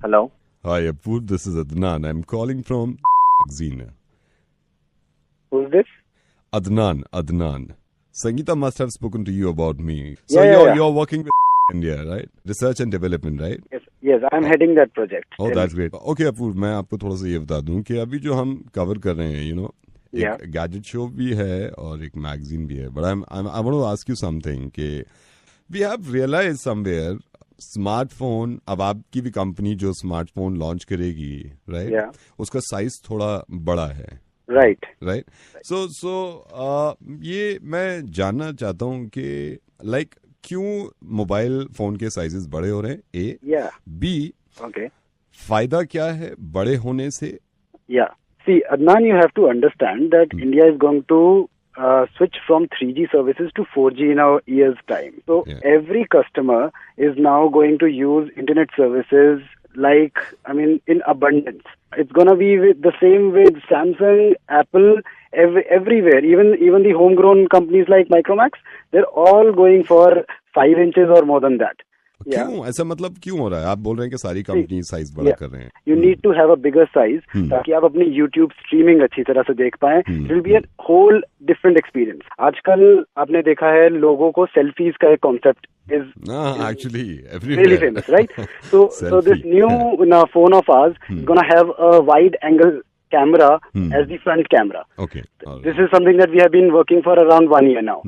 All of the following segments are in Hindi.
Hello. Hi, Apur. This is Adnan. I'm calling from Xena. Who's this? Adnan. Sangeeta must have spoken to you about me. So Yeah. you're working with India, right? Research and development, right? Yes, I'm heading that project. Oh, that's great. Okay, Apur, मैं आपको थोड़ा सा ये बता दूं कि अभी जो हम कवर कर रहे हैं, एक गैजेट शो भी है और एक मैगजीन भी है. But I want to ask you something कि we have realized somewhere smartphone, अब आपकी भी कंपनी जो स्मार्टफोन लॉन्च करेगी, राइट, उसका साइज थोड़ा बड़ा है. राइट. सो ये मैं जानना चाहता हूँ कि लाइक क्यों मोबाइल फोन के साइजेस बड़े हो रहे हैं, ए. बी, फायदा क्या है बड़े होने से? See, Adnan, you have to understand that India is going to switch from 3G services to 4G in a year's time. So every customer is now going to use internet services in abundance. It's going to be the same with Samsung, Apple, everywhere. Even the homegrown companies like Micromax, they're all going for 5 inches or more than that. क्यों ऐसा, मतलब क्यों हो रहा है? आप बोल रहे हैं कि सारी कंपनी साइज बड़ा कर रहे हैं. You need to have a bigger size ताकि आप अपनी यूट्यूब स्ट्रीमिंग अच्छी तरह से देख पाएं. It will be a whole different experience. आजकल आपने देखा है लोगों को सेल्फीज का एक concept is actually really famous, right? So this new phone of ours is gonna have a wide angle camera as the front camera. Okay. This is something that we have been working for around 1 year now.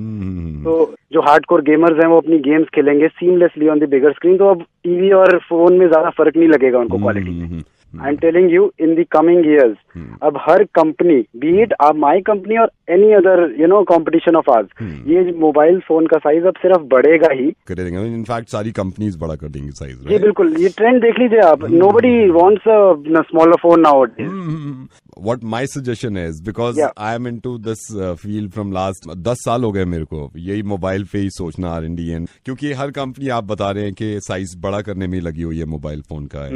तो जो हार्डकोर गेमर्स हैं वो अपनी गेम्स खेलेंगे seamlessly on the bigger screen. तो अब टीवी और फोन में ज्यादा फर्क नहीं लगेगा उनको क्वालिटी में. I am telling you, in the coming years अब हर company, be it my company और any other competition of ours, ये मोबाइल फोन का साइज अब सिर्फ बढ़ेगा ही. कर देंगे. इनफैक्ट सारी कंपनीज बड़ा कर देंगी साइज. जी बिल्कुल. ये ट्रेंड देख लीजिए आप. Nobody wants a smaller phone nowadays. What my suggestion is, because I am into this field from last 10 साल हो गए मेरे को, यही मोबाइल पे ही सोचना R&D, क्योंकि हर कंपनी आप बता रहे हैं कि साइज बड़ा करने में लगी हुई है मोबाइल फोन का,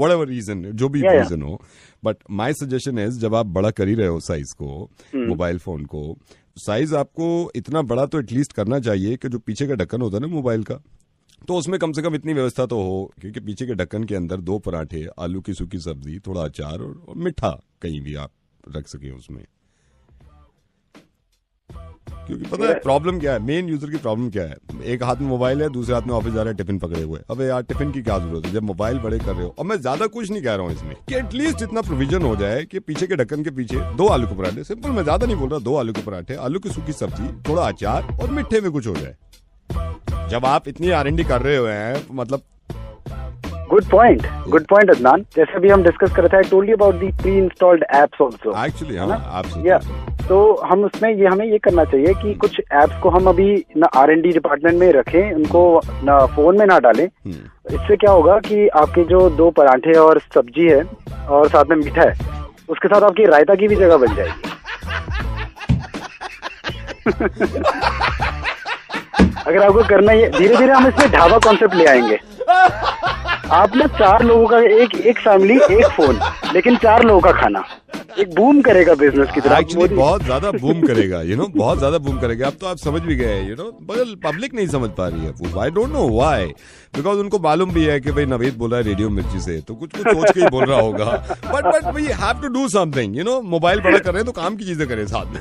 whatever reason, जो भी रीजन हो. बट माय सजेशन इज, जब आप बड़ा कर ही रहे हो साइज को, मोबाइल फोन को, साइज आपको इतना बड़ा तो एटलीस्ट करना चाहिए कि जो पीछे का ढक्कन होता है ना मोबाइल का, तो उसमें कम से कम इतनी व्यवस्था तो हो क्योंकि पीछे के ढक्कन के अंदर 2 पराठे, आलू की सूखी सब्जी, थोड़ा अचार और मीठा कहीं भी आप रख सके उसमें. क्योंकि पता है प्रॉब्लम क्या है, मेन यूजर की प्रॉब्लम क्या है? एक हाथ में मोबाइल है, दूसरे हाथ में ऑफिस जा रहा है, टिफिन पकड़े हुए. अबे यार, टिफिन की क्या जरूरत है जब मोबाइल बड़े कर रहे हो? और मैं ज्यादा कुछ नहीं कह रहा हूँ इसमें, कि एटलीस्ट इतना प्रोविजन हो जाए कि पीछे के ढक्कन के पीछे 2 आलू के पराठे, सिंपल, मैं ज्यादा नहीं बोल रहा, 2 आलू के पराठे, आलू की सूखी सब्जी, थोड़ा अचार और मीठे में कुछ हो जाए. जब आप इतनी R&D कर रहे हुए हैं, मतलब गुड पॉइंट अदनान. जैसे भी हम डिस्कस कर रहे थे, I told you about the pre installed apps also. Actually तो हम उसमें हमें ये करना चाहिए कि कुछ एप्स को हम अभी ना R&D डिपार्टमेंट में रखें, उनको ना फोन में ना डालें. इससे क्या होगा कि आपके जो 2 पराठे और सब्जी है और साथ में मीठा है, उसके साथ आपकी रायता की भी जगह बन जाएगी. अगर आपको करना है, धीरे धीरे हम इसमें ढाबा कॉन्सेप्ट ले आएंगे. आप ना 4 लोगों का एक फैमिली, एक फोन, लेकिन 4 लोगों का खाना, एक बूम करेगा बिजनेस की तरह. एक्चुअली बहुत ज्यादा बूम करेगा, बहुत ज्यादा बूम करेगा. अब तो आप समझ भी गए, मगर पब्लिक नहीं समझ पा रही है. I don't know why, because उनको मालूम भी है कि भाई नवीद बोल रहा है रेडियो मिर्ची से, तो कुछ सोच के ही बोल रहा होगा. But we have to do something. Mobile बड़ा कर रहे हैं तो काम की चीजें करें साथ में.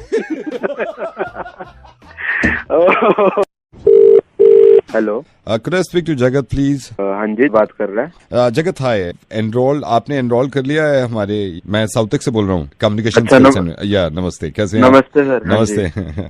Hello, could I speak to जगत प्लीज? हाँ जी, बात कर रहा है. जगत, हाय. आपने एनरोल कर लिया है हमारे, मैं साउथेक से बोल रहा हूँ, कम्युनिकेशन. या नमस्ते, कैसे हैं? नमस्ते सर. नमस्ते.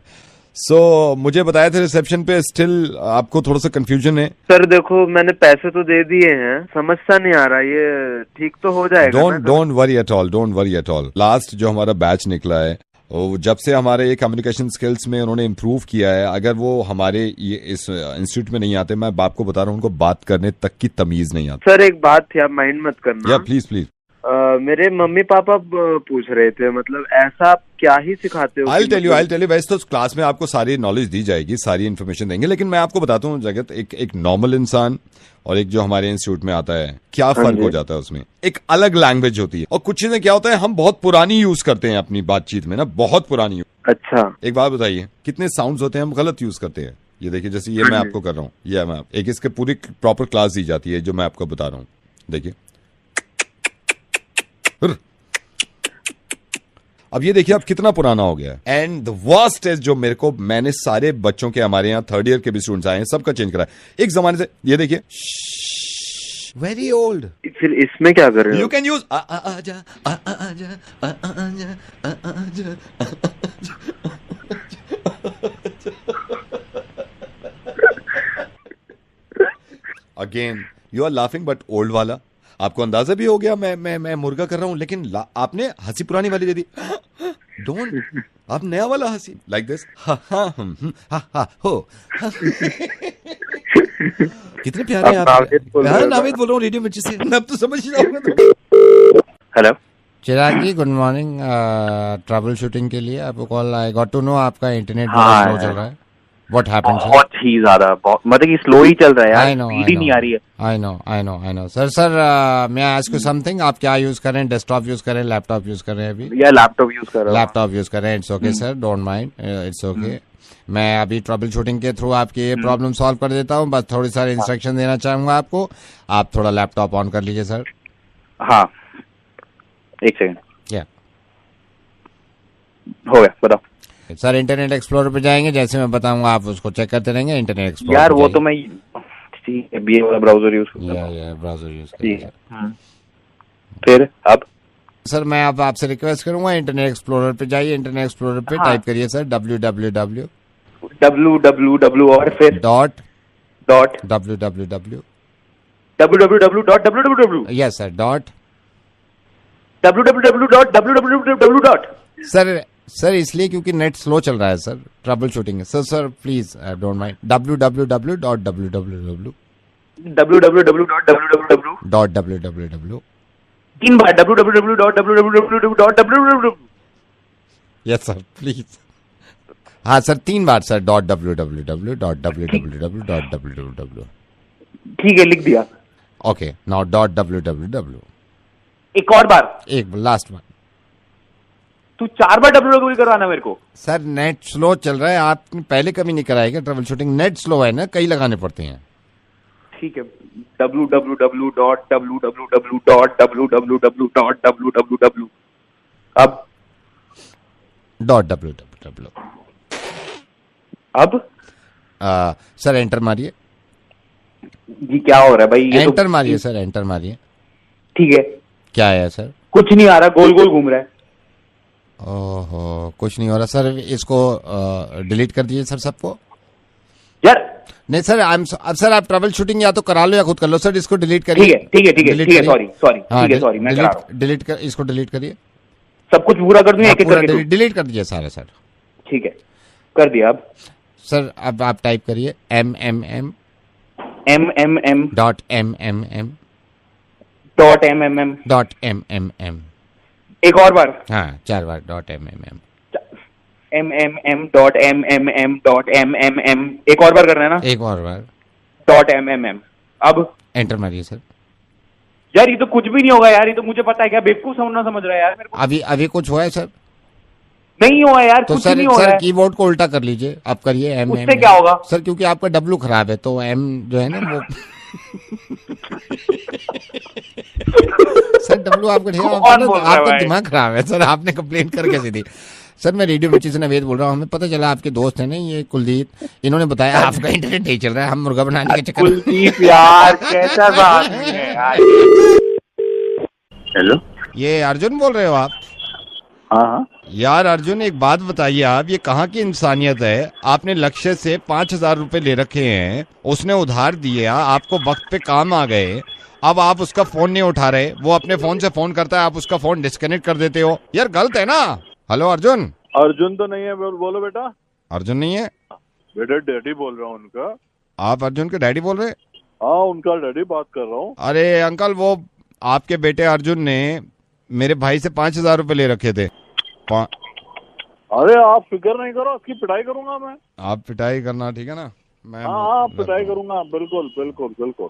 सो मुझे बताया था रिसेप्शन पे स्टिल आपको थोड़ा सा कंफ्यूजन है. सर देखो, मैंने पैसे तो दे दिए हैं, समझ सा नहीं आ रहा, ये ठीक तो हो जाएगा? Don't worry at all. Last जो हमारा बैच निकला है, जब से हमारे ये कम्युनिकेशन स्किल्स में उन्होंने इम्प्रूव किया है, अगर वो हमारे ये इस इंस्टीट्यूट में नहीं आते, मैं बाप को बता रहा हूँ, उनको बात करने तक की तमीज नहीं आती. सर एक बात थी, आप माइंड मत करना. या प्लीज. मेरे मम्मी पापा पूछ रहे थे, मतलब ऐसा आप क्या ही सिखाते हो? I'll tell you. वैसे तो क्लास में आपको सारी नॉलेज दी जाएगी, सारी इन्फॉर्मेशन देंगे, लेकिन मैं आपको बताता हूँ जगत, एक नॉर्मल इंसान और एक जो हमारे इंस्टीट्यूट में आता है, क्या फर्क हो जाता है उसमें. एक अलग लैंग्वेज होती है, और कुछ चीजें क्या होता है, हम बहुत पुरानी यूज करते हैं अपनी बातचीत में ना, बहुत पुरानी. अच्छा, एक बात बताइए, कितने साउंड्स होते हैं हम गलत यूज करते हैं. ये देखिए, जैसे ये मैं आपको कर रहा हूँ, ये मैं एक इसके पूरी प्रॉपर क्लास दी जाती है जो मैं आपको बता रहा हूँ. देखिए, अब ये देखिए अब कितना पुराना हो गया। एंड द वर्स्ट इज जो मेरे को, मैंने सारे बच्चों के, हमारे यहाँ थर्ड ईयर के भी स्टूडेंट्स आए हैं, सबका चेंज करा है एक जमाने से। ये देखिए वेरी ओल्ड। फिर इसमें क्या कर रहे हो? You can use again you are laughing but old वाला। आपको अंदाजा भी हो गया मैं मुर्गा कर रहा हूं, लेकिन आपने हंसी पुरानी वाली दे दी। डोंट, अब नया वाला हंसी लाइक दिस। हो कितने प्यारे हैं आप। नावेद बोल रहा हूँ रेडियो मिर्ची से। अब तो समझ ही जाऊंगा। Hello Chirag ji, good morning. Troubleshooting के लिए आपको call. I got to know आपका इंटरनेट स्लो चल रहा है। What happened, sir? बहुत ही ज्यादा, मतलब कि स्लो ही चल रहा है यार, स्पीड ही नहीं आ रही है। I know. Sir, may I ask you something? आप क्या यूज कर रहे हैं? डेस्कटॉप यूज कर रहे हैं, लैपटॉप यूज कर रहे हैं अभी? या लैपटॉप यूज कर रहा हूं। लैपटॉप यूज कर रहे हैं, it's okay sir, don't mind, it's okay. मैं अभी ट्रबल शूटिंग के थ्रू आपकी ये प्रॉब्लम सॉल्व कर देता हूँ। बस थोड़ी सारी इंस्ट्रक्शन देना चाहूंगा आपको। आप थोड़ा लैपटॉप ऑन कर लीजिए सर। हाँ, एक सेकंड। क्या हो गया, बताओ सर। इंटरनेट एक्सप्लोरर पे जाएंगे, जैसे मैं बताऊंगा आप उसको चेक करते रहेंगे। इंटरनेट एक्सप्लोरर यार वो तो मैं बीए वाला ब्राउजर यूज करता हूं। या ब्राउजर यूज करते हैं। फिर अब सर मैं अब आपसे रिक्वेस्ट करूंगा, इंटरनेट एक्सप्लोरर पे जाइए। इंटरनेट एक्सप्लोरर पे टाइप करिए सर www और फिर dot www yes sir dot www sir इसलिए क्योंकि नेट स्लो चल रहा है सर, ट्रबल शूटिंग है sir please don't mind. www तीन बार www यस सर प्लीज। हाँ सर 3 बार सर www. ठीक है, लिख दिया। Okay now .www। एक और बार, एक लास्ट बार। तू 4 बार www करवाना मेरे को। सर नेट स्लो चल रहा है, आपने पहले कभी नहीं कराया क्या ट्रबल शूटिंग? नेट स्लो है ना, कई लगाने पड़ते हैं। ठीक है, www. अब .www। अब सर एंटर मारिए। जी क्या हो रहा है भाई? ये एंटर मारिए सर, एंटर मारिए। ठीक है, क्या है सर? कुछ नहीं आ रहा, गोल गोल घूम रहा है। ओहो, कुछ नहीं हो रहा सर। इसको डिलीट कर दीजिए सर सबको। यार नहीं सर, सर आप ट्रबल शूटिंग या तो करा लो या खुद कर लो सर। इसको डिलीट करिए। ठीक है, सॉरी, मैं करा रहा हूं। डिलीट कर, इसको डिलीट करिए। सब कुछ पूरा कर दूं, एक एक करके डिलीट कर दीजिए सारा सर। ठीक है, कर दिया। अब सर अब आप टाइप करिए MMM .MMM. एक और बार। हाँ 4 बार .MMM. MMM. एक और बार करना है ना? एक और बार .MMM. अब एंटर मारिए सर। यार ये तो कुछ भी नहीं होगा यार, ये तो मुझे पता है। क्या बेवकूफ समझ रहा है यार मेरे को? अभी कुछ हुआ है सर? नहीं हुआ यार, तो कुछ सर नहीं हो रहा है। कीबोर्ड को उल्टा कर लीजिए, आप करिए M. उससे क्या होगा सर? क्योंकि आपका W खराब है, तो M जो है ना वो सर W आपका दिमाग खराब है सर, आपने कंप्लेंट कर कैसे दी? सर मैं रेडियो मिर्ची से नवेद बोल रहा हूँ। हमें पता चला आपके दोस्त है ना ये कुलदीप, इन्होंने बताया आपका इंटरनेट नहीं चल रहा है, हम मुर्गा बनाने के चक्कर। कुलदीप यार कैसा आदमी है यार। हेलो, ये अर्जुन बोल रहे हो आप? हाँ यार अर्जुन एक बात बताइए, आप ये कहाँ की इंसानियत है? आपने लक्ष्य से 5,000 रुपए ले रखे हैं, उसने उधार दिए, आपको वक्त पे काम आ गए, अब आप उसका फोन नहीं उठा रहे, वो अपने फोन से फोन करता है, आप उसका फोन डिस्कनेक्ट कर देते हो। यार गलत है ना? हेलो अर्जुन। अर्जुन तो नहीं है, बोलो बेटा। अर्जुन नहीं है बेटा, डैडी बोल रहा हूँ उनका। आप अर्जुन के डैडी बोल रहे? हाँ उनका डैडी बात कर रहा हूँ। अरे अंकल, वो आपके बेटे अर्जुन ने मेरे भाई से 5,000 रुपए ले रखे थे। अरे आप फिक्र नहीं करो, उसकी पिटाई करूंगा मैं। आप पिटाई करना, ठीक है ना? मैं हाँ पिटाई करूंगा, बिल्कुल बिल्कुल बिल्कुल।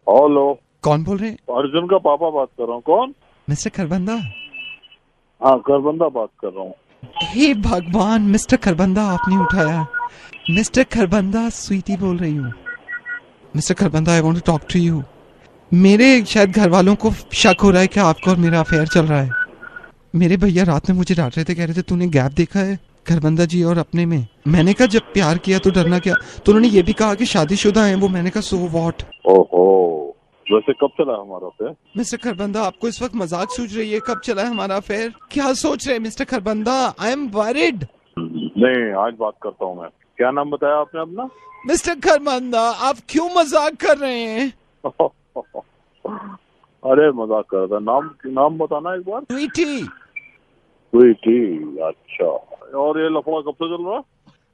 हेलो, कौन बोल रहे हैं? अर्जुन का पापा बात कर रहा हूँ। कौन? मिस्टर खरबंदा। हाँ खरबंदा बात कर रहा हूँ। हे भगवान, मिस्टर खरबंदा आपने उठाया। मिस्टर खरबंदा, स्वीटी बोल रही हूँ। Mister Kharbanda, I want to talk to you. मेरे शायद घर वालों को शक हो रहा है कि आपको और मेरा अफेयर चल रहा है। मेरे भैया रात में मुझे डांट रहे थे, कह रहे थे तूने गैप देखा है खरबंदा जी और अपने में। मैंने कहा जब प्यार किया तो डरना क्या। तो उन्होंने ये भी कहा कि शादीशुदा हैं वो। मैंने कहा सो व्हाट। ओहो, वैसे कब चला हमारा अफेयर? मिस्टर खरबंदा आपको इस वक्त मजाक सूझ रही है? कब चला है हमारा अफेयर? क्या सोच रहे हैं mister Kharbanda? I am worried. नहीं, आज बात करता हूँ मैं। क्या नाम बताया आपने अपना? मिस्टर खरबंदा आप क्यों मजाक कर रहे हैं? अरे मजाक कर रहा था। नाम बताना एक बार। स्वीटी। अच्छा, और ये लफड़ा कब से चल रहा?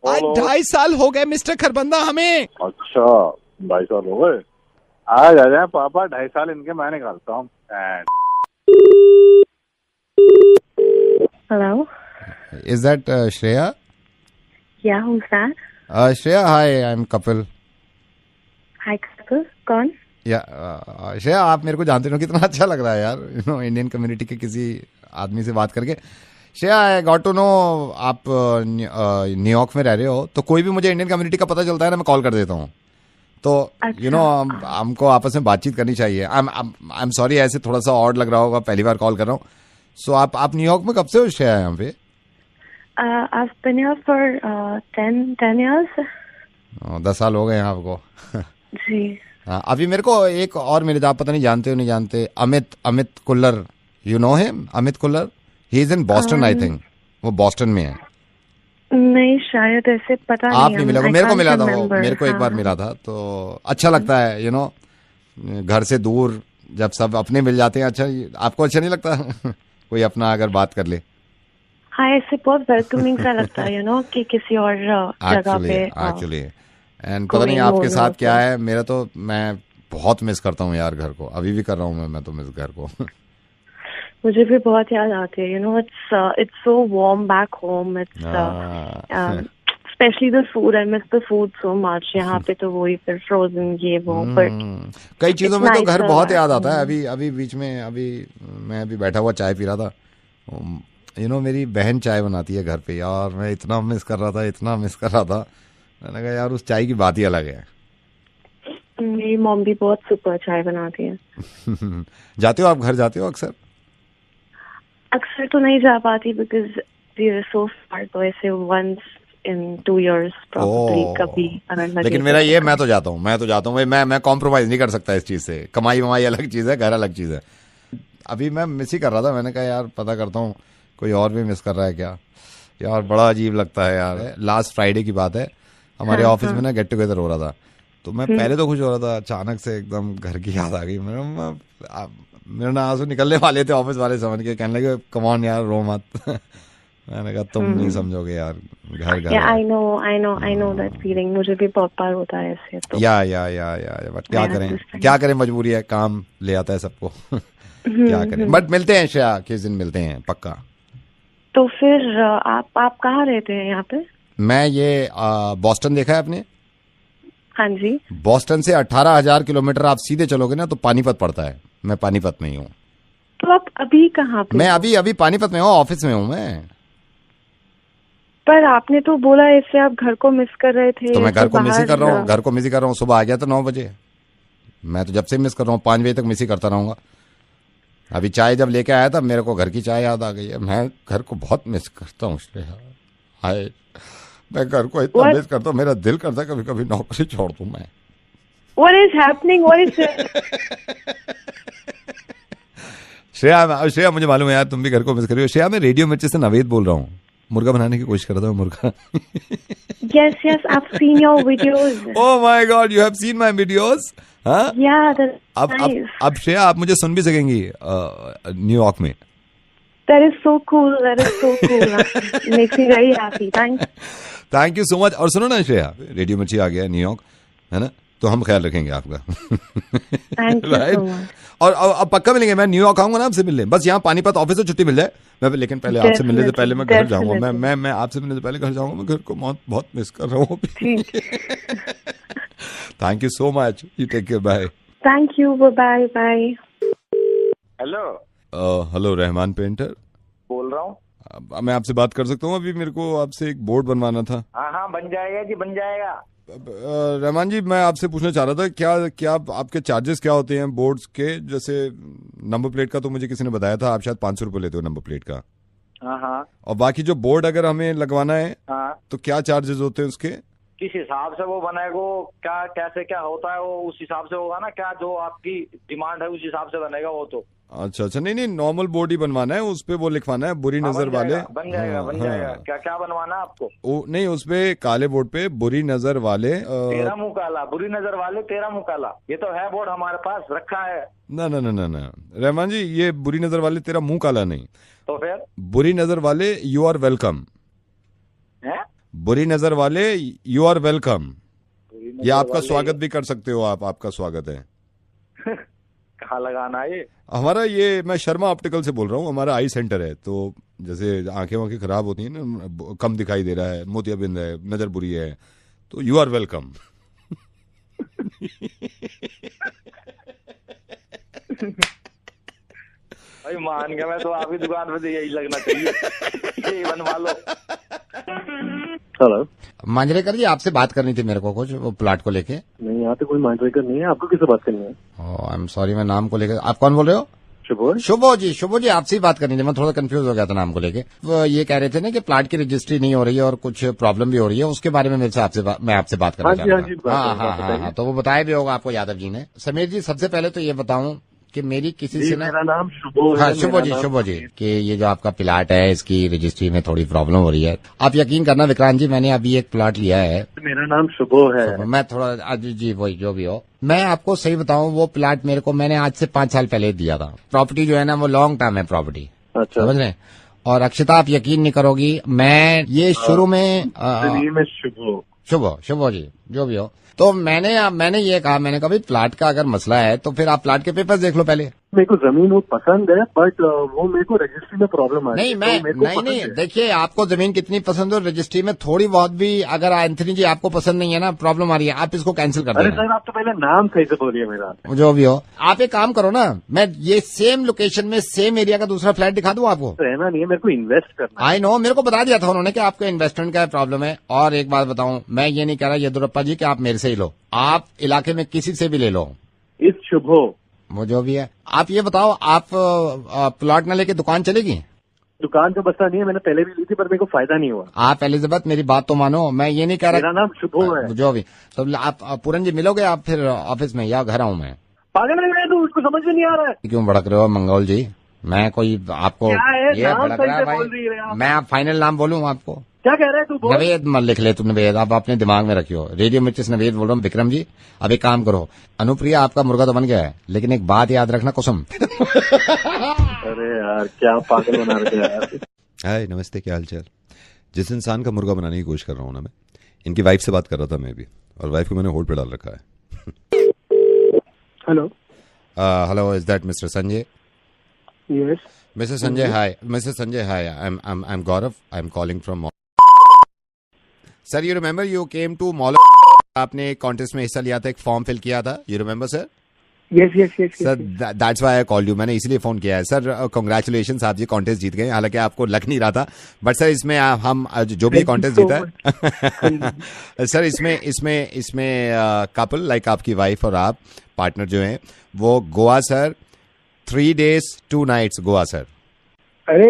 आज 2.5 साल हो गए मिस्टर खरबंदा हमें। अच्छा, 2.5 साल हो गए। आज आ जाए पापा, 2.5 साल इनके मैं निकालता हूँ। Hello? Is that Shreya? Yeah, who's that? Shreya, hi, I'm Kapil. Hi, Kapil. कौन? श्रेया आप मेरे को जानते हो, कितना अच्छा लग रहा है यार इंडियन कम्युनिटी के किसी आदमी से बात करके। Shreya, I got to know आप न्यूयॉर्क में रह रहे हो, तो कोई भी मुझे इंडियन कम्युनिटी का पता चलता है ना, मैं कॉल कर देता हूँ। तो यू नो हमको आपस में बातचीत करनी चाहिए। आई एम सॉरी, ऐसे थोड़ा सा ऑड लग रहा होगा, पहली बार कॉल कर रहा हूँ। सो आप न्यूयॉर्क में कब से हो श्रेया यहाँ पे? I've been here for 10 years. 10 साल हो गए हैं आपको। जी। हाँ, अभी मेरे को एक और मेरे, आप पता नहीं जानते हो नहीं जानते, Amit Kullar, you know him? Amit Kullar, he is in Boston, I think वो बॉस्टन में है। नहीं शायद, ऐसे पता नहीं। आप नहीं मिला? मेरे को मिला था वो, मेरे को एक बार मिला था। तो अच्छा लगता है यू नो, घर से दूर जब सब अपने मिल जाते हैं। अच्छा, आपको अच्छा नहीं लगता कोई अपना अगर बात कर ले? हाँ, ऐसे बहुत वेलकमिंग सा लगता है यू नो, कि किसी और जगह पे एक्चुअली। एंड पता नहीं आपके साथ क्या है, मेरा तो मैं बहुत मिस करता हूँ यार घर को, अभी भी कर रहा हूँ मैं तो मिस घर को। मुझे भी बहुत याद आती है you know, it's so warm back home. It's specially the food, I miss the food so much. यहाँ पे तो वही फिर फ्रोजन ये वो, बट कई चीजों में तो घर बहुत याद आता है। अभी बीच में मैं अभी बैठा हुआ चाय पी रहा था, यू नो मेरी बहन चाय बनाती है घर पे यार, मैं इतना मिस कर रहा था। मैंने कहा यार उस चाय की बात ही अलग है। मेरी मॉम भी बहुत सुपर चाय बनाती है। जाते हो आप घर, जाते हो अक्सर? अक्सर तो नहीं जा पाती बिकॉज वी आर सो फार, तो ऐसे वंस इन 2 years probably कभी अगर लगे। लेकिन मेरा ये, मैं तो जाता हूँ। मैं कॉम्प्रोमाइज नहीं कर सकता इस चीज से। कमाई वमाई अलग चीज है, घर अलग चीज है। अभी मैं मिस ही कर रहा था, मैंने कहा यार पता करता हूँ कोई और भी मिस कर रहा है क्या। यार बड़ा अजीब लगता है यार। लास्ट फ्राइडे की बात है, हमारे ऑफिस में ना गेट टुगेदर हो रहा था। तो मैं पहले तो खुश हो रहा था, अचानक से एकदम घर की याद आ गई। मेरे ना आंसू निकलने वाले थे, ऑफिस वाले समझ के कहने लगे कम ऑन यार रो मत। मैंने कहा तुम नहीं समझोगे यार, घर आई नो दैट फीलिंग। मुझे भी बहुत बार होता है ऐसे। तो या बट क्या करें मजबूरी है, काम ले आता है सबको। क्या करें, बट मिलते हैं श्रेया, किस दिन मिलते हैं पक्का। तो फिर आप कहाँ रहते हैं यहाँ पे? मैं ये बॉस्टन देखा है आपने? हाँ जी। बॉस्टन से 18,000 किलोमीटर आप सीधे चलोगे ना तो पानीपत पड़ता है। मैं पानीपत में ही हूँ। तो आप अभी कहाँ पे? मैं अभी पानीपत में हूँ, ऑफिस में हूँ मैं। पर आपने तो बोला इससे आप घर को मिस कर रहे थे। तो मैं घर को मिस ही कर रहा हूँ। सुबह आ गया था 9 बजे, मैं तो जब से मिस कर रहा हूँ, 5 बजे तक मिस ही करता रहूंगा। अभी चाय जब लेके आया था, मेरे को घर की चाय याद आ गई है। मैं घर को बहुत मिस करता हूँ। मैं घर को इतना मिस करता हूँ, मेरा दिल करता है कभी कभी नौकरी छोड़ दूं मैं। What is happening? What is Shreya मुझे मालूम है यार तुम भी घर को मिस कर रही हो। श्रेया, मैं रेडियो मिर्ची से नवेद बोल रहा हूँ, मुर्गा बनाने की कोशिश कर रहा था मुर्गा। Yes, I've seen your videos. Oh my God, you have seen my videos? हाँ? Yeah, that's nice. अब श्रेया आप मुझे सुन भी सकेंगी न्यूयॉर्क में। That is so cool. Makes me very happy. Thank you so much. और सुनो ना श्रेया, रेडियो मिर्ची आ गया है न्यूयॉर्क, है ना, तो हम ख्याल रखेंगे आपका। Thank you so much. और अब पक्का मिलेंगे, मैं न्यूयॉर्क आऊंगा ना आपसे मिलने। बस यहाँ पानीपत ऑफिस से छुट्टी मिल जाए मैं, लेकिन पहले आपसे मिलने से पहले मैं घर जाऊंगा। मैं आपसे मिलने से पहले घर जाऊंगा। मैं घर को बहुत मिस कर रहा हूँ। Thank you so much, you take care, bye. Thank you, bye. Hello Rahman painter बोल रहा हूँ। मैं आपसे बात कर सकता हूँ? अभी मेरे को आपसे एक बोर्ड बनवाना था। हाँ बन जाएगा जी, बन जाएगा। रहमान जी, मैं आपसे पूछना चाह रहा था, क्या क्या आपके चार्जेस क्या होते हैं बोर्ड्स के? जैसे नंबर प्लेट का तो मुझे किसी ने बताया था आप शायद 500 रुपये लेते हो नंबर प्लेट का। हाँ। और बाकी जो बोर्ड अगर हमें लगवाना है तो क्या चार्जेस होते हैं उसके? किस हिसाब से वो बनेगा, क्या कैसे क्या होता है वो उस हिसाब से होगा ना, क्या जो आपकी डिमांड है उस हिसाब से बनेगा वो तो। अच्छा, नहीं नॉर्मल बोर्ड ही बनवाना है, उस पे वो लिखवाना है बुरी नजर वाले। बन जाएगा। क्या क्या बनवाना है आपको? नहीं, उस पे काले बोर्ड पे बुरी नजर वाले तेरा मुंह काला, बुरी नजर वाले तेरा मुंह काला, ये तो है बोर्ड हमारे पास रखा है। ना रहमान जी, ये बुरी नजर वाले तेरा मुंह काला नहीं, तो फिर बुरी नजर वाले यू आर वेलकम है। बुरी नजर वाले यू आर वेलकम, ये आपका स्वागत भी कर सकते हो आप, आपका स्वागत है। कहाँ लगाना है ये? हमारा ये, मैं शर्मा ऑप्टिकल से बोल रहा हूँ, हमारा आई सेंटर है। तो जैसे आंखें खराब होती हैं ना, कम दिखाई दे रहा है, मोतियाबिंद है, नजर बुरी है, तो यू आर वेलकम। भाई मान गया मैं तो, आपकी दुकान पे यही लगना चाहिए, यही बनवा लो। हेलो मांजरेकर जी, आपसे बात करनी थी मेरे को कुछ, वो प्लाट को लेके। नहीं, यहाँ पे कोई मांजरेकर नहीं है, आपको किससे बात करनी है? आई एम सॉरी, मैं नाम को लेकर, आप कौन बोल रहे हो? शुभो जी, आपसे ही बात करनी थी। मैं थोड़ा कंफ्यूज हो गया था नाम को लेके। वो ये कह रहे थे ना कि प्लाट की रजिस्ट्री नहीं हो रही है और कुछ प्रॉब्लम भी हो रही है, उसके बारे में मैं आपसे बात करना चाहता हूँ। हाँ, तो वो बताया भी होगा आपको यादव जी ने। समीर जी, सबसे पहले तो ये बताऊं कि मेरी किसी से ना, मेरा नाम शुभो है। हाँ, शुभो जी कि ये जो आपका प्लाट है इसकी रजिस्ट्री में थोड़ी प्रॉब्लम हो रही है। आप यकीन करना विक्रांत जी, मैंने अभी एक प्लाट लिया है। मेरा नाम शुभो है। मैं थोड़ा जी वही जो भी हो, मैं आपको सही बताऊं, वो प्लाट मेरे को मैंने आज से 5 साल पहले दिया था। प्रॉपर्टी जो है ना वो लॉन्ग टर्म है प्रॉपर्टी, अच्छा समझ रहे? और अक्षता, आप यकीन नहीं करोगी, मैं ये शुरू में शुभो जी जो भी हो, तो मैंने ये कहा, मैंने कहा भाई प्लाट का अगर मसला है तो फिर आप प्लाट के पेपर्स देख लो पहले। मेरे को जमीन वो पसंद है, बट वो मेरे को रजिस्ट्री में प्रॉब्लम आ रही है। नहीं, देखिए आपको जमीन कितनी पसंद हो, रजिस्ट्री में थोड़ी बहुत भी अगर एंथनी जी आपको पसंद नहीं है ना, प्रॉब्लम आ रही है, आप इसको कैंसिल कर देना। अरे सर, आप तो पहले नाम सही से बोलिए मेरा। जो भी हो, आप एक काम करो ना, मैं ये सेम लोकेशन में सेम एरिया का दूसरा फ्लैट दिखा दूं आपको। रहना नहीं है, मेरे को इन्वेस्ट करना। आई नो, मेरे को बता दिया था उन्होंने कि आपको इन्वेस्टमेंट का प्रॉब्लम है। और एक बात बताऊं, मैं ये नहीं कह रहा येदुरप्पा जी कि आप मेरे से ही लो, आप इलाके में किसी से भी ले लो। इस शुभो वो जो भी है, आप ये बताओ, आप प्लॉट न लेके दुकान चलेगी? दुकान का बस्ता नहीं है, मैंने पहले भी ली थी पर मेरे को फायदा नहीं हुआ। आप एलिजाबेथ मेरी बात तो मानो, मैं ये नहीं कह रहा। मेरा नाम शुभो है। जो भी, तो आप पूरन जी मिलोगे आप फिर ऑफिस में, या घर आऊं मैं? पागल है तू, उसको समझ में नहीं आ रहा है। क्यों भड़क रहे हो मंगोल जी? मैं कोई आपको ये भड़क रहा है भाई? मैं आप फाइनल नाम बोलूं आपको? क्या कह रहे हैं तू? नवेद मत लिख ले तू, नवेद आप अपने दिमाग में रखियो। रेडियो मिर्चिस नवेद बोल रहा हूँ। विक्रम जी, अब एक काम करो, अनुप्रिया आपका मुर्गा तो बन गया है, लेकिन एक बात याद रखना, कसम। अरे यार, क्या पागल बना रहे थे यार। हाय, नमस्ते, क्या हाल चाल? जिस इंसान का मुर्गा बनाने की कोशिश कर रहा हूँ ना मैं, इनकी वाइफ से बात कर रहा था मैं भी, और वाइफ को मैंने होल्ड पे डाल रखा है। Hello, is that mister Sanjay? Yes Mr. Sanjay, hi. Mr. Sanjay, hi. I'm Gaurav. I'm calling from. Sir, you remember you came to Mall? आपने कॉन्टेस्ट में हिस्सा लिया था, एक फॉर्म फिल किया था, you remember sir? Yes sir, that's why I called you. मैंने इसलिए फोन किया है सर। कॉन्ग्रेचुलेशन, आप जी कॉन्टेस्ट जीत गए, हालांकि आपको लग नहीं रहा था, बट सर इसमें हम जो भी कॉन्टेस्ट जीता है सर, इसमें कपल लाइक आपकी वाइफ और आप पार्टनर जो हैं वो Goa sir, 3 days 2 nights Goa sir. अरे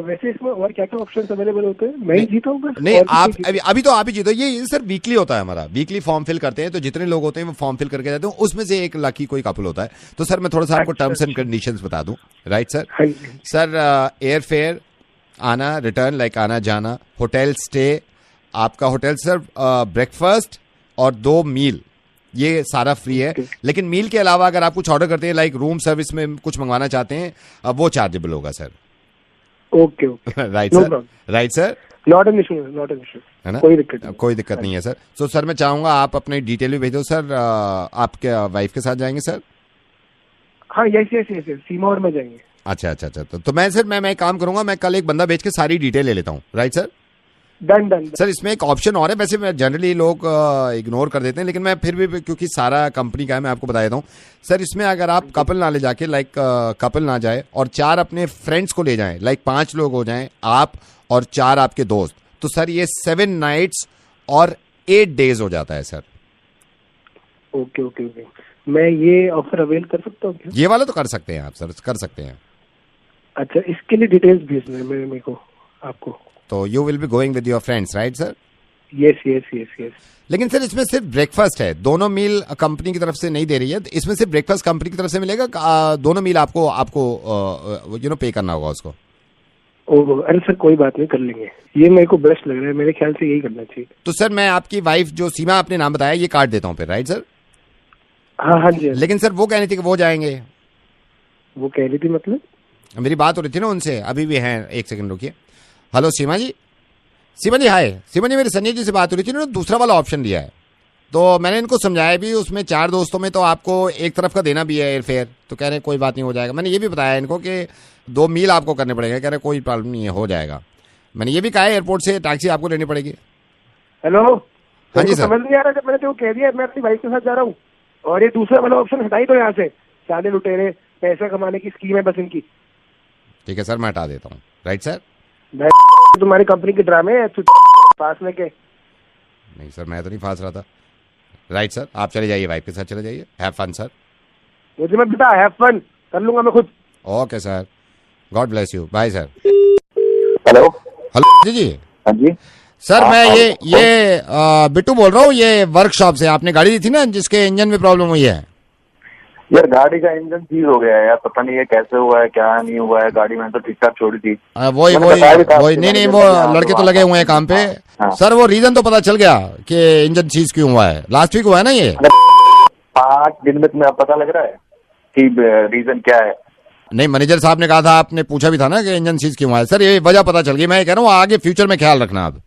वैसे इसमें और क्या क्या ऑप्शंस अवेलेबल होते हैं? मैं ही जीता हूँ? नहीं, आप अभी तो आप ही जीतो। ये सर वीकली होता है हमारा, वीकली फॉर्म फिल करते हैं, तो जितने लोग होते हैं वो फॉर्म फिल करके जाते हैं, उसमें से एक लकी कोई कपल होता है। तो सर मैं थोड़ा सा आपको टर्म्स एंड कंडीशंस बता दूं, right sir? Sir, air fare, आना रिटर्न लाइक आना जाना, होटल स्टे, आपका होटल सर, ब्रेकफास्ट और 2 मील, ये सारा फ्री है। लेकिन मील के अलावा अगर आप कुछ ऑर्डर करते हैं लाइक रूम सर्विस में कुछ मंगवाना चाहते हैं, वो चार्जेबल होगा sir. Okay right sir, right sir, not an issue है ना, कोई दिक्कत नहीं है सर। सो सर मैं चाहूंगा आप अपने डिटेल भी भेजो सर। आपके वाइफ के साथ जाएंगे सर? हाँ, यस, सीमा और मैं जाएंगे। अच्छा, तो मैं सर मैं काम करूंगा, मैं कल एक बंदा भेज के सारी डिटेल ले लेता हूँ, राइट सर? डन। सर इसमें एक ऑप्शन और है, वैसे मैं जनरली लोग इग्नोर कर देते हैं, लेकिन मैं फिर भी, क्योंकि सारा कंपनी का है, मैं आपको बता देता हूँ सर। इसमें अगर आप कपल ना ले जाके, लाइक कपल ना जाए और 4 अपने फ्रेंड्स को ले जाएं, लाइक 5 लोग हो जाएं, आप और 4 आपके दोस्त, तो सर ये 7 nights और 8 days हो जाता है सर। ओके ओके ओके, मैं ये ऑफर अवेल कर सकता हूँ क्या? ये वाला तो कर सकते हैं आप सर, कर सकते हैं। अच्छा, इसके लिए डिटेल्स भेजना है मेरे को आपको। तो you will be going with your friends right sir? Yes yes yes yes. लेकिन सर इसमें सिर्फ ब्रेकफास्ट है, दोनों मील कंपनी की तरफ से नहीं दे रही है, इसमें सिर्फ ब्रेकफास्ट कंपनी की तरफ से मिलेगा, दोनों मील आपको यू नो पे करना होगा उसको। ओह, अरे सर कोई बात नहीं, कर लेंगे, ये मेरे को बेस्ट लग रहा है, मेरे ख्याल से यही करना चाहिए। तो सर मैं आपकी वाइफ जो सीमा आपने नाम बताया ये काट देता हूँ फिर, राइट सर? हाँ हाँ जी। लेकिन सर वो कह रही थी कि वो जाएंगे। वो कह रही थी मतलब? मेरी बात हो रही थी ना उनसे, अभी भी हैं, एक सेकंड रुकिए। हेलो सीमा जी, सीमा जी हाय। सीमा जी मेरे सनी जी से बात हो रही थी ना, दूसरा वाला ऑप्शन लिया है, तो मैंने इनको समझाया भी, उसमें 4 दोस्तों में तो आपको एक तरफ का देना भी है एयर फेयर, तो कह रहे हैं कोई बात नहीं हो जाएगा। मैंने ये भी बताया इनको कि 2 मील आपको करने पड़ेगा, कह रहे कोई प्रॉब्लम नहीं है हो जाएगा। मैंने ये भी कहा है एयरपोर्ट से टैक्सी आपको लेनी पड़ेगी। हेलो हाँ जी सर। समझ नहीं आ रहा, जब मैंने तो कह दिया मैं अपनी वाइफ के साथ जा रहा हूँ, और ये दूसरा वाला ऑप्शन हटाई दो यहाँ से, साले लुटेरे पैसा कमाने की स्कीम है बस इनकी। ठीक है सर मैं हटा देता हूँ, राइट सर? तुम्हारी कंपनी के ड्रामे है पास में के? नहीं सर मैं तो नहीं फांस रहा था, राइट सर? आप चले जाइए, वाइफ के साथ चले जाइए, हैव फन सर। मुझे मत बता, हैव फन कर लूंगा मैं खुद। Okay sir, God bless you, bye sir. Hello hello जी। हाँ जी सर मैं ये बिट्टू बोल रहा हूँ, ये वर्कशॉप से। आपने गाड़ी दी थी ना जिसके इंजन में प्रॉब्लम हुई है? यार गाड़ी का इंजन सीज हो गया है यार, पता नहीं है कैसे हुआ है क्या नहीं हुआ है, गाड़ी मैंने तो ठीक ठाक छोड़ी थी। वही नहीं वो लड़के तो लगे हुए हैं काम पे। हाँ। सर वो रीजन तो पता चल गया कि इंजन सीज क्यों हुआ है, लास्ट वीक हुआ है ना ये? 5 दिन में तुम्हें पता लग रहा है कि रीजन क्या है? नहीं मैनेजर साहब ने कहा था, आपने पूछा भी था ना कि इंजन सीज क्यों हुआ है। सर ये वजह पता चल गई, मैं कह रहा हूँ आगे फ्यूचर में ख्याल रखना आप।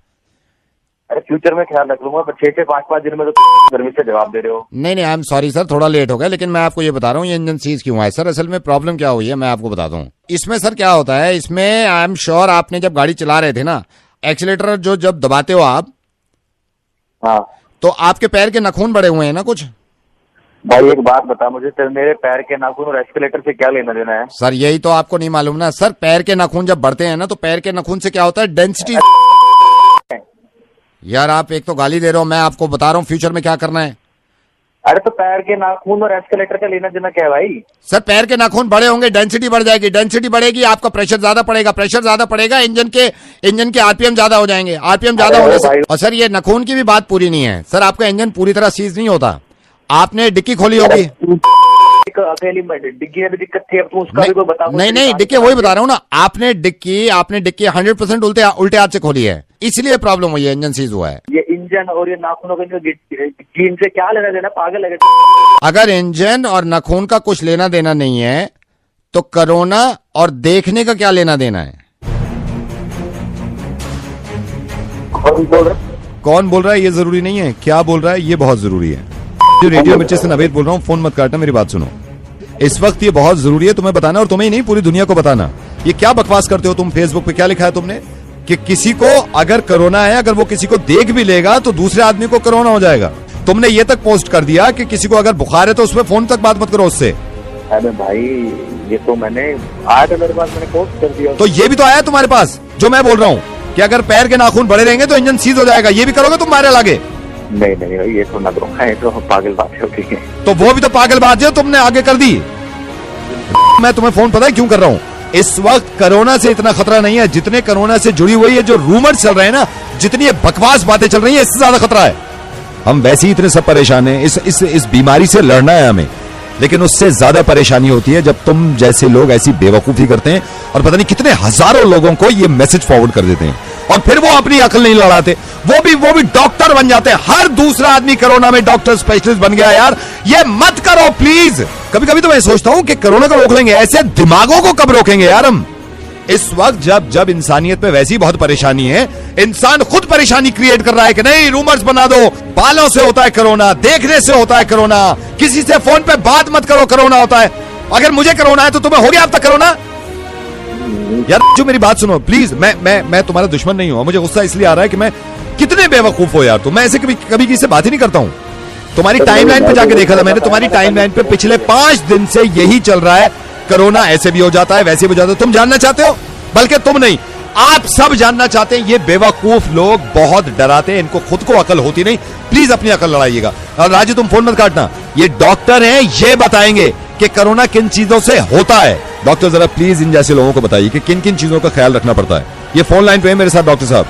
अरे फ्यूचर में ख्याल रख लूंगा, पर 6 5 दिन में तो गर्मी से जवाब दे रहे हो। नहीं आई एम सॉरी सर, थोड़ा लेट हो गया, लेकिन मैं आपको ये बता रहा हूँ ये इंजन सीज क्यों हुआ है। सर असल में प्रॉब्लम क्या हुई है मैं आपको बताता हूँ। इसमें सर क्या होता है, इसमें आई एम श्योर आपने जब गाड़ी चला रहे थे ना, एक्सीलेटर जो जब दबाते हो आप, हाँ, तो आपके पैर के नाखून बड़े हुए हैं ना कुछ? भाई एक बात बता मुझे, मेरे पैर के नाखून और एस्केलेटर से क्या लेना देना है? सर यही तो आपको नहीं मालूम ना सर, पैर के नाखून जब बढ़ते हैं ना, तो पैर के नाखून से क्या होता है, डेंसिटी। यार आप एक तो गाली दे रहे हो, मैं आपको बता रहा हूँ फ्यूचर में क्या करना है। अरे तो पैर के नाखून और एस्केलेटर का लेना देना क्या है भाई? सर पैर के नाखून बड़े होंगे, डेंसिटी बढ़ जाएगी, डेंसिटी बढ़ेगी, आपका प्रेशर ज्यादा पड़ेगा, प्रेशर ज्यादा पड़ेगा, इंजन के आरपीएम ज्यादा हो जाएंगे, आरपीएम ज्यादा होने से। और सर ये नाखून की भी बात पूरी नहीं है सर, आपका इंजन पूरी तरह सीज नहीं होता। आपने डिक्की खोली होगी, अकेली डिग्गी में भी दिक्कत थी, अब तू उसका भी कोई बता। नहीं डिक्की वही बता रहा हूँ ना, आपने डिक्की 100% उल्टे हाथ से खोली है, इसलिए प्रॉब्लम हुई है, इंजन सीज हुआ है। ये इंजन और ये नाखूनों का कीन से क्या लेना देना, पागल है? अगर इंजन और नाखून का कुछ लेना देना नहीं है तो कोरोना और देखने का क्या लेना देना है? कौन बोल रहा है ये जरूरी नहीं है, क्या बोल रहा है ये बहुत जरूरी है। जो रेडियो मिर्ची से नवेद बोल रहा हूँ, फोन मत काटना, मेरी बात सुनो। इस वक्त ये बहुत जरूरी है तुम्हें बताना, और तुम्हें ही नहीं पूरी दुनिया को बताना। ये क्या बकवास करते हो तुम? फेसबुक पे क्या लिखा है तुमने कि किसी को अगर कोरोना है, अगर वो किसी को देख भी लेगा तो दूसरे आदमी को कोरोना हो जाएगा। तुमने ये तक पोस्ट कर दिया कि किसी को अगर बुखार है तो उसमें फोन तक बात मत करो उससे। अरे भाई ये तो मैंने आया था मेरे पास, मैंने पोस्ट कर दिया। तो ये भी तो आया तुम्हारे पास जो मैं बोल रहा हूँ कि अगर पैर के नाखून बड़े रहेंगे तो इंजन सीज हो जाएगा, ये भी करोगे तुम मारे लागे? नहीं ये तो ना करो, ये तो पागल बात है। तो वो भी तो पागल बात है, तुमने आगे कर दी। मैं तुम्हें फोन पता है क्यों कर रहा हूँ? इस वक्त कोरोना से इतना खतरा नहीं है जितने कोरोना से जुड़ी हुई है जो रूमर चल रहे हैं ना, जितनी बकवास बातें चल रही है, इससे ज्यादा खतरा है। हम वैसे ही इतने सब परेशान हैं, इस बीमारी से लड़ना है हमें, लेकिन उससे ज्यादा परेशानी होती है जब तुम जैसे लोग ऐसी बेवकूफी करते हैं और पता नहीं कितने हजारों लोगों को ये मैसेज फॉरवर्ड कर देते हैं, और फिर वो अपनी अकल नहीं लड़ाते, वो भी डॉक्टर बन जाते हैं। हर दूसरा आदमी कोरोना में डॉक्टर स्पेशलिस्ट बन गया। यार ये मत करो प्लीज। कभी कभी तो मैं सोचता हूं कि कोरोना को रोक लेंगे, ऐसे दिमागों को कब रोकेंगे यार हम? इस वक्त जब इंसानियत पे वैसी बहुत परेशानी है, इंसान खुद परेशानी क्रिएट कर रहा है कि नहीं रूमर्स बना दो, बालों से होता है कोरोना, देखने से होता है कोरोना, किसी से फोन पे बात मत करो कोरोना होता है। अगर मुझे कोरोना है तो तुम्हें हो गया अब तक कोरोना? यार जो मेरी बात सुनो प्लीज, मैं तुम्हारा दुश्मन नहीं हूं, मुझे गुस्सा इसलिए आ रहा है कि मैं कितने बेवकूफ हो यार तुम। मैं ऐसे कभी किसी से बात ही नहीं करता हूं। तुम्हारी टाइमलाइन पे जाके देखा था मैंने, तुम्हारी टाइमलाइन पे पिछले 5 दिन से यही चल रहा है, कोरोना ऐसे भी हो जाता है वैसे भी हो जाता है। तुम जानना चाहते हो? बल्कि तुम नहीं, आप सब जानना चाहते हैं, ये बेवकूफ लोग बहुत डराते हैं, इनको खुद को अकल होती नहीं। प्लीज अपनी अकल लड़ाइएगा। और राजू तुम फोन मत काटना, ये डॉक्टर हैं, ये बताएंगे कि कोरोना किन चीजों से होता है। डॉक्टर जरा प्लीज इन जैसे लोगों को बताइए कि किन किन चीजों का ख्याल रखना पड़ता है। ये फोन लाइन पे है मेरे साथ डॉक्टर साहब।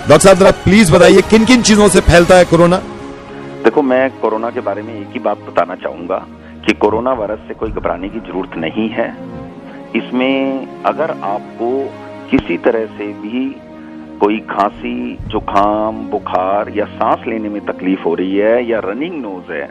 डॉक्टर साहब जरा प्लीज बताइए किन किन चीजों से फैलता है कोरोना। देखो, मैं कोरोना के बारे में एक ही बात बताना चाहूंगा कि कोरोना वायरस से कोई घबराने की जरूरत नहीं है। इसमें अगर आपको किसी तरह से भी कोई खांसी, जुकाम, बुखार या सांस लेने में तकलीफ हो रही है या रनिंग नोज है,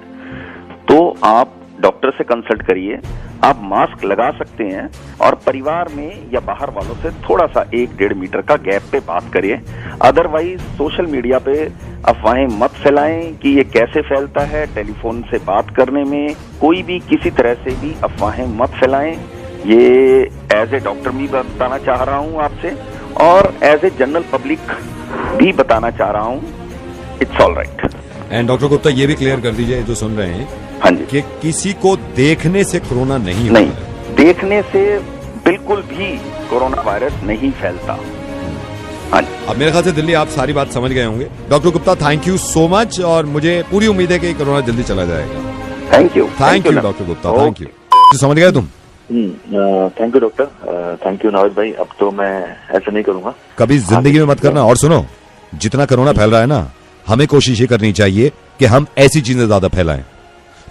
तो आप डॉक्टर से कंसल्ट करिए। आप मास्क लगा सकते हैं और परिवार में या बाहर वालों से थोड़ा सा 1-1.5 मीटर का गैप पे बात करिए। अदरवाइज सोशल मीडिया पे अफवाहें मत फैलाएं कि ये कैसे फैलता है। टेलीफोन से बात करने में कोई भी किसी तरह से भी अफवाहें मत फैलाएं। ये एज ए डॉक्टर भी बताना चाह रहा हूं आपसे, और एज ए जनरल पब्लिक भी बताना चाह रहा हूं, it's all right. And doctor Gupta ये भी क्लियर कर दीजिए जो सुन रहे हैं, हाँ जी, कि किसी को देखने से कोरोना नहीं होता है। देखने से बिल्कुल भी कोरोना वायरस नहीं फैलता। हाँ जी। अब मेरे ख्याल से दिल्ली आप सारी बात समझ गए होंगे। Doctor Gupta thank you so much, और मुझे पूरी उम्मीद है कि कोरोना जल्दी चला जाएगा। Thank you doctor Gupta, thank you. समझ गए तुम? Thank you doctor, thank you Navid भाई। अब तो मैं ऐसा नहीं करूंगा कभी जिंदगी में, मत करना। और सुनो, जितना कोरोना फैल रहा है ना, हमें कोशिश ये करनी चाहिए कि हम ऐसी चीजें ज्यादा फैलाएं।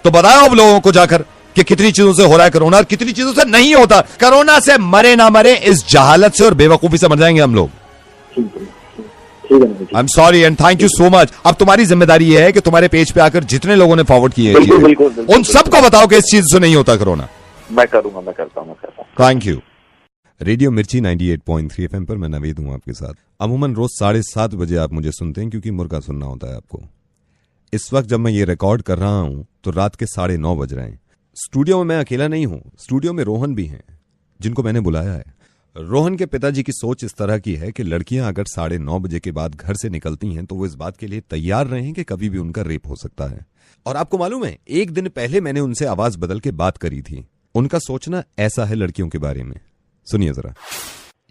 तो बताओ अब लोगों को जाकर कि कितनी चीजों से हो रहा है कोरोना और कितनी चीजों से नहीं होता। कोरोना से मरे ना मरे, इस जहालत से और बेवकूफी से मर जाएंगे हम लोग। I am sorry and thank you so much. अब तुम्हारी जिम्मेदारी ये है कि तुम्हारे पेज पे आकर जितने लोगों ने फॉरवर्ड किए हैं उन सबको बताओ कि इस चीज से नहीं होता कोरोना। मैं करूंगा, मैं करता हूँ। Thank you. रेडियो मिर्ची 98.3 FM पर मैं नवीद हूं आपके साथ। अमूमन रोज 7:30 बजे आप मुझे सुनते हैं, क्योंकि मुर्गा सुनना होता है आपको। इस वक्त जब मैं ये रिकॉर्ड कर रहा हूं तो रात के 9:30 बज रहे हैं। स्टूडियो में मैं अकेला नहीं हूं, स्टूडियो में रोहन भी हैं, जिनको मैंने बुलाया है। रोहन के पिताजी की सोच इस तरह की है कि लड़कियां अगर 9:30 बजे के बाद घर से निकलती हैं तो वो इस बात के लिए तैयार रहें कि कभी भी उनका रेप हो सकता है। और आपको मालूम है, एक दिन पहले मैंने उनसे आवाज बदल के बात करी थी। उनका सोचना ऐसा है लड़कियों के बारे में। सुनिए जरा।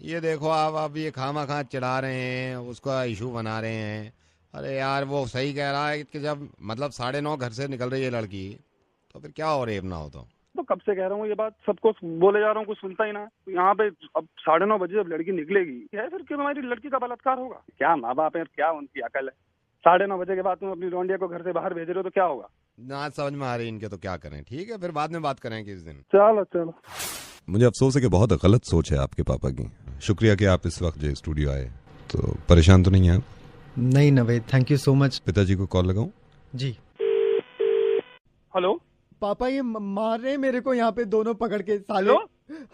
ये देखो आप ये खामा खा चढ़ा रहे हैं, उसका इशू बना रहे हैं। अरे यार वो सही कह रहा है कि जब मतलब 9:30 घर से निकल रही है लड़की, तो फिर क्या हो रेप ना हो तो कब से कह रहा हूँ ये बात, सबको बोले जा रहा हूँ, कुछ सुनता ही ना। तो यहाँ पे अब 9:30 बजे जब लड़की निकलेगी, क्या फिर क्यों हमारी लड़की का बलात्कार होगा? क्या माँ बाप है, क्या उनकी अकल है? 9:30 बजे के बाद तुम अपनी लौंडिया को घर से बाहर भेज रहे हो तो क्या होगा? ना समझ में आ रही इनके, तो क्या करें। ठीक है, फिर बाद में बात करें किस दिन। चलो। मुझे अफसोस है कि बहुत गलत सोच है आपके पापा की। शुक्रिया कि आप इस वक्त जो स्टूडियो आए। तो परेशान तो नहीं है आप? नहीं Naved, thank you so much. पिताजी को कॉल लगाऊं? जी। हेलो पापा, ये मार रहे हैं मेरे को यहाँ पे दोनों पकड़ के साले।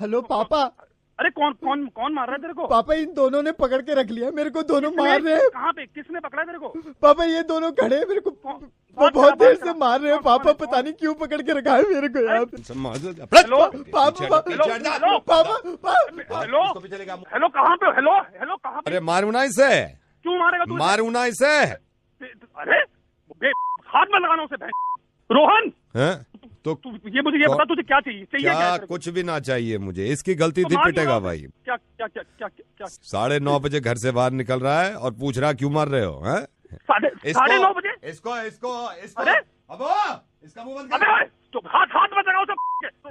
हेलो पापा। अरे कौन मार रहा है तेरे को? पापा इन दोनों ने पकड़ के रख लिया मेरे को, दोनों मार रहे हैं। कहाँ पे, किसने पकड़ा तेरे को? पापा ये दोनों खड़े हैं, मेरे को बहुत देर से मार रहे हैं पापा, पता नहीं क्यों पकड़ के रखा है मेरे को यहाँ पे। हेलो पापा, हेलो कहाँ पे? हेलो कहाँ पे? अरे मारू ना इसे। क्यों मारेगा तू? मारू ना इसे। अरे हाथ में लगाना उसे। रोहन तो ये मुझे ये बता, तुझे क्या चाहिए? क्या? कुछ भी ना चाहिए मुझे। इसकी गलती थी, पिटेगा भाई। क्या 9:30 बजे घर से बाहर निकल रहा है और पूछ रहा क्यों मार रहे हो? 9:30 बजे? इसको अरे अब इसका मुंह बंद कर। तो हाथ में लगाओ तो।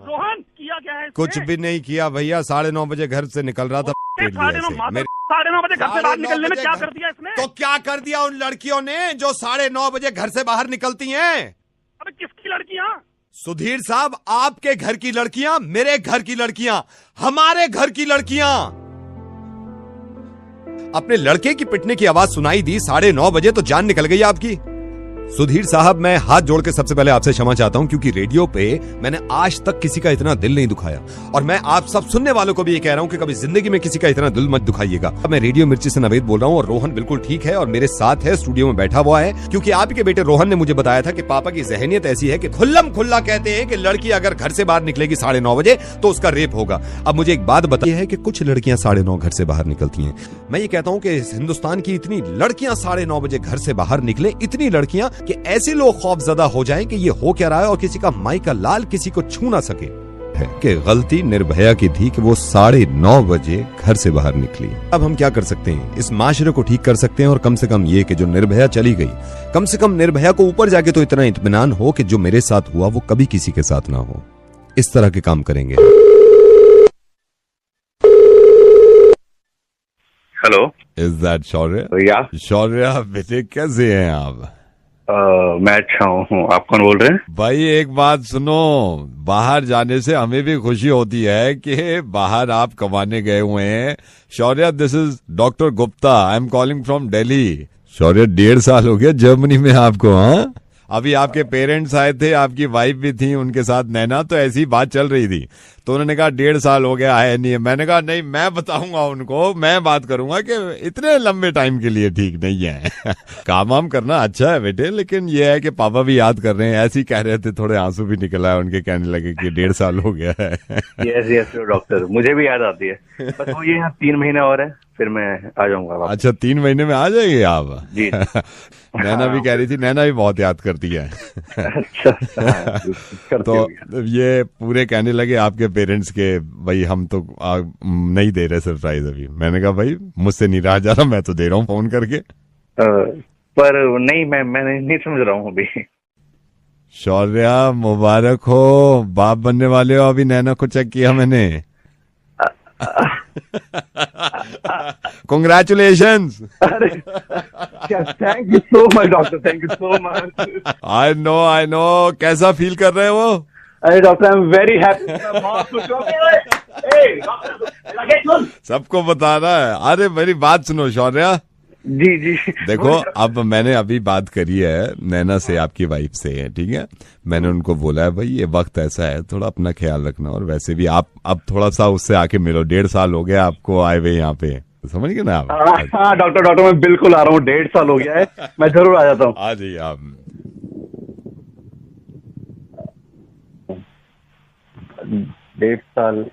रोहन किया क्या है? कुछ भी नहीं किया भैया, 9:30 बजे घर से निकल रहा था। 9:30 बजे घर से बाहर निकलने में क्या कर दिया इसने? तो क्या कर दिया उन लड़कियों ने जो 9:30 बजे घर से बाहर निकलती हैं? अबे किसकी लड़कियां? सुधीर साहब, आपके घर की लड़कियां, मेरे घर की लड़कियां, हमारे घर की लड़कियां। अपने लड़के की पिटने की आवाज सुनाई दी 9:30 बजे तो जान निकल गई आपकी। सुधीर साहब, मैं हाथ जोड़ के सबसे पहले आपसे क्षमा चाहता हूं, क्योंकि रेडियो पे मैंने आज तक किसी का इतना दिल नहीं दुखाया। और मैं आप सब सुनने वालों को भी ये कह रहा हूं कि कभी जिंदगी में किसी का इतना दिल मत दुखाइएगा। मैं रेडियो मिर्ची से नवेद बोल रहा हूं और रोहन बिल्कुल ठीक है और मेरे साथ है, स्टूडियो में बैठा हुआ है। क्योंकि आपके बेटे रोहन ने मुझे बताया था कि पापा की जहनियत ऐसी है कि खुल्लम खुल्ला कहते हैं कि लड़की अगर घर से बाहर निकलेगी 9:30 बजे तो उसका रेप होगा। अब मुझे एक बात बताइए है कि कुछ लड़कियां 9:30 घर से बाहर निकलती हैं। मैं ये कहता हूं कि हिंदुस्तान की इतनी लड़कियां 9:30 बजे घर से बाहर निकले, इतनी लड़कियां कि ऐसे लोग खौफजदा हो जाएं कि ये हो क्या रहा है और किसी का माई का लाल किसी को छू ना सके। फैक्ट है कि गलती निर्भया की थी कि वो 9:30 बजे घर से बाहर निकली। अब हम क्या कर सकते हैं? इस माशरे को ठीक कर सकते हैं और कम से कम ये कि जो निर्भया चली गई, कम से कम निर्भया को ऊपर जाके तो इतना इत्मीनान हो कि जो मेरे साथ हुआ वो कभी किसी के साथ ना हो। इस तरह के काम करेंगे। हेलो, इज दैट शौर्य? या शौर्य बेटे, कैसे हैं आप? मैं अच्छा हूँ। आप कौन बोल रहे हैं? भाई एक बात सुनो, बाहर जाने से हमें भी खुशी होती है कि बाहर आप कमाने गए हुए हैं। Shaurya, this is doctor Gupta, I am calling from Delhi. Shaurya, 1.5 साल हो गया जर्मनी में आपको? हाँ, अभी आपके पेरेंट्स आए थे, आपकी वाइफ भी थी उनके साथ नैना, तो ऐसी बात चल रही थी, तो उन्होंने कहा 1.5 साल हो गया है नहीं है। मैंने कहा नहीं, मैं बताऊंगा उनको, मैं बात करूंगा कि इतने लंबे टाइम के लिए ठीक नहीं है। काम वाम करना अच्छा है बेटे, लेकिन ये है कि पापा भी याद कर रहे हैं। ऐसे ही कह रहे थे, थोड़े आंसू भी निकल आए उनके, कहने लगे कि 1.5 साल हो गया है। यस डॉक्टर, मुझे भी याद आती है। बस वो ये 3 महीने और है, फिर मैं आ जाऊंगा। अच्छा, 3 महीने में आ जाएंगे आप? जी। नैना भी कह रही थी, नैना भी बहुत याद करती है। अच्छा, तो ये पूरे कहने लगे आपके पेरेंट्स के, भाई हम तो नहीं दे रहे सरप्राइज अभी। मैंने कहा भाई मुझसे नहीं रहा जा रहा, मैं तो दे रहा हूँ फोन करके। पर नहीं, मैं नहीं समझ रहा हूँ अभी। शौर्य, मुबारक हो, बाप बनने वाले हो। अभी नैना को चेक किया मैंने। Congratulations! Thank you so much, doctor. Thank you so much. I know. कैसा फील कर रहे हो? अरे doctor, I am very happy. सबको बताना है। अरे मेरी बात सुनो शौर्य। जी। देखो, अब मैंने अभी बात करी है नैना से, आपकी वाइफ से, ठीक है। मैंने उनको बोला है भाई ये वक्त ऐसा है, थोड़ा अपना ख्याल रखना, और वैसे भी आप अब थोड़ा सा उससे आके मिलो। 1.5 साल हो गया आपको आए हुए यहाँ पे, समझ गए ना आप? हाँ डॉक्टर, मैं बिल्कुल आ रहा हूँ। 1.5 साल हो गया है, मैं जरूर आ जाता हूँ। आ जाइए आप। 1.5 साल।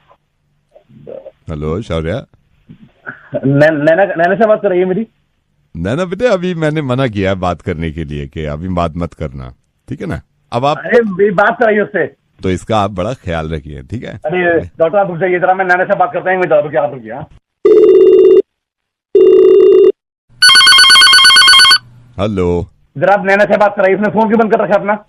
हेलो शौर्य, नैना से बात कर रही है मेरी? नैना बेटे, अभी मैंने मना किया है बात करने के लिए कि अभी बात मत करना, ठीक है ना? अब आप बात कराइए उससे, तो इसका आप बड़ा ख्याल रखिए, ठीक है? अरे डॉक्टर, आप रुक जाइए जरा, मैं नैना से बात करता हूँ। आप रुकिए। हेलो, जरा आप नैना से बात कराइए। उसने फोन क्यों बंद कर रखा अपना?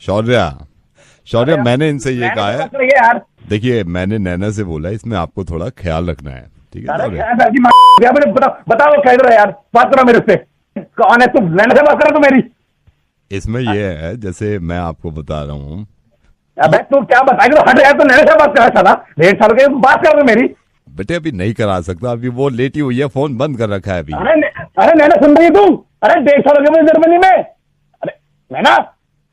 शौर्य, मैंने इनसे ये कहा है, यार देखिए मैंने नैना से बोला है, इसमें आपको थोड़ा ख्याल रखना है, ठीक है? बताओ क्या है यार, बात करो मेरे से। कौन है तुम? नैना से बात करो तो मेरी। इसमें ये है, जैसे मैं आपको बता रहा हूँ। अबे तू क्या बताएगा? तो हट गया, तो नैना से बात करा साला। 1.5 साल के बात कर रहे मेरी। बेटे अभी नहीं करा सकता, अभी वो लेटी हुई है, फोन बंद कर रखा है अभी। अरे नैना सुन रही है तू? अरे 1.5 साल हो गया मुझे जर्मनी में। अरे नैना।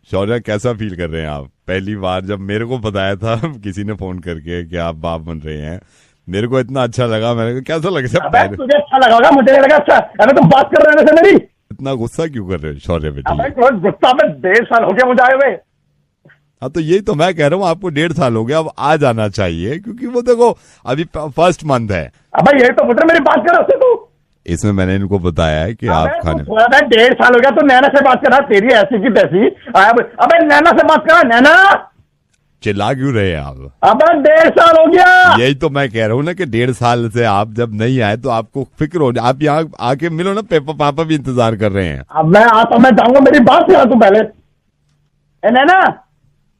शौर्य, कैसा फील कर रहे हैं आप? पहली बार जब मेरे को बताया था किसी ने फोन करके कि आप बाप बन रहे हैं, मेरे को इतना अच्छा लगा। मैंने कहा कैसा लगा? तुझे अच्छा लगा, मुझे नहीं लगा अच्छा। अरे तुम बात कर रहे हैं मेरी। इतना गुस्सा क्यों कर रहे हो शौर्य बेटे? गुस्सा में 1.5 साल हो गया मुझे आए हुए। हाँ, तो यही तो मैं कह रहा हूँ, आपको 1.5 साल हो गया, अब आ जाना चाहिए, क्योंकि वो देखो अभी फर्स्ट मंथ है। अब यही तो पुत्र, मेरी बात कर उससे तू। इसमें मैंने इनको बताया है कि आप खाने 1.5 साल हो गया, तो नैना से बात करा, तेरी ऐसी की तैसी। अबे नैना से बात करा। नैना, चिल्ला क्यों रहे हैं आप? अब 1.5 साल हो गया। यही तो मैं कह रहा हूँ ना कि 1.5 साल से आप जब नहीं आए तो आपको फिक्र हो जाए। आप यहाँ आके मिलो ना, पापा भी इंतजार कर रहे हैं। अब मैं आता, मैं जाऊंगा, मेरी बात सुना तू पहले।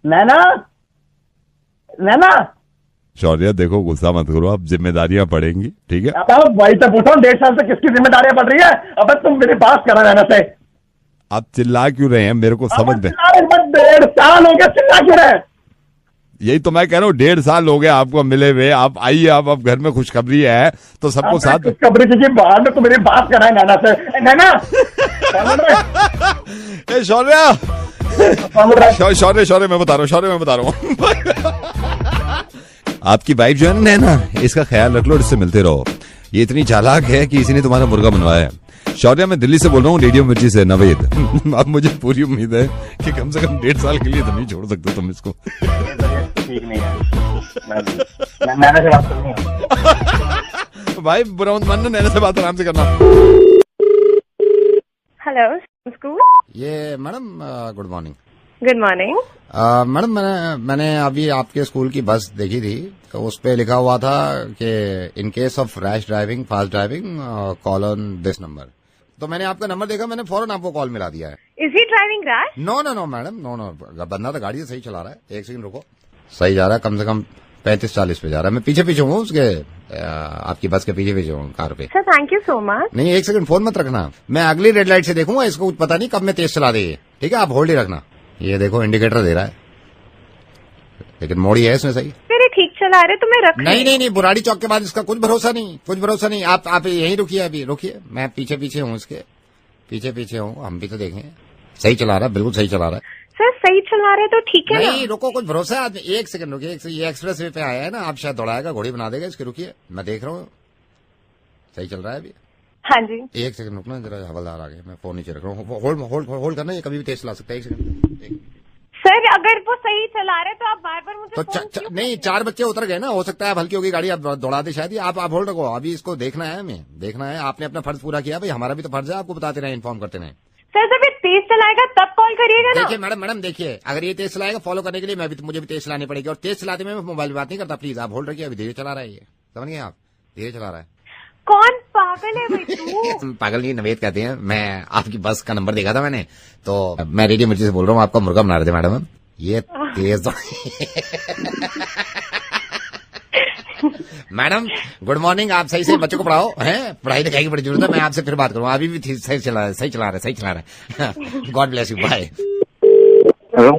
नैना। शौर्य देखो, गुस्सा मत करो, अब जिम्मेदारियां पड़ेंगी, ठीक है? अब वही तो पूछा हूँ, 1.5 साल से किसकी जिम्मेदारियां पड़ रही है? अब तुम मेरी बात करा नैना से। आप चिल्ला क्यों रहे हैं? मेरे को समझ में। 1.5 साल हो गया, चिल्ला क्यों रहे? यही तो मैं कह रहा हूँ, 1.5 साल हो गया आपको मिले हुए। आप आइए, आप अब घर में खुशखबरी है तो सबको साथ। खुशखबरी की बात में तो मेरी बात करा है नैना से। नैना। शौर्य मैं बता रहा हूँ आपकी वाइफ जो है ना नैना, इसका ख्याल रख लो, इससे मिलते रहो। ये इतनी चालाक है कि इसी ने तुम्हारा मुर्गा बनवाया है। शौर्य, मैं दिल्ली से बोल रहा हूँ, रेडियो मिर्ची से नवेद। अब मुझे पूरी उम्मीद है कि कम से कम 1.5 साल के लिए तो नहीं छोड़ सकते तुम इसको। ठीक नहीं है, मैं नैना से बात करूंगा। भाई बुरा मत मानना, नैना से बात आराम से करना। Hello school. ये madam good morning. Good morning. Madam मैंने अभी आपके स्कूल की बस देखी थी, तो उस पे लिखा हुआ था कि in case of rash driving, fast driving, call on this number. तो मैंने आपका नंबर देखा, मैंने फौरन आपको कॉल मिला दिया है। Is he driving rash? No madam, no. बंदा तो गाड़ी सही चला रहा है। एक सेकंड रुको, सही जा रहा है, कम से कम 35-40 पे जा रहा है। मैं पीछे हूँ उसके, आपकी बस के पीछे हूँ कार पे। Sir thank you so much. नहीं, एक सेकंड फोन मत रखना, मैं अगली रेड लाइट से देखूंगा, इसको कुछ पता नहीं कब मैं तेज चला दे। ठीक है, आप होल्ड ही रखना। ये देखो इंडिकेटर दे रहा है, लेकिन मोड़ी है इसमें सही। तेरे ठीक चला रहे तो मैं रख। नहीं, बुराड़ी चौक के बाद इसका कुछ भरोसा नहीं। आप यहीं रुकिए, अभी रुकिए, मैं पीछे हूँ इसके, पीछे हूँ। हम भी तो देखें, सही चला रहा है, बिल्कुल सही चला रहा है। सर सही चला रहे तो ठीक है नहीं रुको, कुछ भरोसा है आदमी। एक सेकंड रुकिए, ये एक्सप्रेस वे पे आया है ना, आप शायद दौड़ाएगा, घोड़ी बना देगा इसके। रुकिए, मैं देख रहा हूँ, सही चल रहा है अभी। हाँ जी, एक सेकंड रुकना जरा, हवलदार आ गए, मैं फोन नीचे रख रहा हूँ। होल्ड करना, ये कभी भी तेज चला सकता है। एक सेकंड। सर अगर वो सही चला रहे तो आप बार बार मुझे तो नहीं, 4 बच्चे उतर गए ना, हो सकता है हल्की होगी गाड़ी, आप दौड़ा दे शायद। आप होल्ड रखो, अभी इसको देखना है, हमें देखना है। आपने अपना फर्ज पूरा किया भाई, हमारा भी तो फर्ज है आपको बताते रहे, इन्फॉर्म करते रहे। सर जब ये तेज चलाएगा तब कॉल करिएगा ना। देखिए मैडम देखिए, अगर ये तेज चलाएगा फॉलो करने के लिए मुझे भी तेज चलानी पड़ेगी, और तेज चलाते में मैं मोबाइल में बात नहीं करता। प्लीज आप होल्ड रखिए, अभी धीरे चला रहा है ये, समझ गए आप, धीरे चला रहा है। कौन पागल है भाई तू? पागल नहीं, नवेद कहते हैं। मैं आपकी बस का नंबर देखा था मैंने, तो मैं रेडियो मिर्ची से बोल रहा हूँ, आपका मुर्गा बना रहे थे मैडम। ये तेज मैडम गुड मॉर्निंग, आप सही से बच्चों को पढ़ाओ, हैं? पढ़ाई लिखाई की बड़ी जरूरत है। मैं आपसे फिर बात करूँ, अभी भी सही चला रहा है। God bless you, bye. Hello,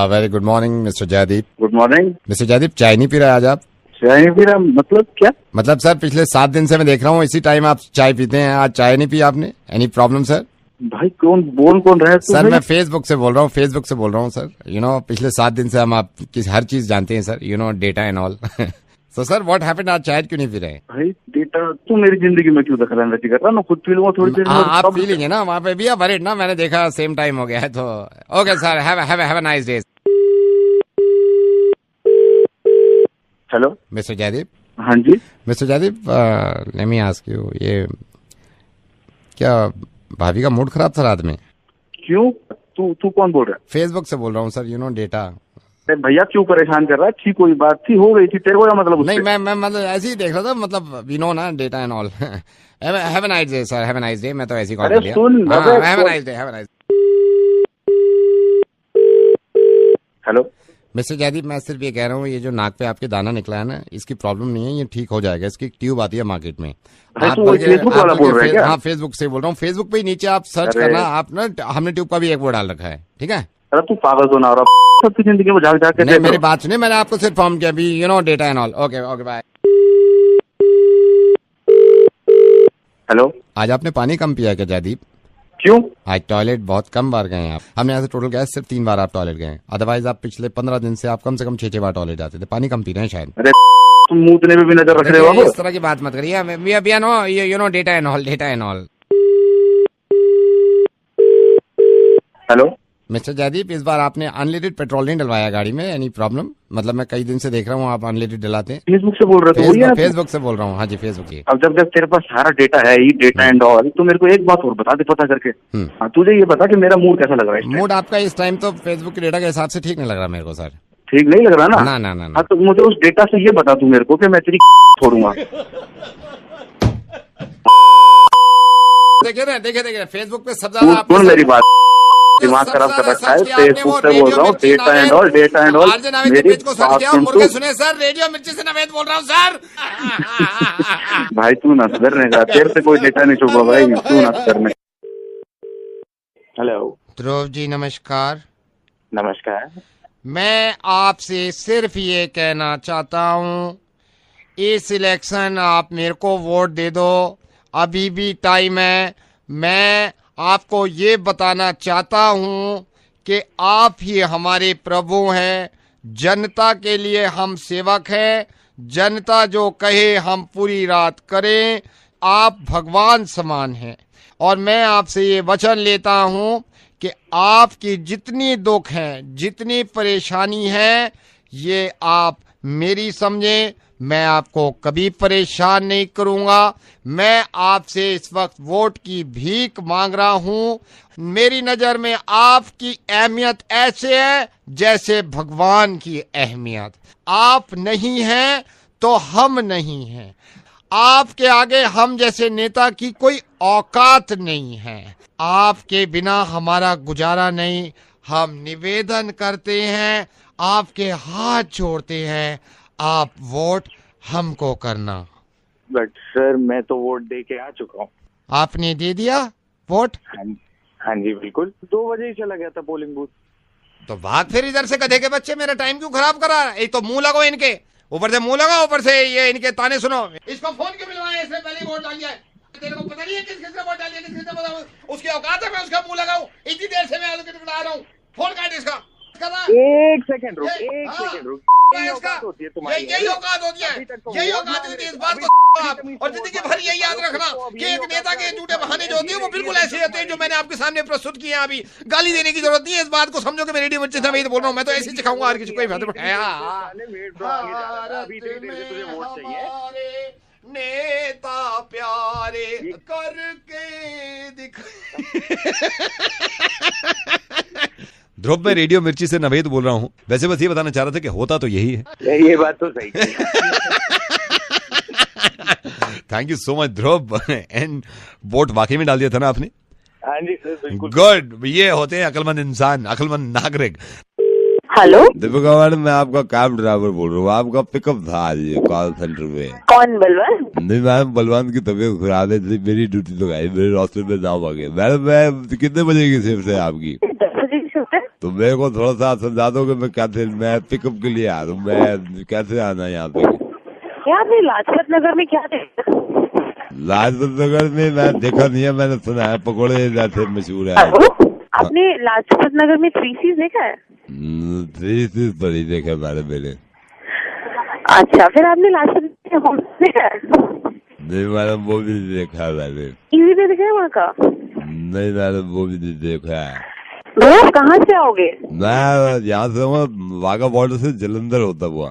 very good morning mister Jaydeep. Good morning. Mister Jaydeep, चाय नहीं पी रहे आज आप? चाय नहीं पी रहा मतलब क्या? मतलब सर पिछले 7 दिन से मैं देख रहा हूँ इसी टाइम आप चाय पीते हैं, आज चाय नहीं पी आपने। Any problem sir? भाई कौन रहा है सर? मैं फेसबुक से बोल रहा हूँ सर। पिछले 7 दिन से हम आपकी हर चीज जानते हैं sir, data and all. So sir what happened, आज चाय क्यों नहीं पी रहे? भाई डेटा तू मेरी जिंदगी में क्यों दखल-अंदाजी कर रहा? मैं खुद पी लूंगा थोड़ी देर में। आप पी लेंगे ना, वहाँ पे भी आप वरीड ना, मैंने देखा सेम टाइम हो गया है तो। Okay sir, have a nice day. Hello mister Jaydeep. हाँ जी mister Jaydeep, let me ask you, ये क्या भाभी का मूड खराब था रात में? क्यों? तू कौन बोल रहा है? फेसबुक से बोल रहा हूँ सर, डेटा। भैया क्यों परेशान कर रहा है? थी कोई बात थी, हो गई थी, तेरे को या मतलब? नहीं मैं मतलब ऐसे ही देख रहा था, मतलब ना data and all. Have a nice day sir, have a nice day. मैं तो ऐसी कॉल कर दिया। सुन, have a nice day. Hello mister Jaydeep, मैं सिर्फ ये कह रहा हूँ, ये जो नाक पे आपके दाना निकला है ना, इसकी प्रॉब्लम नहीं है, ये ठीक हो जाएगा। इसकी ट्यूब आती है मार्केट में। फेसबुक वाला बोल रहे हैं क्या? हाँ फेसबुक से बोल रहा हूँ। फेसबुक पे नीचे आप सर्च करना, आप ना, हमने ट्यूब का भी एक वो डाल रखा है, ठीक है? अरे तू पागल तो ना हो रहा, सबकी जिंदगी में झाग झाग के नहीं, मेरी बात सुनिए, मैंने आपको सिर्फ फॉर्म किया अभी, data and all. Okay bye. Hello, आज आपने पानी कम पिया क्या जयदीप? क्यों? आज टॉयलेट बहुत कम बार गए आप। हमने ऐसे टोटल गया सिर्फ 3 बार आप टॉयलेट गए, अदरवाइज आप पिछले 15 दिन से आप कम से कम 6 बार टॉयलेट जाते थे। पानी कम पी रहे हैं शायद। अरे तुम मूतने में भी नजर रख रहे हो। इस तरह की बात मत करिए। Data and all. Hello mister Jaydeep, इस बार आपने अनलिमिटेड पेट्रोल नहीं डलवाया गाड़ी में, एनी प्रॉब्लम? मतलब मैं कई दिन से देख रहा हूँ आप अनलिमिटेड डलाते हैं। फेसबुक से बोल रहे हो? फेसबुक से बोल रहा हूँ। हाँ जी, फेसबुक की। अब जब तेरे पास सारा डेटा है ही, डेटा एंड ऑल, तो मेरे को एक बात और बता दे पता करके। हाँ, तुझे ये बता कि मेरा मूड कैसा लग रहा है? मूड आपका इस टाइम तो फेसबुक के डेटा के हिसाब से ठीक नहीं लग रहा मेरे को सर। ठीक नहीं लग रहा ना? ना। हाँ तो मुझे उस डेटा से ये बता तू मेरे को कि मैं तेरी छोड़ूंगा। देखिए फेसबुक पे सबसे ज्यादा सुन मेरी बात, दिमाग खराब कर रखा है। फेसबुक से बोल रहा हूँ, डेटा एंड ऑल। मेरी बात सुन तू। सुने सर, रेडियो मिर्ची से नवेद बोल रहा हूँ सर। भाई तू ना सुधरने का, तेरे से कोई डेटा नहीं छुपा भाई, तू ना सुधरने। हेलो ध्रुव जी, नमस्कार। नमस्कार। मैं आपसे सिर्फ ये कहना चाहता हूँ, इस इलेक्शन आप मेरे को वोट दे दो, अभी भी टाइम है। मैं आपको ये बताना चाहता हूँ कि आप ही हमारे प्रभु हैं, जनता के लिए हम सेवक हैं, जनता जो कहे हम पूरी रात करें। आप भगवान समान हैं और मैं आपसे ये वचन लेता हूँ कि आपकी जितनी दुख हैं, जितनी परेशानी है, ये आप मेरी समझे, मैं आपको कभी परेशान नहीं करूंगा। मैं आपसे इस वक्त वोट की भीख मांग रहा हूं। मेरी नजर में आपकी अहमियत ऐसे है जैसे भगवान की अहमियत। आप नहीं हैं तो हम नहीं हैं। आपके आगे हम जैसे नेता की कोई औकात नहीं है। आपके बिना हमारा गुजारा नहीं। हम निवेदन करते हैं, आपके हाथ जोड़ते हैं, आप वोट हमको करना। बट सर मैं तो वोट दे के आ चुका हूँ। आपने दे दिया वोट? हाँ जी बिल्कुल, 2 बजे ही चला गया था पोलिंग बूथ। तो भाग फिर इधर से, गधे के बच्चे, मेरा टाइम क्यों खराब करा? एक तो मुंह लगो इनके, ऊपर से मुंह लगाओ, ऊपर से ये इनके ताने सुनो। इसको फोन क्यों मिलवाया? इसने पहले वोट डाल दिया है। तेरे को पता नहीं है किस किसने वोट डाल दिया, किस किसने बताओ? उसकी औकात है मैं उसका मुंह लगाऊं? इतनी देर से मैं आ रहा हूँ। फोन काट इसका। एक सेकंड रुक, एक सेकंड रुक। यही औकात होती है तुम्हारी, यही औकात होती है, यही औकात होती है। इस बात को आप और जिंदगी भर यही याद रखना कि एक नेता के झूठे बहाने जो होते हैं वो बिल्कुल ऐसे होते हैं जो मैंने आपके सामने प्रस्तुत किए हैं। अभी गाली देने की जरूरत नहीं है, इस बात को समझो कि मैं रेडियो बच्चे से मैं बोल रहा हूँ। मैं तो ऐसे ही सिखाऊंगा हर किसी को। नेता प्यारे करके दिख। ध्रुव, मैं रेडियो मिर्ची से नवेद बोल रहा हूँ। वैसे बस ये बताना चाह रहा था कि होता तो यही है। ये बात तो सही है। Thank you so much Dhruv. And vote वाकई में डाल दिया था ना आपने? हाँ जी सर बिल्कुल। गुड, ये होते हैं अक्लमंद इंसान, अक्लमंद नागरिक। हेलो दीपिका मैडम, मैं आपका कैब ड्राइवर बोल रहा हूँ। आपका पिकअप था आज कॉल सेंटर में। कौन? बलवान? नहीं मैम, बलवान की तबीयत खराब है, मेरी ड्यूटी तो गई, मेरे रास्ते में जाम आ गया। मैडम मैं कितने बजे की शिफ्ट है आपकी? 10 बजे की शिफ्ट है। तो मेरे को थोड़ा सा समझा दो कि मैं कैसे, मैं पिकअप के लिए आ रहा हूँ, मैं कैसे आना यहाँ पे? आपने लाजपत नगर में क्या देखा? लाजपत नगर में मैं देखा नहीं है, मैंने सुना है पकौड़े जैसे मशहूर है। आपने लाजपत नगर में 3 C's देखा है? 3 C's पर ही देखा मैडम मैंने। अच्छा, फिर आपने लाजपत होम देखा है? नहीं मैडम, वो भी नहीं देखा है मैंने। टीवी पे देखा है वहाँ का? नहीं मैडम, वो भी नहीं देखा है। आप कहाँ से आओगे? मैं यहाँ से हूँ, वाघा बॉर्डर से जलंधर होता हुआ।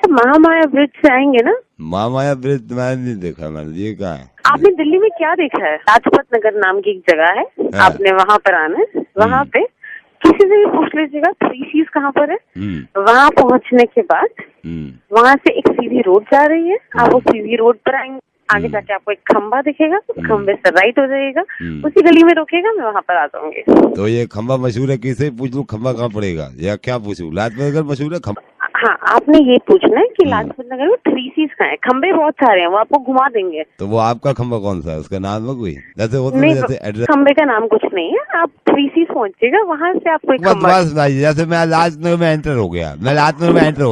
महामाया ब्रिज से आएंगे ना? महामाया ब्रिज मैंने नहीं देखा मैंने, ये कहाँ है? आपने दिल्ली में क्या देखा है? लाजपत नगर नाम की एक जगह है, आपने वहाँ पर आना है। वहाँ पे किसी से भी पूछ लीजिएगा 3 C's कहाँ पर है। वहाँ पहुँचने के बाद वहाँ से एक सीधी रोड जा रही है, आप वो सीधी रोड पर आएंगे। आगे जाके आपको एक खंबा दिखेगा, खंबे से राइट हो जाएगा, उसी गली में रोकेगा, मैं वहाँ पर आ जाऊंगी। तो ये खंबा मशहूर है, किसे पूछ लूँ खंबा कहाँ पड़ेगा या क्या पूछूं? लाजपत नगर मशहूर है खंबा? हाँ, आपने ये पूछना है कि लाजपत नगर में 3 C's कहाँ है। खंबे बहुत सारे हैं, वो आपको घुमा देंगे। तो वो आपका खंबा कौन सा है, उसका नाम है कोई? जैसे होता नहीं, जैसे एड्रेस। खंबे का नाम कुछ नहीं है, आप 3 C's पहुँचिएगा, वहाँ से आपको एक खंबा। जैसे मैं लाजपत नगर में एंटर हो गया,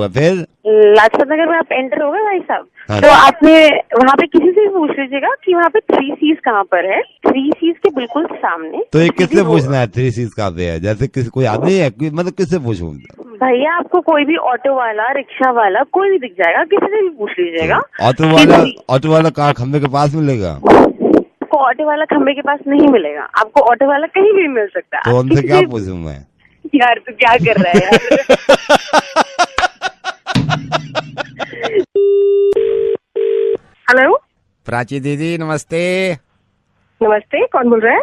फिर लाजपत नगर में आप एंटर हो गए भाई साहब। हाँ, तो आपने वहाँ पे किसी से भी पूछ लीजिएगा कि वहाँ पे 3 C's कहाँ पर है। 3 C's के बिल्कुल सामने। तो ये किससे पूछना है 3 C's कहाँ पे है? जैसे किसी कोई आदमी है, मतलब किससे पूछूं? भैया आपको कोई भी ऑटो वाला, रिक्शा वाला कोई भी दिख जाएगा, किसी से भी पूछ लीजिएगा। ऑटो वाला कहाँ खंबे के पास मिलेगा? आपको ऑटो वाला खंबे के पास नहीं मिलेगा, आपको ऑटो वाला कहीं भी मिल सकता है। तो उनसे क्या पूछूं मैं? यार तू क्या कर रहा है यार? हेलो प्राची दीदी, नमस्ते। नमस्ते, कौन बोल रहा है?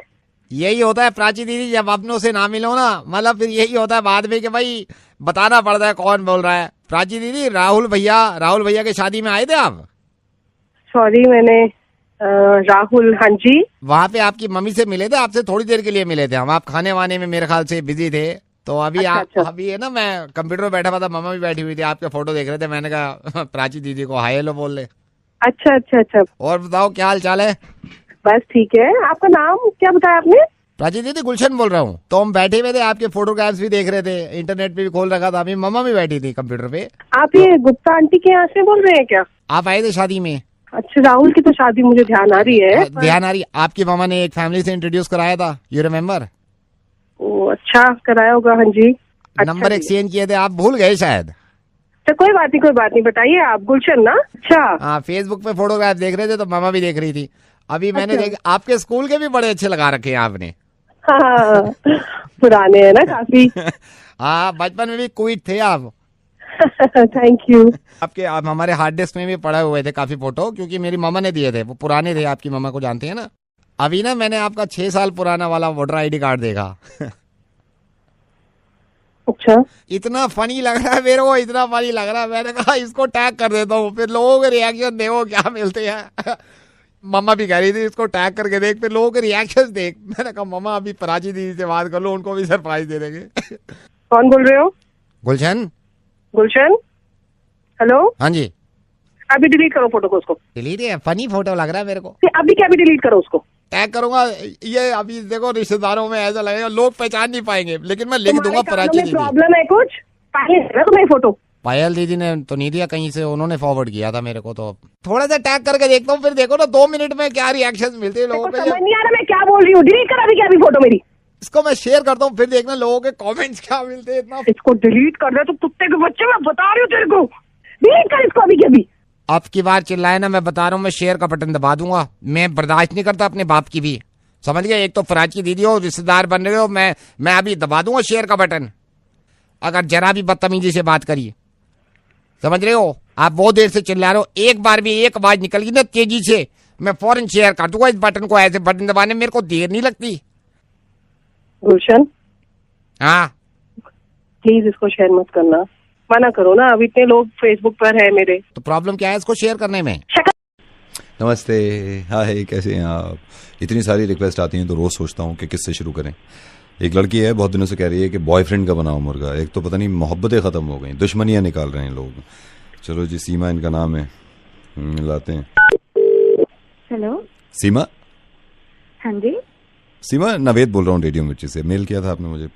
यही होता है प्राची दीदी, जब अपनों से ना मिलो ना, मतलब फिर यही होता है बाद में कि भाई बताना पड़ता है कौन बोल रहा है। प्राची दीदी, राहुल भैया के शादी में आए थे आप? सॉरी, मैंने राहुल, हाँ जी। वहाँ पे आपकी मम्मी से मिले थे, आपसे थोड़ी देर के लिए मिले थे हम। आप खाने वाने में मेरे ख्याल से बिजी थे, तो अभी अच्छा। अभी है ना, मैं कंप्यूटर पे बैठा हुआ था, मम्मा भी बैठी हुई थी, आपके फोटो देख रहे थे। मैंने कहा प्राची दीदी को हाय हेलो बोल ले। अच्छा। और बताओ क्या हाल चाल है? बस ठीक है। आपका नाम क्या बताया आपने? प्राची दीदी, गुलशन बोल रहा हूँ। तो हम बैठे हुए थे, आपके फोटोग्राफ्स भी देख रहे थे, इंटरनेट पे भी खोल रखा था। अभी मम्मा भी बैठी थी कंप्यूटर पे। आप ये गुप्ता आंटी के यहाँ से बोल रहे हैं क्या? आप आए थे शादी में? अच्छा, राहुल की तो शादी मुझे ध्यान आ रही है। ध्यान आ रही है? आपकी मामा ने एक फैमिली से इंट्रोड्यूस कराया था, यू रिमेम्बर? ओ अच्छा, कराया होगा। हाँ जी। नंबर एक्सचेंज किए थे, आप भूल गए शायद। तो कोई बात नहीं, बताइए आप। गुलशन ना? अच्छा। हाँ, फेसबुक पे फोटोग्राफ देख रहे थे, तो मामा भी देख रही थी। अभी मैंने देखा आपके स्कूल के भी बड़े अच्छे लगा रखे हैं आपने। हाँ, पुराने हैं ना काफी। हाँ, बचपन में भी क्विट थे आप। Thank you. आपके आप हमारे हार्ड डिस्क में भी पड़े हुए थे काफी फोटो, क्योंकि मेरी मामा ने दिए थे, वो पुराने थे। आपकी मामा को जानते हैं ना? अभी ना मैंने आपका 6 साल पुराना वाला वोटर आईडी कार्ड देखा। अच्छा, इतना फनी लग रहा है मेरे को, इतना फनी लग रहा है। मैंने कहा इसको टैग कर देता हूँ, फिर लोगों के रिएक्शन देखो क्या मिलते हैं। मम्मा भी कह रही थी इसको टैग करके देख, फिर लोगों के रिएक्शन देख। मैंने कहा मम्मा अभी प्राची दीदी से बात कर लो, उनको भी सरप्राइज दे देंगे। कौन बोल रहे हो? गुलशन। गुलशन, हेलो। हाँ जी। अभी डिलीट करो फोटो को, उसको डिलीट है, फनी फोटो लग रहा है मेरे को। अभी क्या, अभी डिलीट करो उसको। टैग करूंगा ये, अभी देखो रिश्तेदारों में ऐसा लगेगा लोग पहचान नहीं पाएंगे, लेकिन मैं लिख दूंगा प्राची दीदी। प्रॉब्लम है कुछ? तुम्हें फोटो पायल दीदी ने तो नहीं दिया, कहीं से उन्होंने फॉरवर्ड किया था मेरे को। तो थोड़ा सा टैग करके देखता हूँ, फिर देखो ना 2 मिनट में क्या रिएक्शन मिलते हैं लोगों के। समझ नहीं आ रहा मैं क्या बोल रही हूँ। डिलीट कर अभी क्या, अभी फोटो मेरी। इसको मैं शेयर करता हूँ, फिर देखना लोगों के कमेंट्स क्या मिलते हैं। इतना इसको डिलीट कर दे तो कुत्ते के बच्चे, मैं बता रही हूँ तेरे को। डिलीट कर इसको अभी के अभी। अब की बार चिल्लाए ना, मैं बता रहा हूँ, मैं शेयर का बटन दबा दूंगा। मैं बर्दाश्त नहीं करता अपने बाप की भी, समझ गए? एक तो फराज की दीदी हो, रिश्तेदार बन रहे हो, मैं अभी दबा दूंगा शेयर का बटन अगर जरा भी बदतमीजी से बात करिए, समझ रहे हो? आप बहुत देर से चिल्ला रहे हो, एक बार भी एक आवाज निकल गई ना तेजी से, मैं फौरन शेयर कर दूंगा इस बटन को। ऐसे बटन दबाने में मेरे को देर नहीं लगती। गुलशन, हाँ प्लीज इसको शेयर मत करना, मना करो ना। अब इतने लोग फेसबुक पर है मेरे। तो प्रॉब्लम क्या है इसको शेयर करने में? नमस्ते, हाय, कैसे हैं आप? इतनी सारी रिक्वेस्ट आती हैं तो रोज सोचता हूँ कि किससे शुरू करें। एक लड़की है बहुत दिनों से कह रही है कि बॉयफ्रेंड का बनाओ मुर्गा। एक तो पता नहीं मोहब्बतें खत्म हो गई, दुश्मनियां निकाल रहे हैं लोग। चलो जी, सीमा इनका नाम है, मिलाते हैं। हेलो सीमा। हाँ जी। सीमा, नवेद बोल रहा हूँ रेडियो मिर्ची से। मेल किया था आपने मुझे।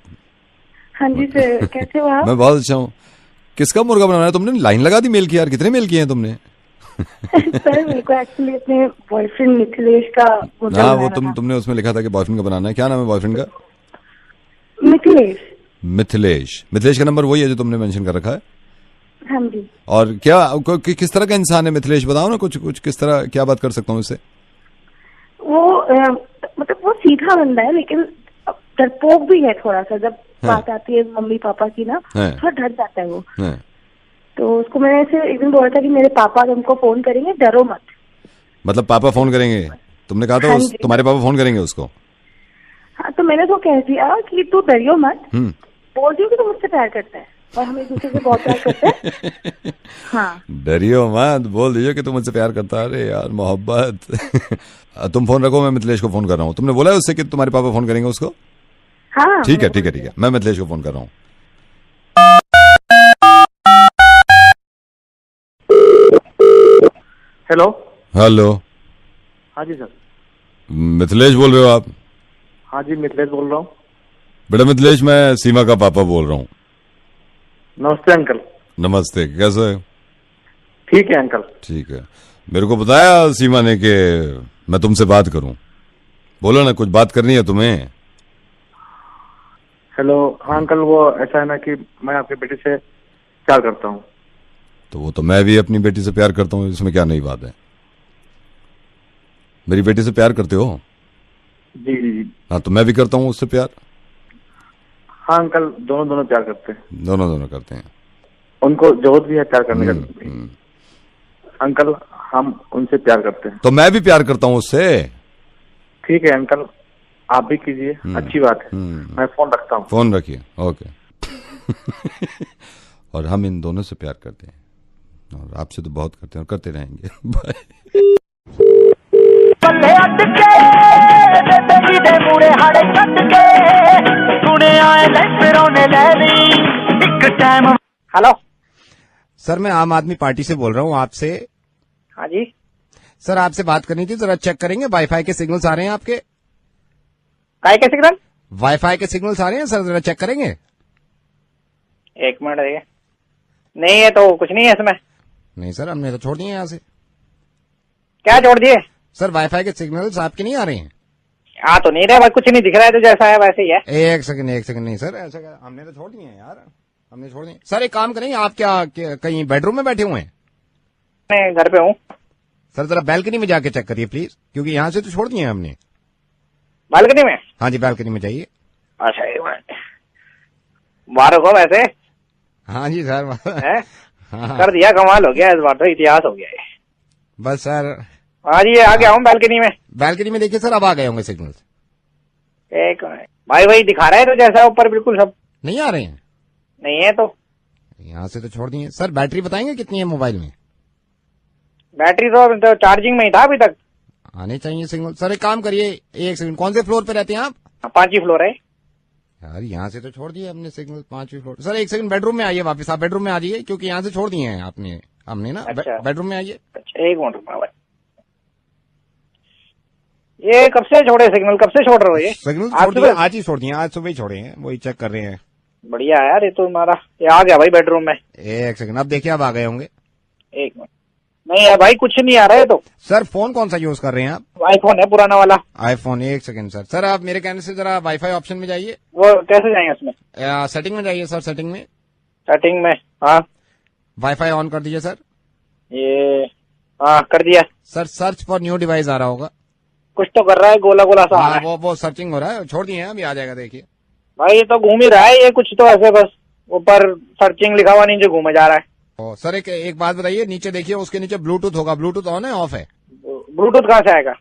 हाँ जी सर, कैसे हो आप? मैं बहुत अच्छा हूँ। किसका मुर्गा बनाना है तुमने? लाइन लगा दी मेल की यार। कितने मेल किए हैं तुमने? सर मेरे को एक्चुअली अपने बॉयफ्रेंड मिथिलेश का हाँ, वो तुमने उसमें लिखा था कि बॉयफ्रेंड का बनाना है। क्या नाम है बॉयफ्रेंड का? मिथिलेश। मिथिलेश का नंबर वही है जो तुमने मेंशन कर रखा है? हाँ जी। और क्या किस तरह का इंसान है मिथिलेश? बताओ ना कुछ किस तरह, क्या बात कर सकता हूँ इससे? वो मतलब वो सीधा बंदा है, लेकिन डरपोक भी है थोड़ा सा। जब बात आती है मम्मी पापा की ना, थोड़ा डर जाता है वो। तो उसको मैंने ऐसे एक दिन बोला था कि मेरे पापा तुमको फोन करेंगे, डरो मत। मतलब पापा फोन करेंगे? तुमने कहा था हाँ तुम्हारे पापा फोन करेंगे उसको? हाँ, तो मैंने तो कह दिया कि तू डरियो मत, बोल दियो कि तू मुझसे प्यार करता है और हम एक दूसरे से बहुत प्यार करते हैं। हाँ, डरियो मत, बोल दीजिए कि तुम मुझसे प्यार करता है। अरे यार मोहब्बत। तुम फोन रखो, मैं मिथिलेश को फोन कर रहा हूँ। तुमने बोला है उससे कि तुम्हारे पापा फोन करेंगे उसको? हाँ ठीक है, मैं मिथिलेश को फोन कर रहा हूँ। हेलो। हाँ जी सर। मिथिलेश बोल रहे हो आप? हाँ जी, मिथिलेश बोल रहा हूँ। बेटा मिथिलेश, मैं सीमा का पापा बोल रहा हूँ। नमस्ते अंकल। नमस्ते, कैसे है? ठीक है अंकल। ठीक है। मेरे को बताया सीमा ने कि मैं तुमसे बात करूं। बोलो ना, कुछ बात करनी है तुम्हें। हेलो। हाँ अंकल, वो ऐसा है ना कि मैं आपके बेटे से प्यार करता हूँ। तो वो तो मैं भी अपनी बेटी से प्यार करता हूँ, इसमें क्या नई बात है? मेरी बेटी से प्यार करते हो? जी जी जी। हाँ, तो मैं भी करता हूँ उससे प्यार। हाँ अंकल, दोनों प्यार करते हैं। दोनों करते हैं। उनको जरूरत भी है प्यार करने का। अंकल, हम उनसे प्यार करते हैं। तो मैं भी प्यार करता हूँ उससे। ठीक है अंकल, आप भी कीजिए, अच्छी बात है। मैं फोन रखता हूँ। फोन रखिए, ओके। और हम इन दोनों से प्यार करते हैं, और आपसे तो बहुत करते हैं और करते रहेंगे। बाय। हेलो सर, मैं आम आदमी पार्टी से बोल रहा हूँ आपसे। हाँ जी सर, आपसे बात करनी थी, जरा चेक करेंगे वाईफाई के सिग्नल्स आ रहे हैं आपके? काय के सिग्नल? वाईफाई के सिग्नल्स आ रहे हैं सर, जरा चेक करेंगे? एक मिनट देखिए। नहीं है तो कुछ नहीं है इसमें। नहीं सर, हमने तो छोड़ दिए यहाँ से। क्या छोड़ दिए? सर वाईफाई के सिग्नल्स आपके नहीं आ रहे हैं? आ तो नहीं रहे, कुछ नहीं दिख रहा है, तो जैसा है वैसे ही है। एक सेकंड नहीं सर, ऐसा हमने तो छोड़ दिए हैं यार, हमने छोड़ दिए। सर एक काम करेंगे, आप क्या कहीं बेडरूम में बैठे हुए हैं? मैं घर पे हूँ। सर जरा बैल्कनी में जाके चेक करिए प्लीज, क्योंकि यहाँ से तो छोड़ दिए हैं हमने। बालकनी में? हाँ जी, बालकनी में जाइए। अच्छा एक मिनट, बाहर हो वैसे। हाँ जी सर। हाँ। कर दिया, कमाल हो गया इस बार, तो इतिहास हो गया है। बस सर। हाँ जी, आ गया हूँ बैल्कनी में। बैल्कनी में देखिए सर, अब आ गए होंगे सिग्नल। एक भाई वही दिखा रहा है तो जैसा ऊपर बिल्कुल सब नहीं आ रहे हैं। नहीं है तो यहाँ से तो छोड़ दिए सर। बैटरी बताएंगे कितनी है मोबाइल में? बैटरी तो चार्जिंग में ही था अभी तक। आने चाहिए सिग्नल। सर एक काम करिए, एक सेकंड, कौन से फ्लोर पे रहते हैं आप? 5वीं फ्लोर है यार। यहाँ से तो छोड़ दिए हमने सिग्नल 5वीं फ्लोर। सर एक सेकंड, बेडरूम में आइए वापस। आप बेडरूम में आ जाइए, क्योंकि यहाँ से छोड़ दिए हैं आपने, हमने ना। अच्छा। बेडरूम में आइए। अच्छा, एक मिनट भाई, ये कब से छोड़े सिग्नल? कब से छोड़ रहे हो ये सिग्नल? छोड़ दिए आज ही, छोड़ दिए आज सुबह ही छोड़े हैं, वही चेक कर रहे हैं। बढ़िया यार, ये तो हमारा ये आ गया भाई बेडरूम में। एक सेकंड, अब देखिए अब आ गए होंगे। एक मिनट, नहीं है भाई, कुछ नहीं आ रहा है तो। सर फोन कौन सा यूज कर रहे हैं आप? आईफोन है, पुराना वाला आईफोन। एक सेकंड सर। सर आप मेरे कहने से जरा वाईफाई ऑप्शन में जाइए। वो कैसे जाएंगे उसमें? सेटिंग में जाइए सर। सेटिंग में, सेटिंग में, हाँ। वाईफाई ऑन कर दीजिए सर। ये हाँ कर दिया sir. Search for new device आ रहा होगा। कुछ तो कर रहा है, गोला गोला सा आ रहा है। वो सर्चिंग हो रहा है, छोड़ दिए हैं, अभी आ जाएगा देखिए। भाई ये तो घूम ही रहा है, ये कुछ तो ऐसे बस ऊपर सर्चिंग लिखा हुआ नीचे घूमे जा रहा है। सर एक बात बताइए, नीचे देखिए, उसके नीचे ब्लूटूथ होगा। ब्लूटूथ ऑन है ऑफ है? ब्लूटूथ कहाँ से आएगा?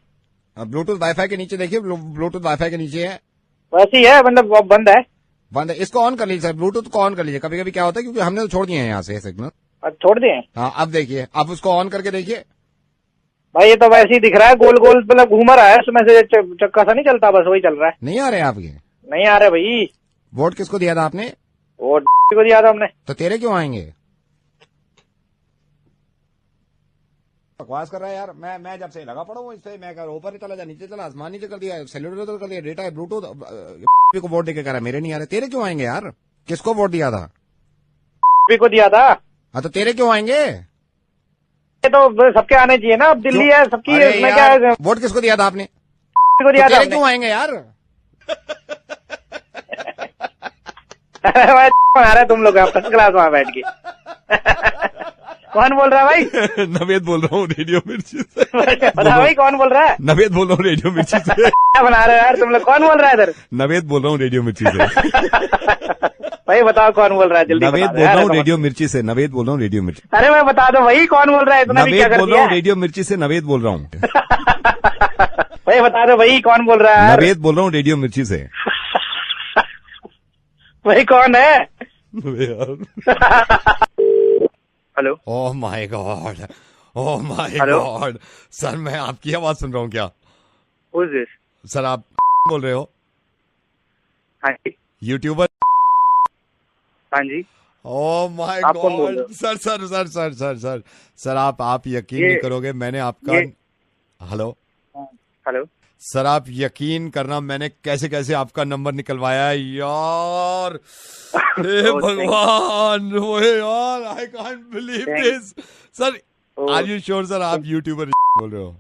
ब्लूटूथ वाईफाई के नीचे देखिए, ब्लूटूथ वाईफाई के नीचे है। वैसे ही है, मतलब बंद है। बंद है, इसको ऑन कर लीजिए सर। ब्लूटूथ को ऑन कर लीजिए। कभी कभी क्या होता है, क्योंकि हमने तो छोड़ दिए हैं यहाँ से सिग्नल। छोड़ दिए? हाँ, अब देखिए, अब उसको ऑन करके देखिए। भाई ये तो वैसे ही दिख रहा है, गोल गोल मतलब घूम रहा है, उसमें से चक्का सा नहीं चलता, बस वही चल रहा है। नहीं आ रहे आपके? नहीं आ रहे भाई। वोट किसको दिया था आपने? वोट को दिया था हमने। तो तेरे क्यों आएंगे? बकवास कर रहा है यार। मैं जब से लगा पड़ा हूँ इस पे, मैं ऊपर चला जा, नीचे चला, आसमान नीचे कर दिया, सेल्यूलर कर दिया, डेटा है, ब्लूटूथ को वोट देके कह रहा है मेरे नहीं आ रहे। तेरे क्यों आएंगे यार? किसको वोट दिया था? को दिया था। हाँ तो तेरे क्यों आएंगे? तो सबके आने चाहिए ना, अब दिल्ली है सबकी। इसमें क्या है? वोट किसको दिया था आपने? को दिया था। क्यों आएंगे यार? आ रहा तुम लोग फर्स्ट क्लास वहां बैठ के। कौन बोल रहा है भाई? नवेद बोल रहा हूँ रेडियो मिर्ची से। बता भाई कौन बोल रहा है? नवेद बोल रहा हूँ रेडियो मिर्ची से। क्या बना रहे हो यार तुम लोग? कौन बोल रहा है इधर? नवेद बोल रहा हूँ रेडियो मिर्ची से। भाई बताओ कौन बोल रहा है, जल्दी। नवेद बोल रहा हूँ रेडियो मिर्ची से। नवेद बोल रहा हूँ रेडियो मिर्ची। अरे मैं बता दो भाई कौन बोल रहा है? इतना भी क्या कर दिया? नवेद बोल रहा हूँ रेडियो मिर्ची से। नवेद बोल रहा हूँ। भाई बता दो भाई कौन बोल रहा है? नवेद बोल रहा हूँ रेडियो मिर्ची से। भाई कौन है? Hello. Oh my God, oh my God. Sir मैं आपकी आवाज सुन रहा हूँ क्या? सर आप बोल रहे हो? हाँ जी। यूट्यूबर? हाँ जी। Oh my God. Sir sir sir sir sir sir sir आप यकीन नहीं करोगे, मैंने आपका हेलो हेलो सर, आप यकीन करना मैंने कैसे कैसे आपका नंबर निकलवाया है यार। हे भगवान, ओए यार, I can't believe this. Sir are you sure sir आप यूट्यूबर बोल रहे हो?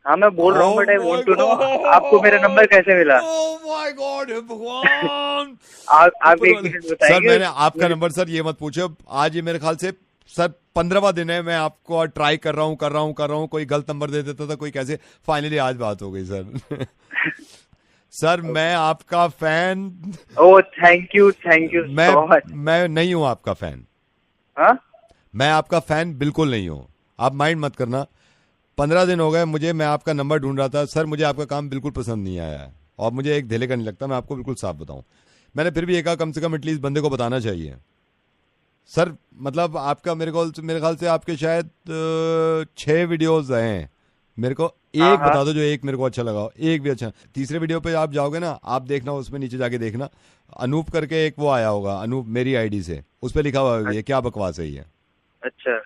हाँ मैं बोल रहा हूँ, but I want to know आपको मेरा नंबर कैसे मिला? ओह माय गॉड, हे भगवान। आप एक मिनट बताइए सर। मैंने आपका नंबर सर ये मत पूछो, आज ये मेरे ख्याल से सर 15वां दिन है, मैं आपको ट्राई कर रहा हूँ, कोई गलत नंबर दे देता था, कोई कैसे, फाइनली आज बात हो गई सर। सर मैं आपका fan. Oh thank you so much. मैं नहीं हूँ आपका फैन। हाँ? मैं आपका फैन बिल्कुल नहीं हूँ, आप माइंड मत करना। 15 दिन हो गए मुझे, मैं आपका नंबर ढूंढ रहा था सर। मुझे आपका काम बिल्कुल पसंद नहीं आया है और मुझे एक धेले का नहीं लगता, मैं आपको बिल्कुल साफ बताऊं। मैंने फिर भी एक कम से कम एटलीस्ट बंदे को बताना चाहिए सर। मतलब आपका मेरे ख्याल से आपके शायद 6 वीडियोस हैं। मेरे को एक बता दो जो एक मेरे को अच्छा लगा, एक भी अच्छा। तीसरे वीडियो पे आप जाओगे ना, आप देखना, उसमें नीचे जाके देखना, अनूप करके एक वो आया होगा, अनूप मेरी आईडी से, उस पर लिखा हुआ है ये क्या बकवास है ये। अच्छा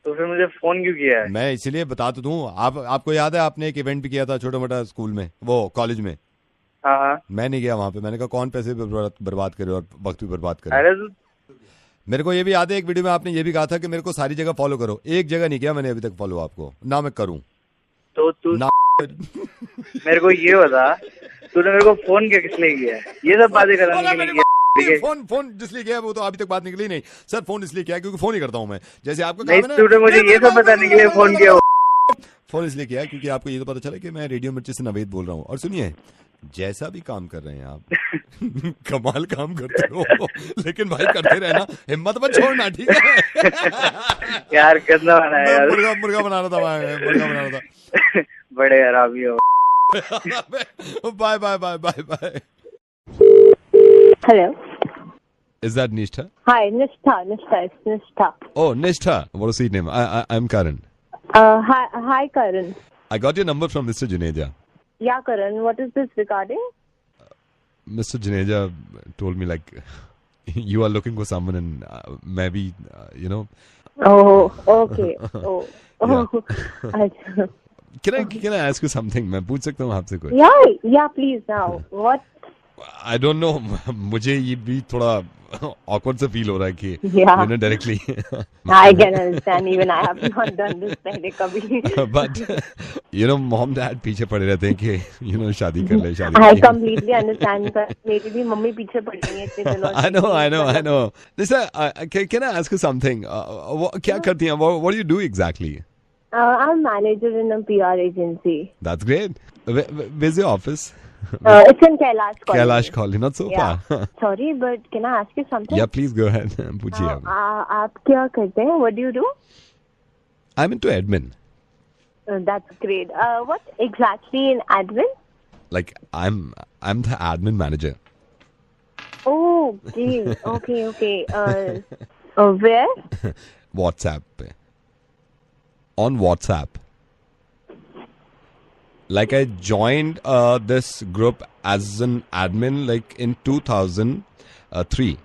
तो फिर मुझे फोन क्यों किया है? मैं इसलिए बता तो दूं, आपको याद है आपने एक इवेंट भी किया था छोटा मोटा स्कूल में, वो कॉलेज में। हाँ। मैं नहीं गया वहां पे, मैंने कहा कौन पैसे बर्बाद करे और वक्त भी बर्बाद करे। मेरे को ये भी याद है एक वीडियो में आपने ये भी कहा था कि मेरे को सारी जगह फॉलो करो। एक जगह नहीं किया मैंने अभी तक फॉलो आपको, ना मैं करूं। तो तू मेरे को ये बता, तूने मेरे को फोन क्या किस लिए किया है? ये सब बातें करने के लिए फोन जिसलिए किया वो तो अभी तक बात निकली नहीं सर। फोन इसलिए किया क्योंकि फोन ही करता हूँ मैं, जैसे आपको नहीं, तूने मुझे ये सब बताने के लिए फोन किया। फोन इसलिए किया क्योंकि आपको ये तो पता चला कि मैं रेडियो मिर्ची से नवेद बोल रहा हूँ। और सुनिए, जैसा भी काम कर रहे हैं आप कमाल काम करते हो, लेकिन भाई करते रहना, हिम्मत मत छोड़ना, ठीक है यार कितना बनाया यार, मुर्गा बनाना था, मुर्गा बनाना था। बड़े हरामी हो। Bye bye bye bye bye. Hello. Is that Nishtha? Hi, Nishtha. It's Nishtha. Oh, Nishtha. What a sweet name. I'm Karan. Hi, Karan. I got your number from Mr. Juneja. Yeah, Karan. What is this regarding? Mr. Juneja told me like you are looking for someone and maybe you know. Oh, okay. Oh. Can I ask you something? मैं पूछ सकता हूँ आपसे कुछ? Yeah, please now. What? I don't know. मुझे ये भी थोड़ा awkward सा feel हो रहा है कि you know directly. I can understand. Even I have not done this पहले कभी. But you know mom dad पीछे पड़े रहते हैं कि you know शादी कर ले, शादी. I completely understand. But मेरी भी मम्मी पीछे पड़ रही है इतने दिनों से. I know. Listen, can I ask you something? क्या करती हैं? What do you do exactly? I'm manager in a PR agency. That's great. Where's your office? It's in Kailash Colony. Kailash Colony, not so far. Sorry, but can I ask you something? Yeah, please go ahead. पूछिए आप. आप क्या करते हैं? What do you do? I'm into admin. That's great. What exactly in admin? Like I'm the admin manager. Oh, okay. Where? WhatsApp पे. On WhatsApp. Like I joined this group as an admin like in 2003.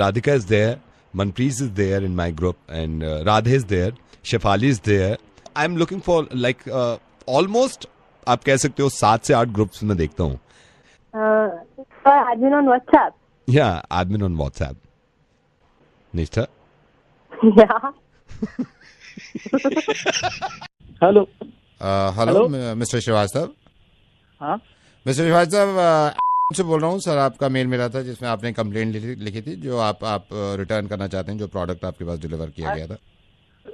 Radhika is there, Manpreet is there in my group, and Radhe is there, Shefali is there. I'm looking for like almost आप कह सकते हो 7 से 8 ग्रुप्स में देखता हूँ. Admin on WhatsApp. Yeah, admin on WhatsApp. Nishtha. Yeah. Hello mister Srivastava. हाँ मिस्टर श्रीवास्तव से बोल रहा हूँ सर. आपका मेल मिला था जिसमें आपने कंप्लेंट लिखी थी जो आप रिटर्न करना चाहते हैं, जो प्रोडक्ट आपके पास डिलीवर किया गया था.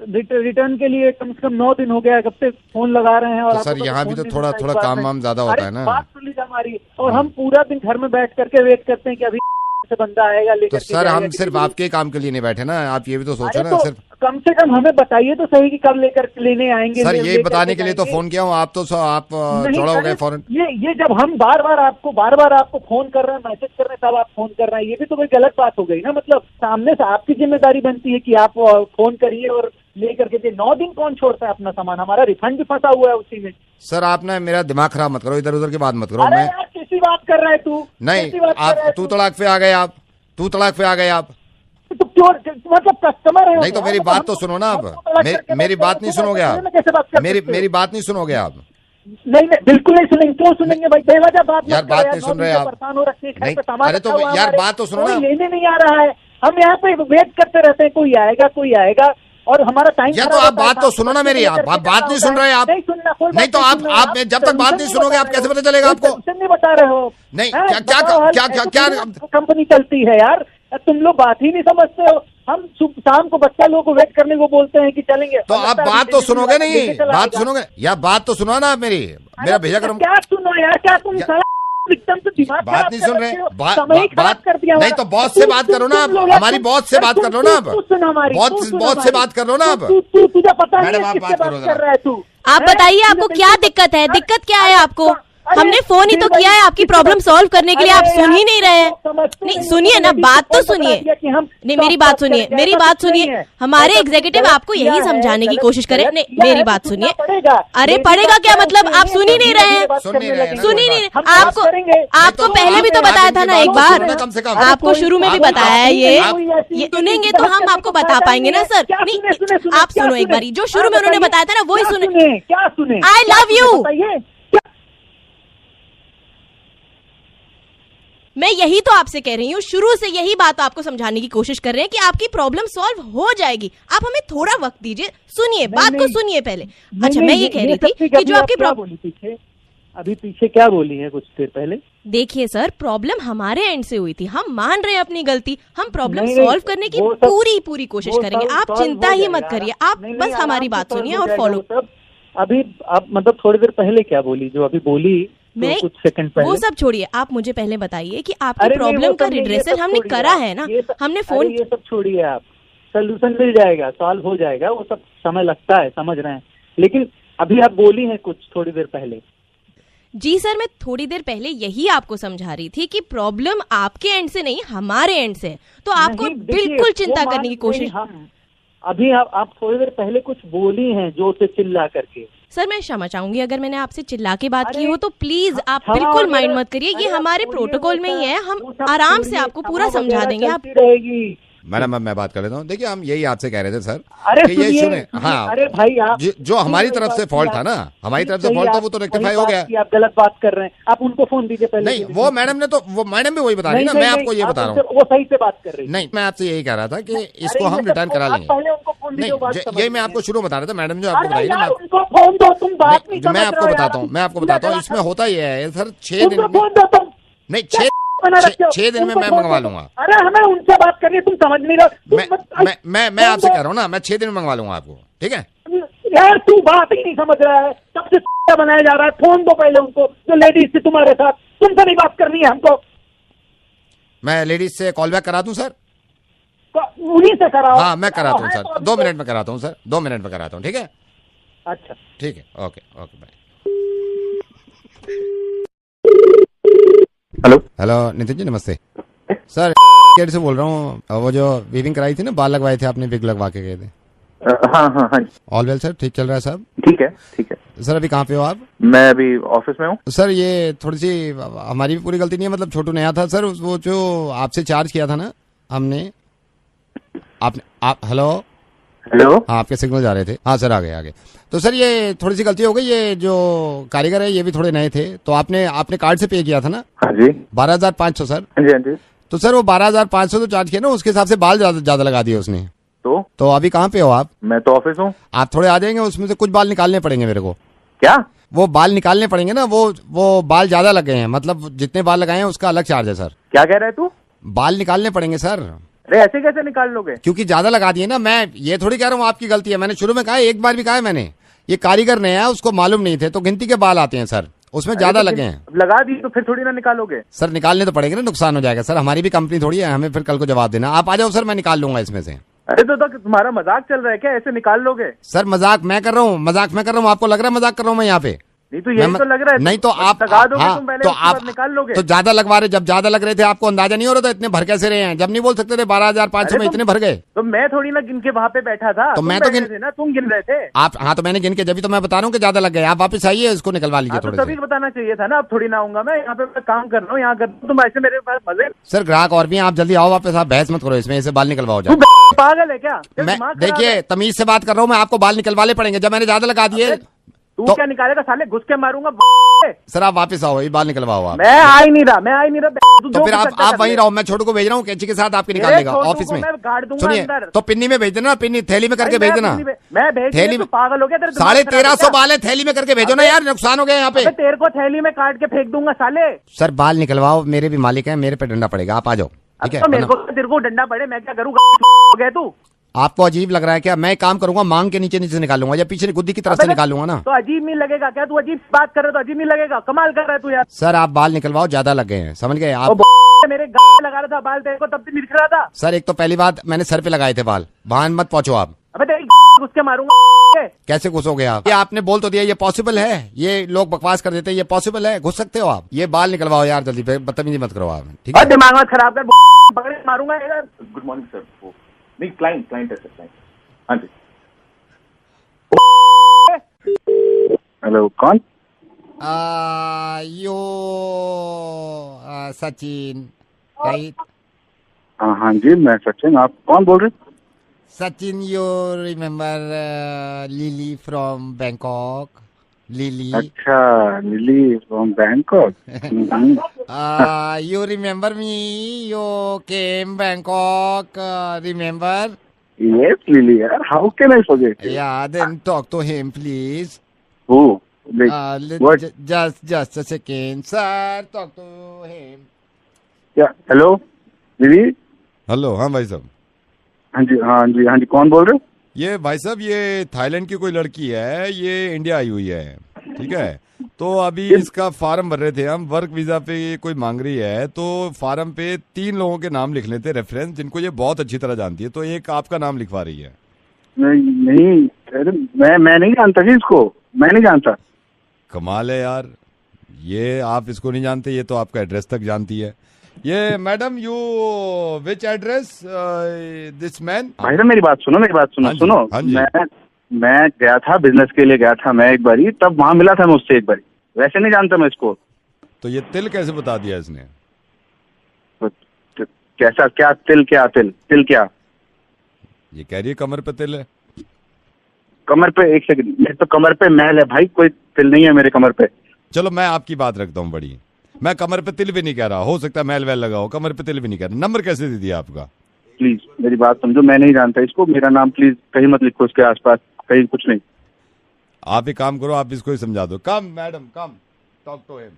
रिटर्न के लिए कम से कम 9 दिन हो गया, कब से फोन लगा रहे हैं. और तो सर यहाँ भी तो थोड़ा काम वाम ज्यादा होता है ना. बात सुन लीजिए हमारी, और हम पूरा दिन घर में बैठ करके वेट करते हैं कि अभी से बंदा आएगा लेकर. तो सर हम सिर्फ आपके काम के लिए नहीं बैठे ना, आप ये भी तो सोचो ना. सिर्फ कम से कम हमें बताइए तो सही कि कब लेकर लेने आएंगे. सर यही बताने के लिए तो फोन किया हूँ. आप चौड़ा हो गए फौरन. ये जब हम बार बार आपको फोन कर रहे हैं, मैसेज कर रहे हैं, तब आप फोन कर रहे हैं, ये भी तो कोई गलत बात हो गई ना. मतलब सामने से आपकी जिम्मेदारी बनती है कि आप फोन करिए और लेकर के. 9 दिन कौन छोड़ता है अपना सामान? हमारा रिफंड भी फंसा हुआ है उसी में. सर आप ना मेरा दिमाग खराब मत करो, इधर उधर की बात मत करो. मैं कैसी बात कर रहा है तू? नहीं, आप तू तड़ाक पे आ गए. आप तो क्यों, मतलब कस्टमर है. नहीं तो मेरी बात तो सुनो ना. आप मेरी बात नहीं सुनोगे आप. मेरी बात नहीं सुनोगे आप. नहीं बिल्कुल नहीं सुनेंगे. क्यों सुनेंगे भाई? बेवजह बात यार बात नहीं सुन रहे आप. परेशान हो रखे हैं. अरे तो यार बात तो सुनो ना. लेने नहीं आ रहा है. हम यहाँ पे वेट करते रहते हैं, कोई आएगा और हमारा टाइम. या तो आप बात तो सुनो ना मेरी. आप बात नहीं सुन रहे आप. नहीं तो आप जब तक बात नहीं सुनोगे आप कैसे पता चलेगा आपको? नहीं बता रहे हो. नहीं क्या कंपनी चलती है यार. तुम लोग बात ही नहीं समझते हो. हम शाम को बच्चा लोगों को वेट करने को बोलते हैं कि चलेंगे. तो आप बात तो सुनोगे नहीं. बात सुनोगे या बात तो सुनो ना आप मेरी. मेरा भेजा करो. क्या सुनो यार, क्या तुम एकदम तो दिमाग बात नहीं सुन रहे. बात कर दिया. नहीं तो बॉस से बात करो ना आप. हमारी बॉस से बात कर लो ना आप. बॉस से बात कर लो ना आप. तुझे पता मैडम आप बात करो. आप बताइए आपको क्या दिक्कत है? दिक्कत क्या है आपको? हमने फोन ही तो किया है आपकी प्रॉब्लम सॉल्व करने के लिए. आप सुन ही नहीं रहे हैं. नहीं सुनिए ना, बात तो सुनिए. नहीं मेरी बात सुनिए. हमारे एग्जीक्यूटिव आपको यही समझाने की कोशिश करें. नहीं मेरी बात सुनिए. अरे पड़ेगा क्या मतलब? आप सुन ही नहीं रहे हैं. सुन ही नहीं. आपको पहले भी तो बताया था ना एक बार. आपको शुरू में भी बताया है. ये सुनेंगे तो हम आपको बता पाएंगे ना सर. नहीं आप सुनो एक बार. जो शुरू में उन्होंने बताया था ना वही सुने. क्या सुने? I love you. मैं यही तो आपसे कह रही हूँ. शुरू से यही बात आपको समझाने की कोशिश कर रहे हैं कि आपकी प्रॉब्लम सॉल्व हो जाएगी. आप हमें थोड़ा वक्त दीजिए. सुनिए, बात को सुनिए पहले. अच्छा मैं ये कह रही थी कि जो आपकी प्रॉब्लम अभी पीछे क्या बोली है कुछ देर पहले. देखिए सर, प्रॉब्लम हमारे एंड से हुई थी. हम मान रहे हैं अपनी गलती. हम प्रॉब्लम सॉल्व करने की पूरी कोशिश करेंगे. आप चिंता ही मत करिए. आप बस हमारी बात सुनिए और फॉलो. अभी आप मतलब थोड़ी देर पहले क्या बोली जो अभी बोली कुछ सेकंड पहले। वो सब छोड़िए, आप मुझे पहले बताइए कि आपकी प्रॉब्लम का रिड्रेसल हमने करा है ना, हमने फोन। ये सब छोड़िए आप, सोल्यूशन मिल जाएगा, सॉल्व हो जाएगा, वो सब समय लगता है, समझ रहे हैं, लेकिन अभी आप बोली हैं कुछ थोड़ी देर पहले। जी सर, मैं थोड़ी देर पहले यही आपको समझा रही थी कि प्रॉब्लम आपके एंड से नहीं, हमारे एंड से, तो आपको बिल्कुल चिंता करने की कोशिश। अभी आप थोड़ी देर पहले कुछ बोली हैं जोर से चिल्ला करके। सर मैं क्षमा चाहूंगी अगर मैंने आपसे चिल्ला के बात की हो, तो प्लीज आप बिल्कुल माइंड मत करिए, ये हमारे प्रोटोकॉल में ही है, हम आराम से आपको पूरा समझा देंगे। आप मैडम मैं बात कर लेता हूँ। देखिए हम यही आपसे कह रहे थे सर, अरे कि ये सुने, हाँ, अरे भाई आप जो हमारी तरफ से फॉल्ट था ना, हमारी तरफ से फॉल्ट था, वो तो रेक्टिफाई हो गया। आप गलत बात कर रहे हैं, आप उनको फोन दीजिए पहले। नहीं, वो मैडम ने तो, वो मैडम भी वही बता रही ना, मैं आपको ये बता रहा हूँ, वो सही से बात कर रही। नहीं, मैं आपसे यही कह रहा था कि इसको हम रिटर्न करा लेंगे। नहीं, यही मैं आपको शुरू बता रहा था, मैडम जो आपको बताई ना, मैं आपको बताता हूँ, इसमें होता ही है सर, 6 दिन नहीं, 6 दिन में मैं मंगवा लूंगा। अरे हमें उनसे बात करनी है, तुम समझ नहीं रहे। मैं आपसे कह रहा हूँ ना, मैं 6 दिन में मंगवा लूंगा आपको, ठीक है यार? तू बात ही नहीं समझ रहा है, सबसे बनाया जा रहा है। फोन दो पहले उनको, जो लेडीज से तुम्हारे साथ, तुमसे नहीं बात करनी है हमको। मैं लेडीज से कॉल बैक करा दूं सर? उन्हीं से कराओ। हाँ मैं कराता हूँ सर, 2 मिनट में कराता हूँ सर, 2 मिनट में कराता हूँ, ठीक है? अच्छा ठीक है, okay bye. Hello Nitin ji, नमस्ते सर, केयर से बोल रहा हूँ। वो जो वीविंग कराई थी ना, बाल लगवाए थे आपने, विग लगवा के गए थे। हाँ। ऑल वेल सर, ठीक चल रहा है सब? ठीक है सर अभी कहाँ पे हो आप? मैं अभी ऑफिस में हूँ सर। ये थोड़ी सी हमारी भी पूरी गलती नहीं है, मतलब छोटू नया था सर, वो जो आपसे चार्ज किया था ना हमने, हेलो हाँ, आपके सिग्नल जा रहे थे। हाँ सर, आगे। तो सर ये थोड़ी सी गलती हो गई, ये जो कारीगर है ये भी थोड़े नए थे, तो आपने कार्ड से पे किया था ना? हाँ जी। 12,500 सर। हाँ जी। तो सर वो 12,500 तो चार्ज किया ना, उसके हिसाब से बाल ज्यादा लगा दिए उसने। तो अभी कहाँ पे हो आप? मैं तो ऑफिस हूँ। आप थोड़े आ जाएंगे, उसमें से कुछ बाल निकालने पड़ेंगे मेरे को। क्या? वो बाल निकालने पड़ेंगे ना, वो बाल ज्यादा लग गए हैं, मतलब जितने बाल लगाए हैं उसका अलग चार्ज है सर। क्या कह रहा है तू? बाल निकालने पड़ेंगे सर। अरे ऐसे कैसे निकाल लोगे? क्योंकि ज्यादा लगा दिए ना। मैं ये थोड़ी कह रहा हूँ आपकी गलती है, मैंने शुरू में कहा, एक बार भी कहा मैंने, ये कारीगर नया है, उसको मालूम नहीं थे, तो गिनती के बाल आते हैं सर, उसमें ज्यादा लगे हैं। लगा दी तो फिर थोड़ी ना निकालोगे? सर निकालने तो पड़ेंगे ना, नुकसान हो जाएगा सर, हमारी भी कंपनी थोड़ी है, हमें फिर कल को जवाब देना। आप आ जाओ सर, मैं निकाल लूंगा इसमें से। अरे तो तुम्हारा मजाक चल रहा है क्या? ऐसे निकाल लोगे? सर मजाक मैं कर रहा हूँ, आपको लग रहा है मजाक कर रहा हूँ मैं यहाँ पे? नहीं तो यही तो लग रहा है। नहीं तो आप लगा दोगे तुम पहले, तो आप निकाल लोगे। तो ज्यादा लगवा रहे, जब ज्यादा लग रहे थे आपको अंदाजा नहीं हो रहा था इतने भर कैसे रहे हैं? जब नहीं बोल सकते थे 12,500 में इतने भर गए? तो मैं थोड़ी ना गिन के वहाँ पे बैठा था, तो मैं तो तुम गिन रहे थे आप। हाँ तो मैंने गिन के, जब तो मैं बता रहा हूँ कि ज्यादा लग गए। आप वापस आइए, इसको निकलवा लीजिए थोड़ा। तभी बताना चाहिए था ना, अब थोड़ी ना आऊंगा मैं, यहाँ पे मैं काम कर रहा हूँ, यहाँ कर तुम ऐसे मेरे पास मजे। सर ग्राहक और भी, आप जल्दी आओ वापस, आप बहस मत करो इसमें, इसे बाल निकलवाओ जाओ। पागल है क्या? मैं देखिए तमीज से बात कर रहा हूँ मैं, आपको बाल निकलवाने पड़ेंगे, जब मैंने ज्यादा लगा दिए। तू क्या निकालेगा साले? घुस के मारूंगा। सर आप वापस आओ, ये बाल निकलवाओ आप। मैं आ ही नहीं रहा। तो फिर आप वहीं रहो, मैं छोटू को भेज रहा हूँ, कैंची के साथ आपके निकाल देगा ऑफिस में। सुनिए, तो पिन्नी में भेज देना, पिन्नी थैली में करके भेज देना। मैं थैली में? पागल हो गया? 1350 बाल है, थैली में करके भेजो ना यार, नुकसान हो गया यहाँ पे। तेरे को थैली में काट के फेंक दूंगा साले। सर बाल निकलवाओ, मेरे भी मालिक है, मेरे पे डंडा पड़ेगा, आप आ जाओ, ठीक है? तेरे को डंडा पड़े, मैं क्या करूँ? हो गया तू? आपको अजीब लग रहा है क्या? मैं काम करूंगा, मांग के नीचे निकालूंगा, या पीछे गुद्दी की तरफ से निकालूंगा ना। तो अजीब नहीं लगेगा क्या? तू अजीब बात कर रहा है तो अजीब नहीं लगेगा? कमाल कर रहा है तू यार। सर आप बाल निकलवाओ, ज्यादा लग गए हैं, समझ गए आप? मेरे गाल लगा रहा था बाल, तेरे को तब से दिख रहा था। सर एक तो पहली बात, मैंने सर पे लगाए थे बाल, वहां मत पहुंचो आप। अबे तेरी घुस के मारूंगा। कैसे घुसोगे आप? ये आपने बोल तो दिया, ये पॉसिबल है? ये लोग बकवास कर देते हैं, ये पॉसिबल है? घुस सकते हो आप? ये बाल निकलवाओ यार जल्दी, बदतमीजी मत करो आप, ठीक है? दिमाग मत खराब कर, पकड़ के मारूंगा यार। Good morning sir. नहीं क्लाइंट है सर, क्लाइंट। हाँ जी। हेलो कौन? सचिन राइट? हाँ जी मैं सचिन, आप कौन बोल रहे? Sachin, you remember Lily from Bangkok? Lily? अच्छा, Lily from Bangkok. You remember me? You came Bangkok, remember? Yes, Lily. How can I forget you? Yeah, then talk to him, please. Who? What? Just a second, sir. Talk to him. Yeah. Hello, Lily. Hello. हाँ भाई साहब। हाँ जी, कौन बोल रहे हो? ये भाई साहब, ये थाईलैंड की कोई लड़की है, ये इंडिया आई हुई है। ठीक है, तो अभी इसका फार्म भर रहे थे हम, वर्क वीजा पे कोई मांग रही है, तो फार्म पे 3 लोगों के नाम लिख लेते रेफरेंस, जिनको ये बहुत अच्छी तरह जानती है, तो एक आपका नाम लिखवा रही है। नहीं, मैं नहीं जानता जी इसको, मैं नहीं जानता। कमाल है यार, ये आप इसको नहीं जानते, ये तो आपका एड्रेस तक जानती है। ये madam, you which address this man? भाई साहब मेरी बात सुनो, सुनो। मैं गया था, बिजनेस के लिए गया था मैं एक बारी, तब वहां मिला था मैं उससे एक बारी, वैसे नहीं जानता मैं इसको। तो ये तिल कैसे बता दिया इसने? तो कैसा, क्या तिल, तिल क्या? ये कह रही है कमर पे तिल है। कमर पे, एक सेकंड, मेरे तो कमर पे मैल है भाई, कोई तिल नहीं है मेरे कमर पे। चलो मैं आपकी बात रखता हूँ बड़ी, मैं कमर पे तिल भी नहीं कह रहा, हो सकता है मैल वैल लगा हो, कमर पे तिल भी नहीं कह रहा। नंबर कैसे दे दिया आपका? प्लीज मेरी बात समझो, मैं नहीं जानता इसको, मेरा नाम प्लीज कहीं मत लिखो इसके आसपास, कहीं कुछ नहीं। आप एक काम करो, आप इसको ही समझा दो। Come madam, come talk to him.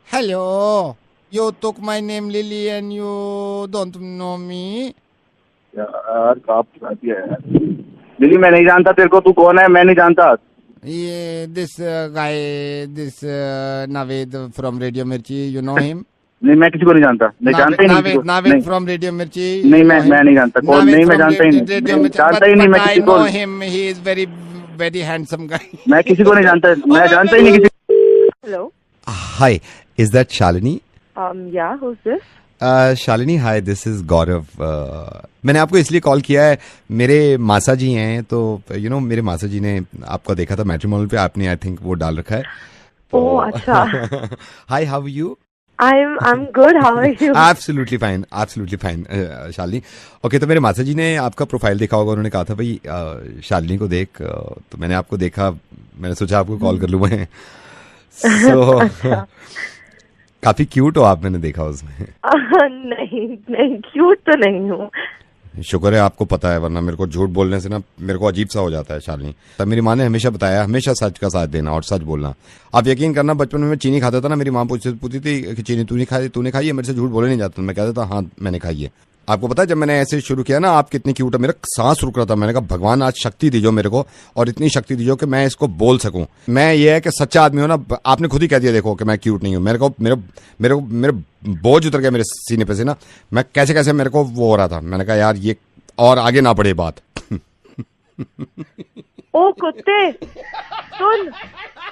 Hello, you took my name Lily and you don't know me. यार आप लिली, मैं नहीं जानता तेरे को, तू कौन है? मैं नहीं जानता। ये this guy, this Naved from radio मिर्ची, यू नो हिम? नहीं, मैं किसी को नहीं जानता, मैं जानता ही नहीं। नावेद फ्रॉम रेडियो मिर्ची? नहीं, मैं नहीं जानता कौन, नहीं मैं जानता ही नहीं, जानता ही नहीं मैं किसी को। Him, he is very very handsome guy. मैं किसी को नहीं जानता, मैं जानता ही नहीं किसी। Hello, hi, is that Shalini? Yeah, who is this? Shalini, hi, this is Gaurav. मैंने आपको इसलिए कॉल किया है, मेरे मासा जी हैं, तो यू नो मेरे मासा जी ने आपका देखा था मैट्रिमोनियल पे, आपने आई थिंक वो डाल रखा है। ओह अच्छा। Hi, how are you? I'm good. How are you? Absolutely fine, Shalini. Okay, तो मेरे माता जी ने आपका प्रोफाइल देखा होगा, उन्होंने कहा था भाई शालिनी को देख, तो मैंने आपको देखा, मैंने सोचा आपको कॉल कर लूँ मैं। So, काफी क्यूट हो आप, मैंने देखा उसमें। नहीं क्यूट तो नहीं हूँ। शुक्र है आपको पता है, वरना मेरे को झूठ बोलने से ना मेरे को अजीब सा हो जाता है शालिनी। तब मेरी माँ ने हमेशा बताया, हमेशा सच का साथ देना और सच बोलना। आप यकीन करना, बचपन में मैं चीनी खाता था ना, मेरी माँ पूछती थी कि चीनी तूने खाई है? मेरे से झूठ बोले नहीं जाता, मैं कहता था हाँ मैंने खाई है। आपको पता है जब मैंने ऐसे शुरू किया ना, आप कितनी क्यूट है, मेरा सांस रुक रहा था, मैंने कहा भगवान आज शक्ति दीजो मेरे को, और इतनी शक्ति दीजो कि मैं इसको बोल सकूं। मैं ये है कि सच्चा आदमी हो ना, आपने खुद ही कह दिया देखो कि मैं क्यूट नहीं हूं। मेरे बोझ उतर गया मेरे सीने पे से ना, मैं कैसे मेरे को वो हो रहा था, मैंने कहा यार ये और आगे ना बढ़े बात। ओ कुत्ते, सुन,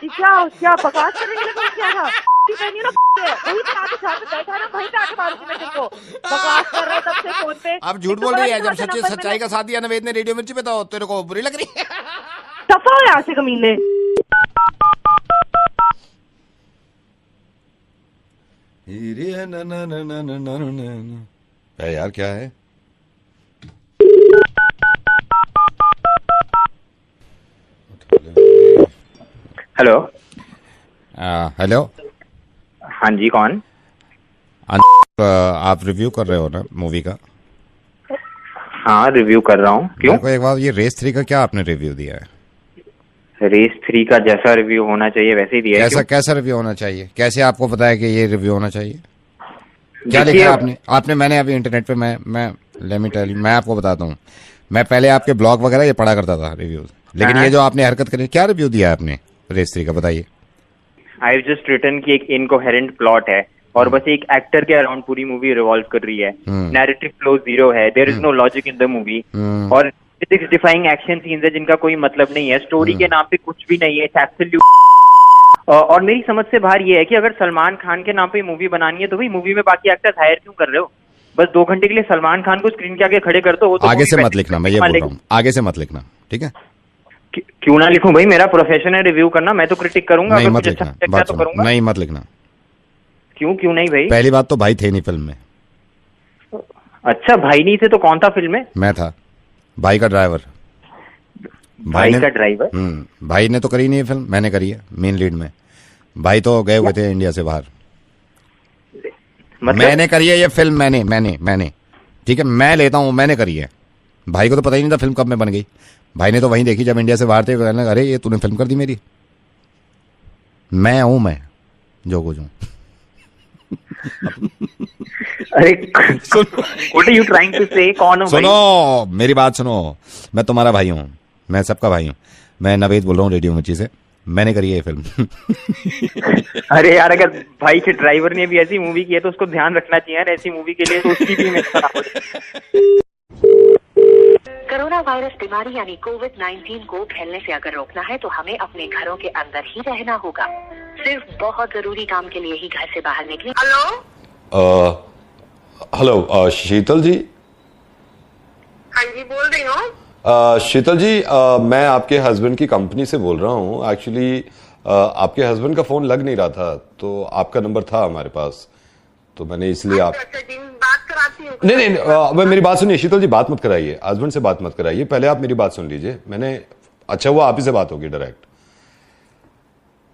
क्या बकवास करने के लिए क्या था? वही पे आके साथ में बैठा ना, वहीं पे आके मारूंगी मैं तुमको। बकवास कर रहा है तब से फोन पे। आप झूठ बोल रही है, जब सच्चाई का साथ दिया नवेद ने रेडियो मिर्ची पे, तो तेरे को बुरी लग रही है? दफा हो यहाँ से कमीने। यार क्या है? हेलो। हेलो, हाँ जी, कौन? आप रिव्यू कर रहे हो ना मूवी का? हाँ, रिव्यू कर रहा हूँ। क्यों? एक बार ये रेस 3 का क्या आपने रिव्यू दिया है? रेस 3 का जैसा रिव्यू होना चाहिए वैसे ही दिया है। कैसा रिव्यू होना चाहिए? कैसे आपको पता है कि ये रिव्यू होना चाहिए? क्या लिखा है आपने? मैंने अभी इंटरनेट पे मैं आपको बताता हूँ, मैं पहले आपके ब्लॉग वगैरह ये पढ़ा करता था रिव्यूज, लेकिन ये जो आपने हरकत करी, क्या रिव्यू दिया है आपने रेस 3 का, बताइए। आई हैव जस्ट रिटन कि एक इनकोहेरेंट प्लॉट है और बस एक एक्टर के अराउंड पूरी मूवी रिवॉल्व कर रही है। नैरेटिव फ्लो जीरो है, there is no logic in the movie, और एथिक्स डिफाइंग एक्शन सीन्स है जिनका कोई मतलब नहीं है, स्टोरी के नाम पे कुछ भी नहीं है, इट्स एब्सोल्यूट। और मेरी समझ से बाहर ये है कि अगर सलमान खान के नाम पे मूवी बनानी है तो भाई मूवी में बाकी एक्टर्स हायर क्यों कर रहे हो? बस 2 घंटे के लिए सलमान खान को स्क्रीन के आगे खड़े कर दो। आगे से मत लिखना, मैं ये बोल रहा हूँ, आगे से मत लिखना, ठीक है? क्यों ना लिखूं भाई, मेरा प्रोफेशन है रिव्यू करना, मैं तो क्रिटिक करूंगा। नहीं मत लिखना, तो करूंगा। नहीं मत लिखना। क्यों नहीं भाई? पहली बात तो भाई थे नहीं फिल्म में। अच्छा, भाई नहीं थे तो कौन था फिल्म में? मैं था, भाई का ड्राइवर। भाई का ड्राइवर? भाई ने तो करी नहीं है फिल्म, मैंने करी है मेन लीड में। भाई तो गए हुए थे इंडिया से बाहर, मतलब? मैंने करी है ये फिल्म, मैंने ठीक है, मैं लेता हूँ, मैंने करी है। भाई को तो पता ही नहीं था फिल्म कब में बन गई। भाई ने तो वहीं देखी जब इंडिया से बाहर थे, अरे ये तूने फिल्म कर दी मेरी। मैं जो कुछ हूँ। अरे what are you trying to say? कौन हो? सुनो मेरी बात सुनो, मैं तुम्हारा भाई हूँ, मैं सबका भाई हूँ। मैं नवेद बोल रहा हूँ रेडियो मिर्ची से। मैंने करी है ये फिल्म। अरे यार, अगर भाई के ड्राइवर ने भी ऐसी मूवी की है तो उसको ध्यान रखना चाहिए यार, ऐसी मूवी के लिए तो उसकी भी इमेज खराब हो जाए। कोरोना वायरस बीमारी यानी कोविड-19 को फैलने से अगर रोकना है तो हमें अपने घरों के अंदर ही रहना होगा। सिर्फ बहुत जरूरी काम के लिए ही घर से बाहर निकले। हेलो शीतल जी। हाँ जी, बोल रही हूँ। शीतल जी, मैं आपके हस्बैंड की कंपनी से बोल रहा हूँ। एक्चुअली आपके हस्बैंड का फोन लग नहीं रहा था, तो आपका नंबर था हमारे पास, तो मैंने इसलिए आप बात कराती हूँ। नहीं, अब मेरी बात सुनिए शीतल जी, बात मत कराइए, हस्बैंड से बात मत कराइए, पहले आप मेरी बात सुन लीजिए। मैंने अच्छा हुआ आप ही से बात होगी डायरेक्ट।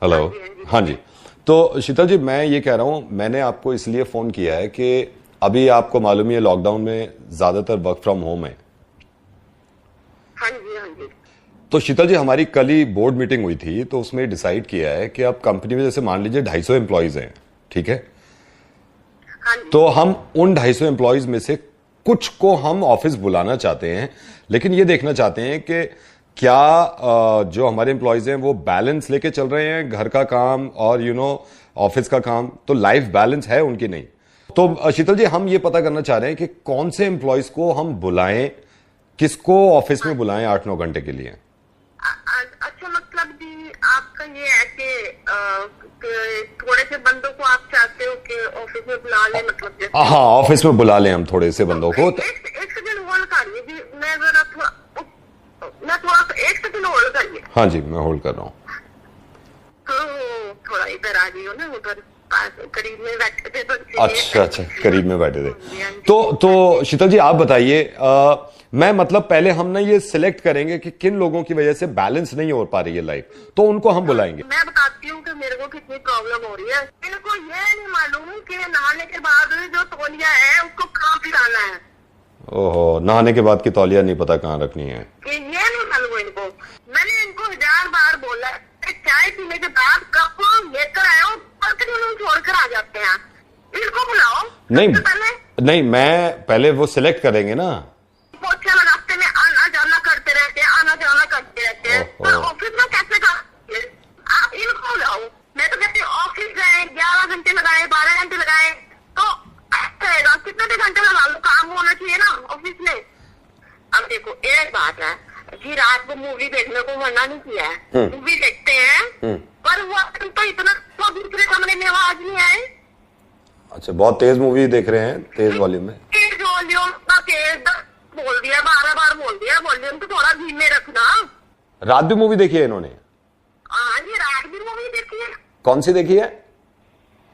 हेलो, हाँ जी। तो शीतल जी, मैं ये कह रहा हूँ, मैंने आपको इसलिए फोन किया है कि अभी आपको मालूम ही है लॉकडाउन में ज्यादातर वर्क फ्रॉम होम है। हाँ जी, हाँ जी। तो शीतल जी, हमारी कल ही बोर्ड मीटिंग हुई थी, तो उसमें डिसाइड किया है कि अब कंपनी में जैसे मान लीजिए 250 एम्प्लॉयज हैं, ठीक है? तो हम उन 250 एम्प्लॉयज में से कुछ को हम ऑफिस बुलाना चाहते हैं, लेकिन ये देखना चाहते हैं कि क्या जो हमारे एम्प्लॉयज हैं वो बैलेंस लेके चल रहे हैं, घर का काम और ऑफिस का काम, तो लाइफ बैलेंस है उनकी नहीं। तो शीतल जी, हम ये पता करना चाह रहे हैं कि कौन से एम्प्लॉयज को हम बुलाएं, किसको ऑफिस में बुलाएं 8-9 घंटे के लिए। अच्छा, मतलब जी आपका ये है कि थोड़े से बंदों को आप चाहते हो कि ऑफिस में बुला लें, मतलब हाँ, ऑफिस में बुला लें हम थोड़े से बंदों को। एक सेकंड होल्ड करिए जी, मैं जरा थोड़ा एक सेकंड होल्ड करिए। हाँ जी, मैं होल्ड कर रहा हूँ। थोड़ा इधर आ गई हो ना, उधर करीब में बैठे थे तो। अच्छा, करीब में बैठे थे। तो शीतल जी, आप बताइए, मैं मतलब पहले हम ना ये सिलेक्ट करेंगे कि किन लोगों की वजह से बैलेंस नहीं हो पा रही है लाइफ, तो उनको हम बुलाएंगे। मैं बताती हूँ कि मेरे को कितनी प्रॉब्लम हो रही है। इनको ये नहीं मालूम कि नहाने के बाद जो तौलिया है उसको कहाँ पिलाना है। ओहो, नहाने के बाद की तौलिया नहीं पता कहाँ रखनी है, ये नहीं मालूम इनको। मैंने इनको 1000 बार बोला, चाय पीने के बाद कप लेकर आए हो, छोड़कर आ जाते हैं। इनको बुलाओ। नहीं, मैं पहले वो सिलेक्ट करेंगे ना। पोछा लगाते में आना जाना करते रहते हैं, तो ऑफिस में कैसे कर? आप इनको बुलाओ। मैं तो कहती हूँ ऑफिस गए 11 घंटे लगाए, 12 घंटे लगाए, तो रहेगा कितने भी घंटे लगा लो, काम होना चाहिए ना ऑफिस में। अब देखो, एक बात है कि रात को मूवी देखने को मना नहीं किया है, मूवी देखते हैं, पर वो तो इतना तो दूसरे कमरे में आवाज नहीं आए। अच्छा, बहुत तेज मूवी देख रहे हैं, तेज वॉल्यूम में। तेज वॉल्यूम का तेज बोल दिया, 12 बार बोल दिया, वॉल्यूम तो थोड़ा धीमे रखना। रात भी मूवी देखी है इन्होंने? हाँ जी, रात भी मूवी देखी है। कौन सी देखी है?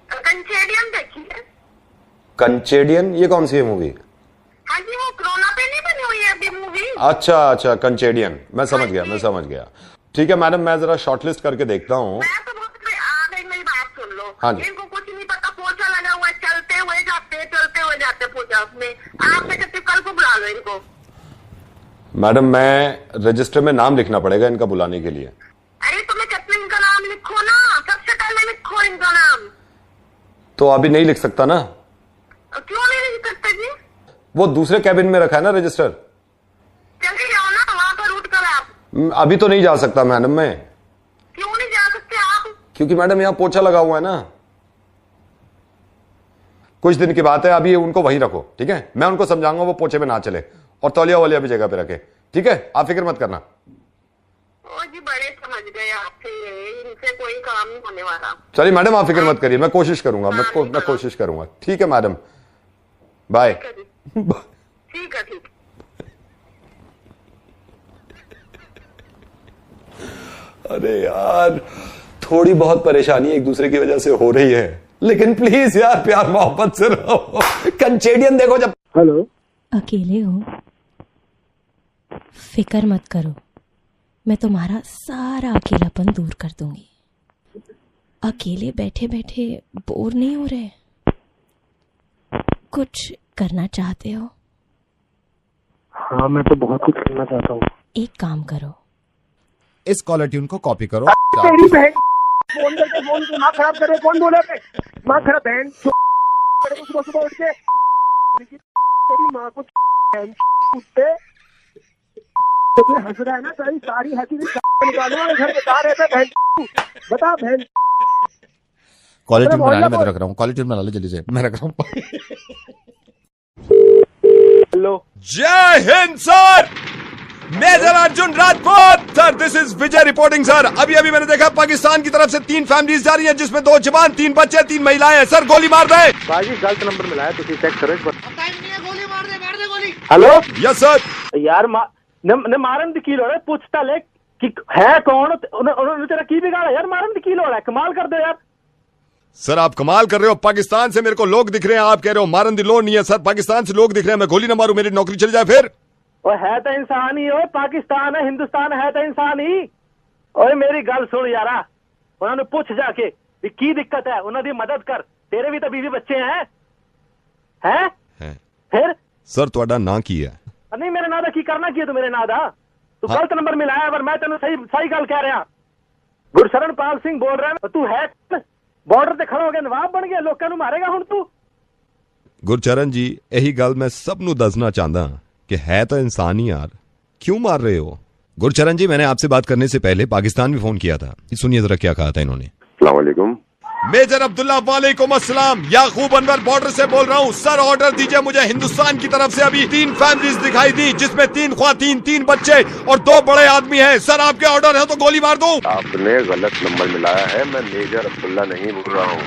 कंचेडियन देखी है। कंचेडियन, ये कौन सी है मूवी? हाँ जी, वो कोरोना पे नहीं बनी हुई है अभी मूवी। अच्छा, कंचेडियन, मैं समझ गया। ठीक है मैडम, मैं जरा शॉर्टलिस्ट करके देखता हूँ। मेरी बात सुन लो। हाँ जी। इनको कुछ नहीं पता, पोछा लगा हुआ है, चलते हुए जाते पोछा में। आप कल को बुला लो इनको। मैडम, मैं रजिस्टर में नाम लिखना पड़ेगा इनका बुलाने के लिए। अरे तुम्हें कहते इनका नाम लिखो ना, सबसे पहले लिखो इनका नाम। तो अभी नहीं लिख सकता ना? क्यों नहीं लिख सकते जी? वो दूसरे कैबिन में रखा है ना रजिस्टर। जल्दी जाओ ना, वहां पर उठ कर आप। अभी तो नहीं जा सकता मैडम मैं। क्यों नहीं जा सकते आप? क्योंकि मैडम यहाँ पोछा लगा हुआ है ना। कुछ दिन की बात है, अभी उनको वहीं रखो, ठीक है? मैं उनको समझाऊंगा वो पोछे में ना चले, और तौलिया वौलिया भी जगह पे रखे, ठीक है? आप फिक्र मत करना। ओ जी, बड़े समझ गए आपसे, इनसे कोई काम नहीं होने वाला। चलिए मैडम, आप फिक्र मत करिए, मैं कोशिश करूंगा, मैं कोशिश करूंगा, ठीक है मैडम? बाय। ठीक है। अरे यार, थोड़ी बहुत परेशानी एक दूसरे की वजह से हो रही है, लेकिन प्लीज यार प्यार मोहब्बत से रहो। कंचेडियन देखो जब। हेलो, अकेले हो? फिक्र मत करो, मैं तुम्हारा सारा अकेलापन दूर कर दूंगी। अकेले बैठे बैठे बोर नहीं हो रहे? कुछ करना चाहते हो? हाँ, मैं तो बहुत कुछ करना चाहता हूँ। एक काम करो, इस कॉलर ट्यून को कॉपी करो। तेरी बहन फोन करके फोन दिमाग खराब कर रहे, कौन बोला है? दिमाग खराब बहन, सुबह सुबह उठ के तेरी माँ को कुत्ते हंस रहा है ना, सारी हंसी निकालूंगा घर में, कहा रहता है बता बहन। क्वालिटी में बनाने मैं रख रहा हूँ, क्वालिटी में बना लो जल्दी से, मैं रख रहा हूँ। हेलो, जय हिंद sir, major Arjun Rajput sir, this is Vijay reporting sir. अभी अभी मैंने देखा पाकिस्तान की तरफ से 3 फैमिलीज जा रही हैं, जिसमें 2 जवान, 3 बच्चे, 3 महिलाएं हैं। सर गोली मार दे। बाजी गलत नंबर मिला है, तुम चेक करो एक बार। गोली मार दे गोली। Hello, yes sir. यार मारन दी कील हो रहा है, पूछता ले कि है कौन, उन्होंने तेरा की बिगाड़ा यार, मारन दी कील हो रहा है, कमाल कर दो यार। सर आप कमाल कर रहे हो, पाकिस्तान से मेरे को लोग दिख रहे हैं, आप कह रहे हो मारन दी लोड नहीं है। सर पाकिस्तान से लोग दिख रहे हैं, मैं गोली ना मारूं, मेरी नौकरी चली जाए फिर? और है तो इंसान ही हो, पाकिस्तान है हिंदुस्तान है तो इंसान ही। और मेरी गल सुन यारा, उन्होंने पूछ जाके की दिक्कत है, उन्होंने मदद कर, तेरे भी तो बीवी बच्चे हैं हैं फिर। सर ਤੁਹਾਡਾ ਨਾਂ ਕੀ है? नहीं मेरे नादा की करना की है, तू मेरे नादा तू गलत नंबर मिलाया, पर मैं तेन सही गल कह रहा। गुरशरण पाल सिंह बोल रहा है, तू है बॉर्डर ते खड़ा हो गया, नवाब बन गया, लोगों मारेगा हुण तू। गुरचरण जी यही गल मैं सब नू दसना चाहता कि है तो इंसान ही यार, क्यों मार रहे हो? गुरचरण जी मैंने आपसे बात करने से पहले पाकिस्तान भी फोन किया था, सुनिए जरा क्या कहा था इन्होंने। अस्सलाम वालेकुम। मेजर अब्दुल्ला वालेकुम अस्सलाम, याकूब अनवर बॉर्डर से बोल रहा हूँ। सर ऑर्डर दीजिए मुझे, हिंदुस्तान की तरफ से अभी 3 फैमिलीज दिखाई दी, जिसमें 3 ख्वातीन, 3 बच्चे और 2 बड़े आदमी हैं। सर आपके ऑर्डर है तो गोली मार दूं? आपने गलत नंबर मिलाया है, मैं मेजर अब्दुल्ला नहीं बोल रहा हूँ।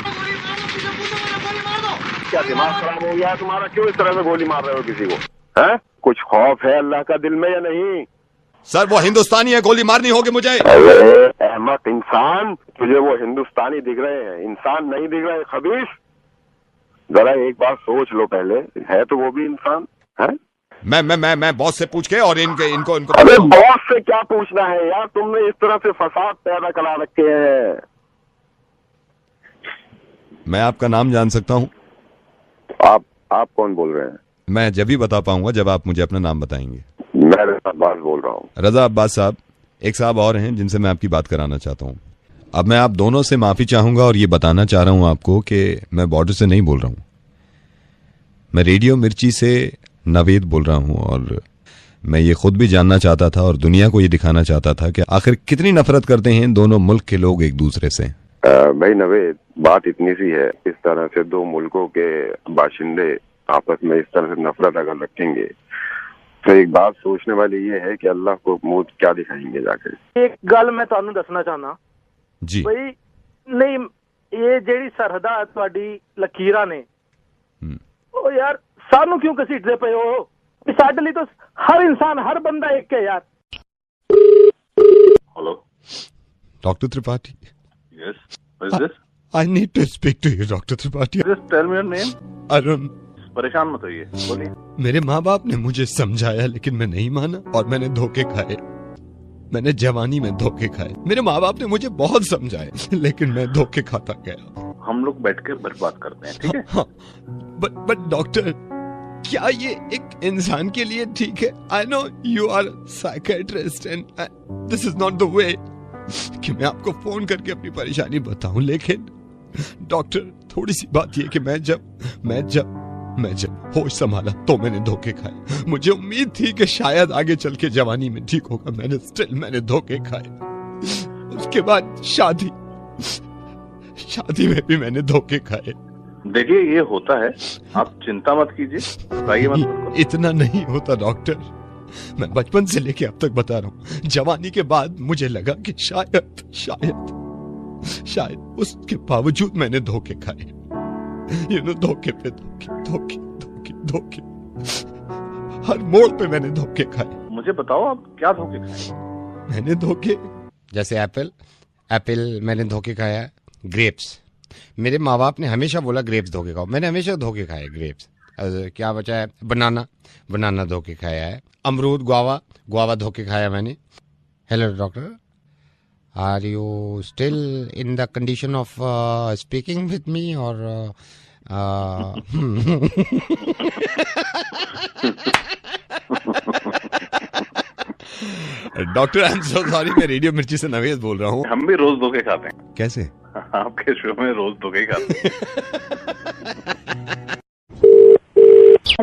क्या दिमाग खराब हो गया तुम्हारा? क्यों इस तरह से गोली मार रहे हो किसी को? है कुछ खौफ है अल्लाह का दिल में या नहीं? सर वो हिंदुस्तानी है, गोली मारनी होगी मुझे। अहमद इंसान, तुझे वो हिंदुस्तानी दिख रहे हैं, इंसान नहीं दिख रहे। खबीस, जरा एक बार सोच लो पहले, है तो वो भी इंसान है। मैं बॉस से पूछ के और इनको अरे बॉस से क्या पूछना है यार, तुमने इस तरह से फसाद पैदा करा रखे हैं। मैं आपका नाम जान सकता हूँ? आप कौन बोल रहे हैं? मैं जब ही बता पाऊंगा जब आप मुझे अपना नाम बताएंगे। मैं रजा अब्बास बोल रहा हूँ। रजा अब्बास साहब, एक साहब और हैं जिनसे मैं आपकी बात कराना चाहता हूँ। अब मैं आप दोनों से माफी चाहूंगा और ये बताना चाह रहा हूँ आपको कि मैं बॉर्डर से नहीं बोल रहा हूँ, मैं रेडियो मिर्ची से नवेद बोल रहा हूँ। और मैं ये खुद भी जानना चाहता था और दुनिया को ये दिखाना चाहता था कि आखिर कितनी नफरत करते हैं दोनों मुल्क के लोग एक दूसरे से। भाई नवेद, बात इतनी सी है, इस तरह से 2 मुल्कों के बाशिंदे आपस में इस तरह से नफरत अगर रखेंगे तो एक बात सोचने वाली ये है कि अल्लाह को मुंह क्या दिखाएंगे जाकर। एक गल मैं तुहानू दसना चाहना जी भाई, नहीं ये जेड़ी सरहदा तुहाडी लकीरां ने, ओ यार सानू क्यों घसीटदे पे हो? साडे लिए तो हर इंसान, हर बंदा एक है यार। Hello doctor Tripathi. Yes, what is this? I need to speak to you doctor Tripathi. Just tell me your name. Arun. परेशान मत होइए, बोलिए। मेरे माँ बाप ने मुझे समझाया लेकिन मैं नहीं माना और मैंने धोखे खाए, मैंने जवानी में धोखे खाए। मेरे माँ बाप ने मुझे बहुत समझाए लेकिन मैं धोखे खाता गया। हम लोग बैठ के बात करते हैं, ठीक है? हाँ, बट डॉक्टर क्या ये एक इंसान के लिए ठीक है? I know you are psychiatrist and this is not the way कि मैं आपको फोन करके अपनी परेशानी बताऊं, लेकिन डॉक्टर थोड़ी सी बात ये कि मैं जब होश संभाला तो मैंने धोखे खाए। मुझे उम्मीद थी कि शायद आगे चल के जवानी में ठीक होगा, मैंने धोखे खाए। उसके बाद शादी में भी मैंने धोखे खाए। देखिए ये होता है, आप चिंता मत कीजिए, बताइए मत। इतना नहीं होता डॉक्टर, मैं बचपन से लेके अब तक बता रहा हूँ। जवानी के बाद मुझे लगा कि शायद उसके बावजूद मैंने धोखे खाए। धोखे पे धोखे, हर मोड़ पे मैंने धोखे खाए। मुझे बताओ आप क्या धोखे खाए? मैंने धोखे, जैसे एप्पल मैंने धोखे खाया। ग्रेप्स, मेरे माँ बाप ने हमेशा बोला ग्रेप्स धोखे खाओ, मैंने हमेशा धोखे खाए। ग्रेप्स क्या बचा है? बनाना धोखे खाया है। अमरूद, गुआवा धोखे खाया मैंने। Hello doctor, are you still in the condition of speaking with me और doctor I am so sorry, मैं रेडियो मिर्ची से नवेद बोल रहा हूँ। हम भी रोज धोखे खाते हैं। कैसे? आपके शो में रोज धोखे खाते हैं।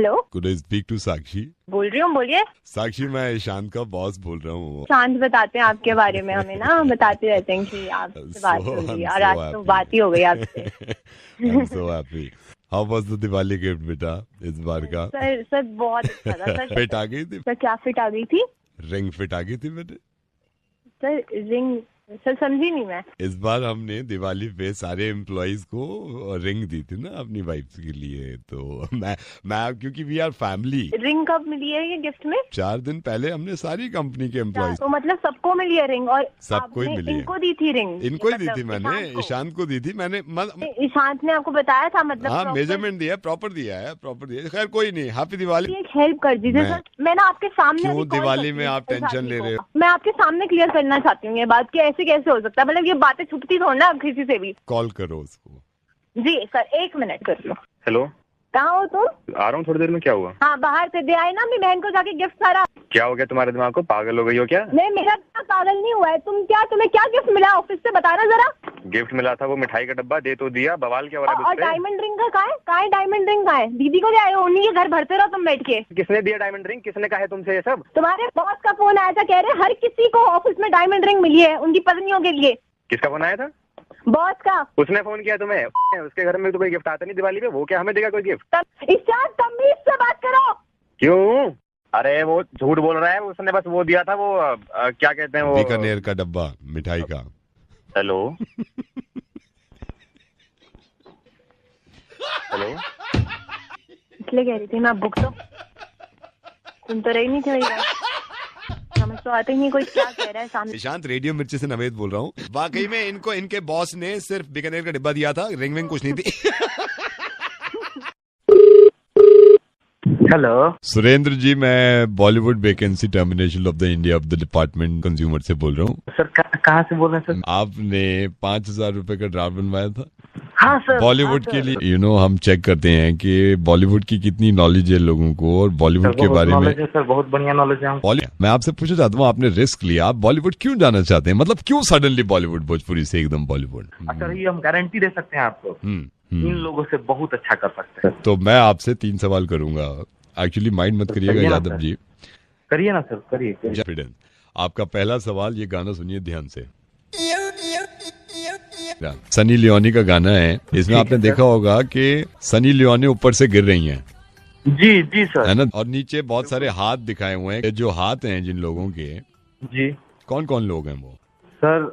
Hello, could I speak to Sakshi? बोल रही हूँ, बोलिए। साक्षी, मैं ईशांत का बॉस बोल रहा हूँ। शांत बताते हैं आपके बारे में हमें ना, बताते रहते हैं कि आपसे बात हो रही है और आज तो बात ही हो गई आपसे। I'm so happy. How was the Diwali gift बेटा इस बार का? सर बहुत अच्छा था सर। फिट आ गई थी? सर क्या फिट आ गई थी? रिंग फिट आ गई थी बेटे? सर रिंग, सर समझी नहीं मैं। इस बार हमने दिवाली पे सारे एम्प्लॉइज को रिंग दी थी ना अपनी वाइफ के लिए, तो मैं क्योंकि वी आर फैमिली। रिंग कब मिली है ये गिफ्ट में? 4 दिन पहले हमने सारी कंपनी के एम्प्लॉइज। तो मतलब सबको मिली है रिंग? और सबको ही मिली है। इनको दी थी रिंग? इनको ही दी थी मैंने, ईशांत को दी थी मैंने। ईशांत ने आपको बताया था? मतलब हाँ, मेजरमेंट दिया, प्रॉपर दिया है, प्रॉपर दिया। खैर कोई नहीं, हैप्पी दिवाली। एक हेल्प कर दीजिए सर, मैं ना आपके सामने। क्यों दिवाली में आप टेंशन ले रहे हो? मैं आपके सामने क्लियर करना चाहती हूँ ये बात कि ऐसे कैसे हो सकता है, मतलब ये बातें छुपती थोड़ी ना किसी से भी। कॉल करो उसको। जी सर, 1 मिनट कर लो। हेलो, कहाँ हो तुम? आ रहा हूँ थोड़ी देर में। क्या हुआ? हाँ, बाहर से दे आई ना अपनी बहन को जाके गिफ्ट सारा। क्या हो गया तुम्हारे दिमाग को? पागल हो गई हो क्या? नहीं, मेरा पागल नहीं हुआ है। तुम्हें क्या गिफ्ट मिला ऑफिस से, बताना जरा। गिफ्ट मिला था वो मिठाई का डब्बा, दे तो दिया, बवाल क्या हो रहा है? और डायमंड रिंग का कहाँ है? डायमंड रिंग कहाँ है? दीदी को दे आए हो, उन्हीं के घर भरते रहो तुम बैठ के। किसने दिया डायमंड रिंग? किसने कहा है तुमसे ये सब? तुम्हारे बॉस का फोन आया था, कह रहे हर किसी को ऑफिस में डायमंड रिंग मिली है उनकी पत्नियों के लिए। किसका फोन आया था? बॉस का। उसने फोन किया तुम्हें? उसके घर में तो कोई गिफ्ट आता नहीं दिवाली पे, वो क्या हमें देगा कोई गिफ्ट? तमीज से बात करो। क्यों? अरे वो झूठ बोल रहा है, उसने बस वो दिया था, वो क्या कहते हैं वो, बीकानेर का डब्बा मिठाई का। हेलो हेलो, इसलिए कह रही थी मैं बुक तो सुन तो रही नहीं थी, समझ तो आते ही नहीं कोई क्या कह रहा है सामने। ईशांत, रेडियो मिर्ची से नवेद बोल रहा हूँ। वाकई में इनको इनके बॉस ने सिर्फ बीकानेर का डिब्बा दिया था, रिंग विंग कुछ नहीं थी। हेलो सुरेंद्र जी, मैं Bollywood vacancy termination of the India of the department consumer से बोल रहा हूँ। सर कहाँ से बोल रहे हैं सर? आपने 5,000 रुपए का ड्राफ्ट बनवाया था। हाँ सर। बॉलीवुड के लिए हम चेक करते हैं कि बॉलीवुड की कितनी नॉलेज है लोगों को, और बॉलीवुड के बारे में। सर बहुत बढ़िया नॉलेज है। मैं आपसे पूछना चाहता हूँ, आपने रिस्क लिया, आप बॉलीवुड क्यों जाना चाहते हैं? मतलब क्यों सडनली बॉलीवुड, भोजपुरी से एकदम बॉलीवुड? सर ये हम गारंटी दे सकते हैं आपको, इन लोगों से बहुत अच्छा कर सकते हैं। तो मैं आपसे 3 सवाल करूंगा। एक्चुअली माइंड मत करिएगा यादव जी। करिए ना सर, करिए। आपका पहला सवाल, ये गाना सुनिए ध्यान से। सनी लियोनी का गाना है, इसमें आपने देखा होगा कि सनी लियोनी ऊपर से गिर रही हैं। जी सर, है ना? और नीचे बहुत सारे हाथ दिखाए हुए हैं। जो हाथ हैं जिन लोगों के, जी कौन कौन लोग हैं वो? सर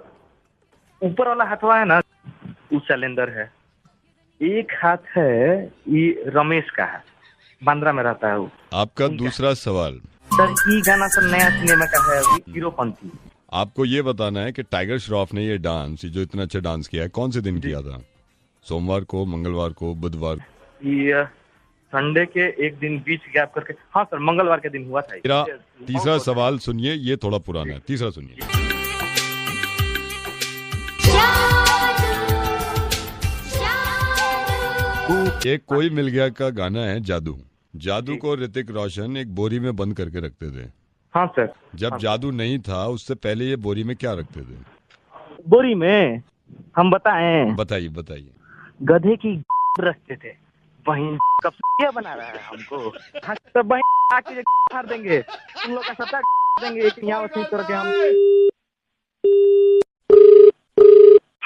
ऊपर वाला हाथवा है ना, वो शैलेंद्र है। एक हाथ है ये रमेश का है, बांद्रा में रहता है वो। आपका दूसरा सवाल सर, ये गाना सर नया सिनेमा का है, हीरोपंथी। आपको ये बताना है कि टाइगर श्रॉफ ने ये डांस, जो इतना अच्छा डांस किया है, कौन से दिन किया था? सोमवार को, मंगलवार को, बुधवार? ये संडे के एक दिन बीच गैप करके। हाँ सर, मंगलवार के दिन हुआ था। मेरा तीसरा सवाल सुनिए, ये थोड़ा पुराना है। तीसरा सुनिए। एक कोई मिल गया का गाना है, जादू। जादू को ऋतिक रोशन एक बोरी में बंद करके रखते थे। हाँ सर। जब जादू नहीं था उससे पहले ये बोरी में क्या रखते थे? बोरी में हम बताएं? बताइए बताइए। गधे की रखते थे। वहीं कब क्या बना रहा है हमको? हाँ तो वहीं आके फाड़ देंगे, तुम लोग का सत्ता देंगे एक यहाँ वसूल करके हम।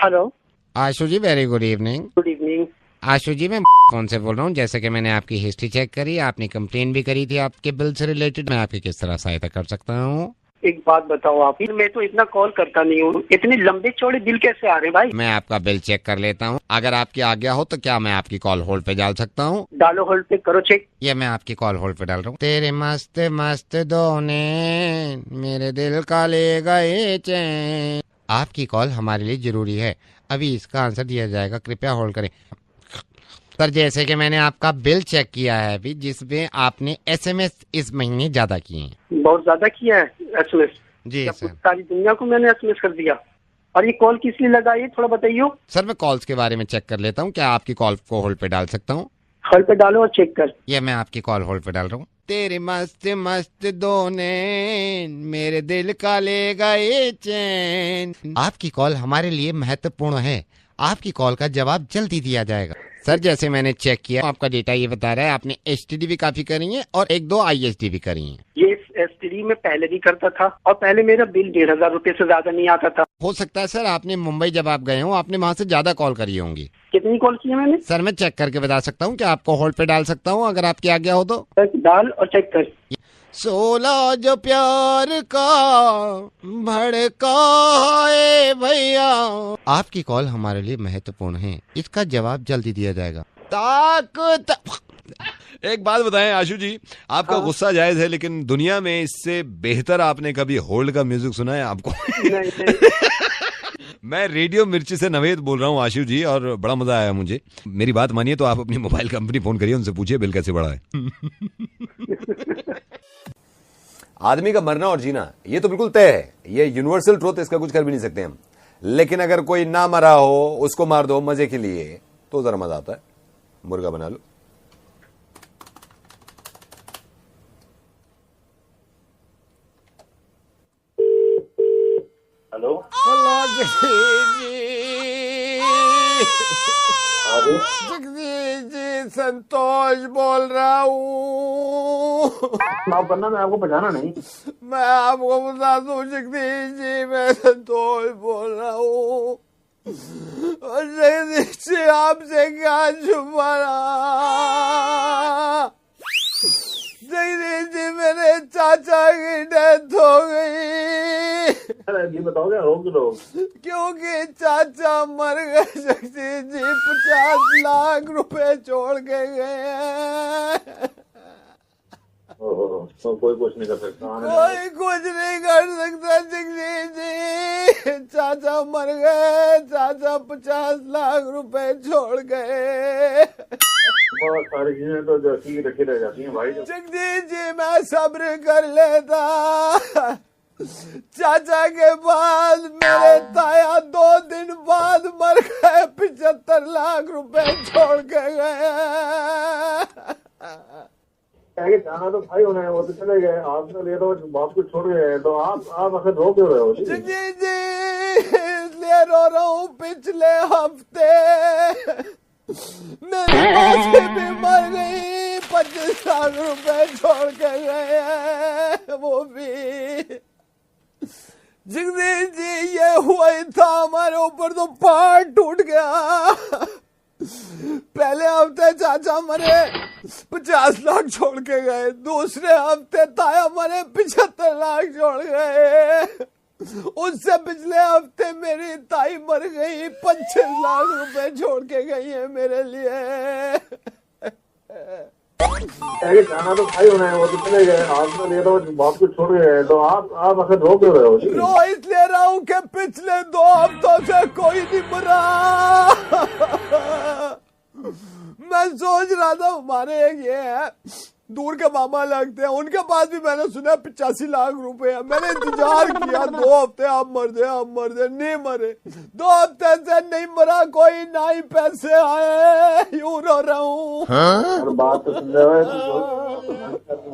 Hello Ashu ji, very good evening. Good evening. Ashu ji, मैं फोन से बोल रहा हूँ। जैसे कि मैंने आपकी हिस्ट्री चेक करी, आपने कंप्लेन भी करी थी आपके बिल से रिलेटेड। मैं आपकी किस तरह सहायता कर सकता हूँ? एक बात बताओ आप, मैं तो इतना कॉल करता नहीं हूँ, इतने लंबे चौड़े बिल कैसे आ रहे हैं भाई? मैं आपका बिल चेक कर लेता हूँ। अगर आपकी आज्ञा हो तो क्या मैं आपकी कॉल होल्ड पे डाल सकता हूँ? डालो होल्ड पे, करो चेक। ये मैं आपकी कॉल होल्ड पे डाल रहा हूँ। तेरे मस्त मस्त दोने मेरे दिल का ले गए चैन। आपकी कॉल हमारे लिए जरूरी है, अभी इसका आंसर दिया जाएगा, कृपया होल्ड करें। सर, जैसे कि मैंने आपका बिल चेक किया है अभी, जिसमें आपने SMS इस महीने ज्यादा किए हैं। बहुत ज्यादा किया है SMS? जी सर। सारी दुनिया को मैंने SMS कर दिया। और ये कॉल किस लिए लगा, ये थोड़ा बताइए। सर, मैं कॉल्स के बारे में चेक कर लेता हूँ। क्या आपकी कॉल को होल्ड पे डाल सकता हूँ? होल्ड पे डालो और चेक कर। ये मैं आपकी कॉल होल्ड पे डाल रहा हूँ। तेरे मस्त मस्त दोने मेरे दिल का ले गए चैन। आपकी कॉल हमारे लिए महत्वपूर्ण है, आपकी कॉल का जवाब जल्दी दिया जाएगा। सर जैसे मैंने चेक किया आपका डेटा ये बता रहा है आपने STD भी काफी करी है और 1-2 ISD भी करी है। ये STD में पहले भी करता था और पहले मेरा बिल 1,500 रुपए से ज्यादा नहीं आता था। हो सकता है सर आपने मुंबई जब आप गए हो आपने वहाँ से ज्यादा कॉल करी होंगी। कितनी कॉल की है मैंने? सर मैं चेक करके बता सकता हूँ, क्या आपको होल्ड पे डाल सकता हूँ अगर आपकी आज्ञा हो तो? डाल और चेक कर। 16 जो प्यार का भड़का है भैया। आपकी कॉल हमारे लिए महत्वपूर्ण है, इसका जवाब जल्दी दिया जाएगा। एक बात बताएं आशु जी, आपका गुस्सा जायज है लेकिन दुनिया में इससे बेहतर आपने कभी होल्ड का म्यूजिक सुना है आपको? मैं रेडियो मिर्ची से नवेद बोल रहा हूँ आशु जी, और बड़ा मजा आया मुझे। मेरी बात मानिए तो आप अपनी मोबाइल कंपनी फोन करिए, उनसे पूछिए बिल कैसे बढ़ा है। आदमी का मरना और जीना ये तो बिल्कुल तय है, ये यूनिवर्सल ट्रूथ, इसका कुछ कर भी नहीं सकते हम। लेकिन अगर कोई ना मरा हो उसको मार दो मजे के लिए तो जरा मजा आता है। मुर्गा बना लो। हेलो जगदीश जी, संतोष बोल रहा हूँ। माफ करना, मैं आपको पहचाना नहीं। मैं आपको बता दूं जगदीश जी, मैं संतोष बोल रहा हूँ। और जगदीश जी आपसे क्या छुपाना। जगदीश जी मेरे चाचा की डेथ हो गई। ये बताओ क्या हो लोग? क्योंकि चाचा मर गए जगदीश जी, 50 लाख रुपए छोड़ के गए। तो कोई कुछ नहीं कर सकता। कोई कुछ नहीं कर सकता जगदीश जी, चाचा मर गए, चाचा 50 लाख रुपए छोड़ गए। बहुत सारी चीजें तो जैसी रखी रह जाती हैं भाई। जगदीश जी मैं सब्र कर लेता, चाचा के बाद मेरे ताया 2 दिन बाद मर गए, 75 लाख रुपए छोड़ के गए। जाना तो भाई होना है, वो तो चले गए, आप तो ले तो बाप को छोड़ गए, तो आप आखिर रो क्यों रहे हो? जी इसलिए रो रहा हूँ, पिछले हफ्ते मेरी मासी भी मर गई, 25 लाख रुपए छोड़ के गए, वो भी। जगदीश जी ये हुआ ही था, हमारे ऊपर तो पहाड़ टूट गया। पहले हफ्ते चाचा मरे, 50 लाख छोड़ के गए, दूसरे हफ्ते ताया मरे, 75 लाख छोड़ गए, उससे पिछले हफ्ते मेरी ताई मर गई, 25 लाख रुपए छोड़ के गई है मेरे लिए। जाना तो भाई होना है, वो तो चले गए, आप तो ले तो बाप को छोड़ गए, तो आप आखिर रो क्यों रहे हो? रो इसलिए रहा हूँ कि पिछले 2 हफ्तों से कोई नहीं मरा। मैं सोच रहा था, हमारे एक ये है दूर के मामा लगते हैं, उनके पास भी मैंने सुना 85 लाख रुपए है। मैंने इंतजार किया 2 हफ्ते, आप मर दे, नहीं मरे। 2 हफ्ते से नहीं मरा कोई, ना ही पैसे आए, यूं रो रहा हूँ। बात तो सुन रहे हो।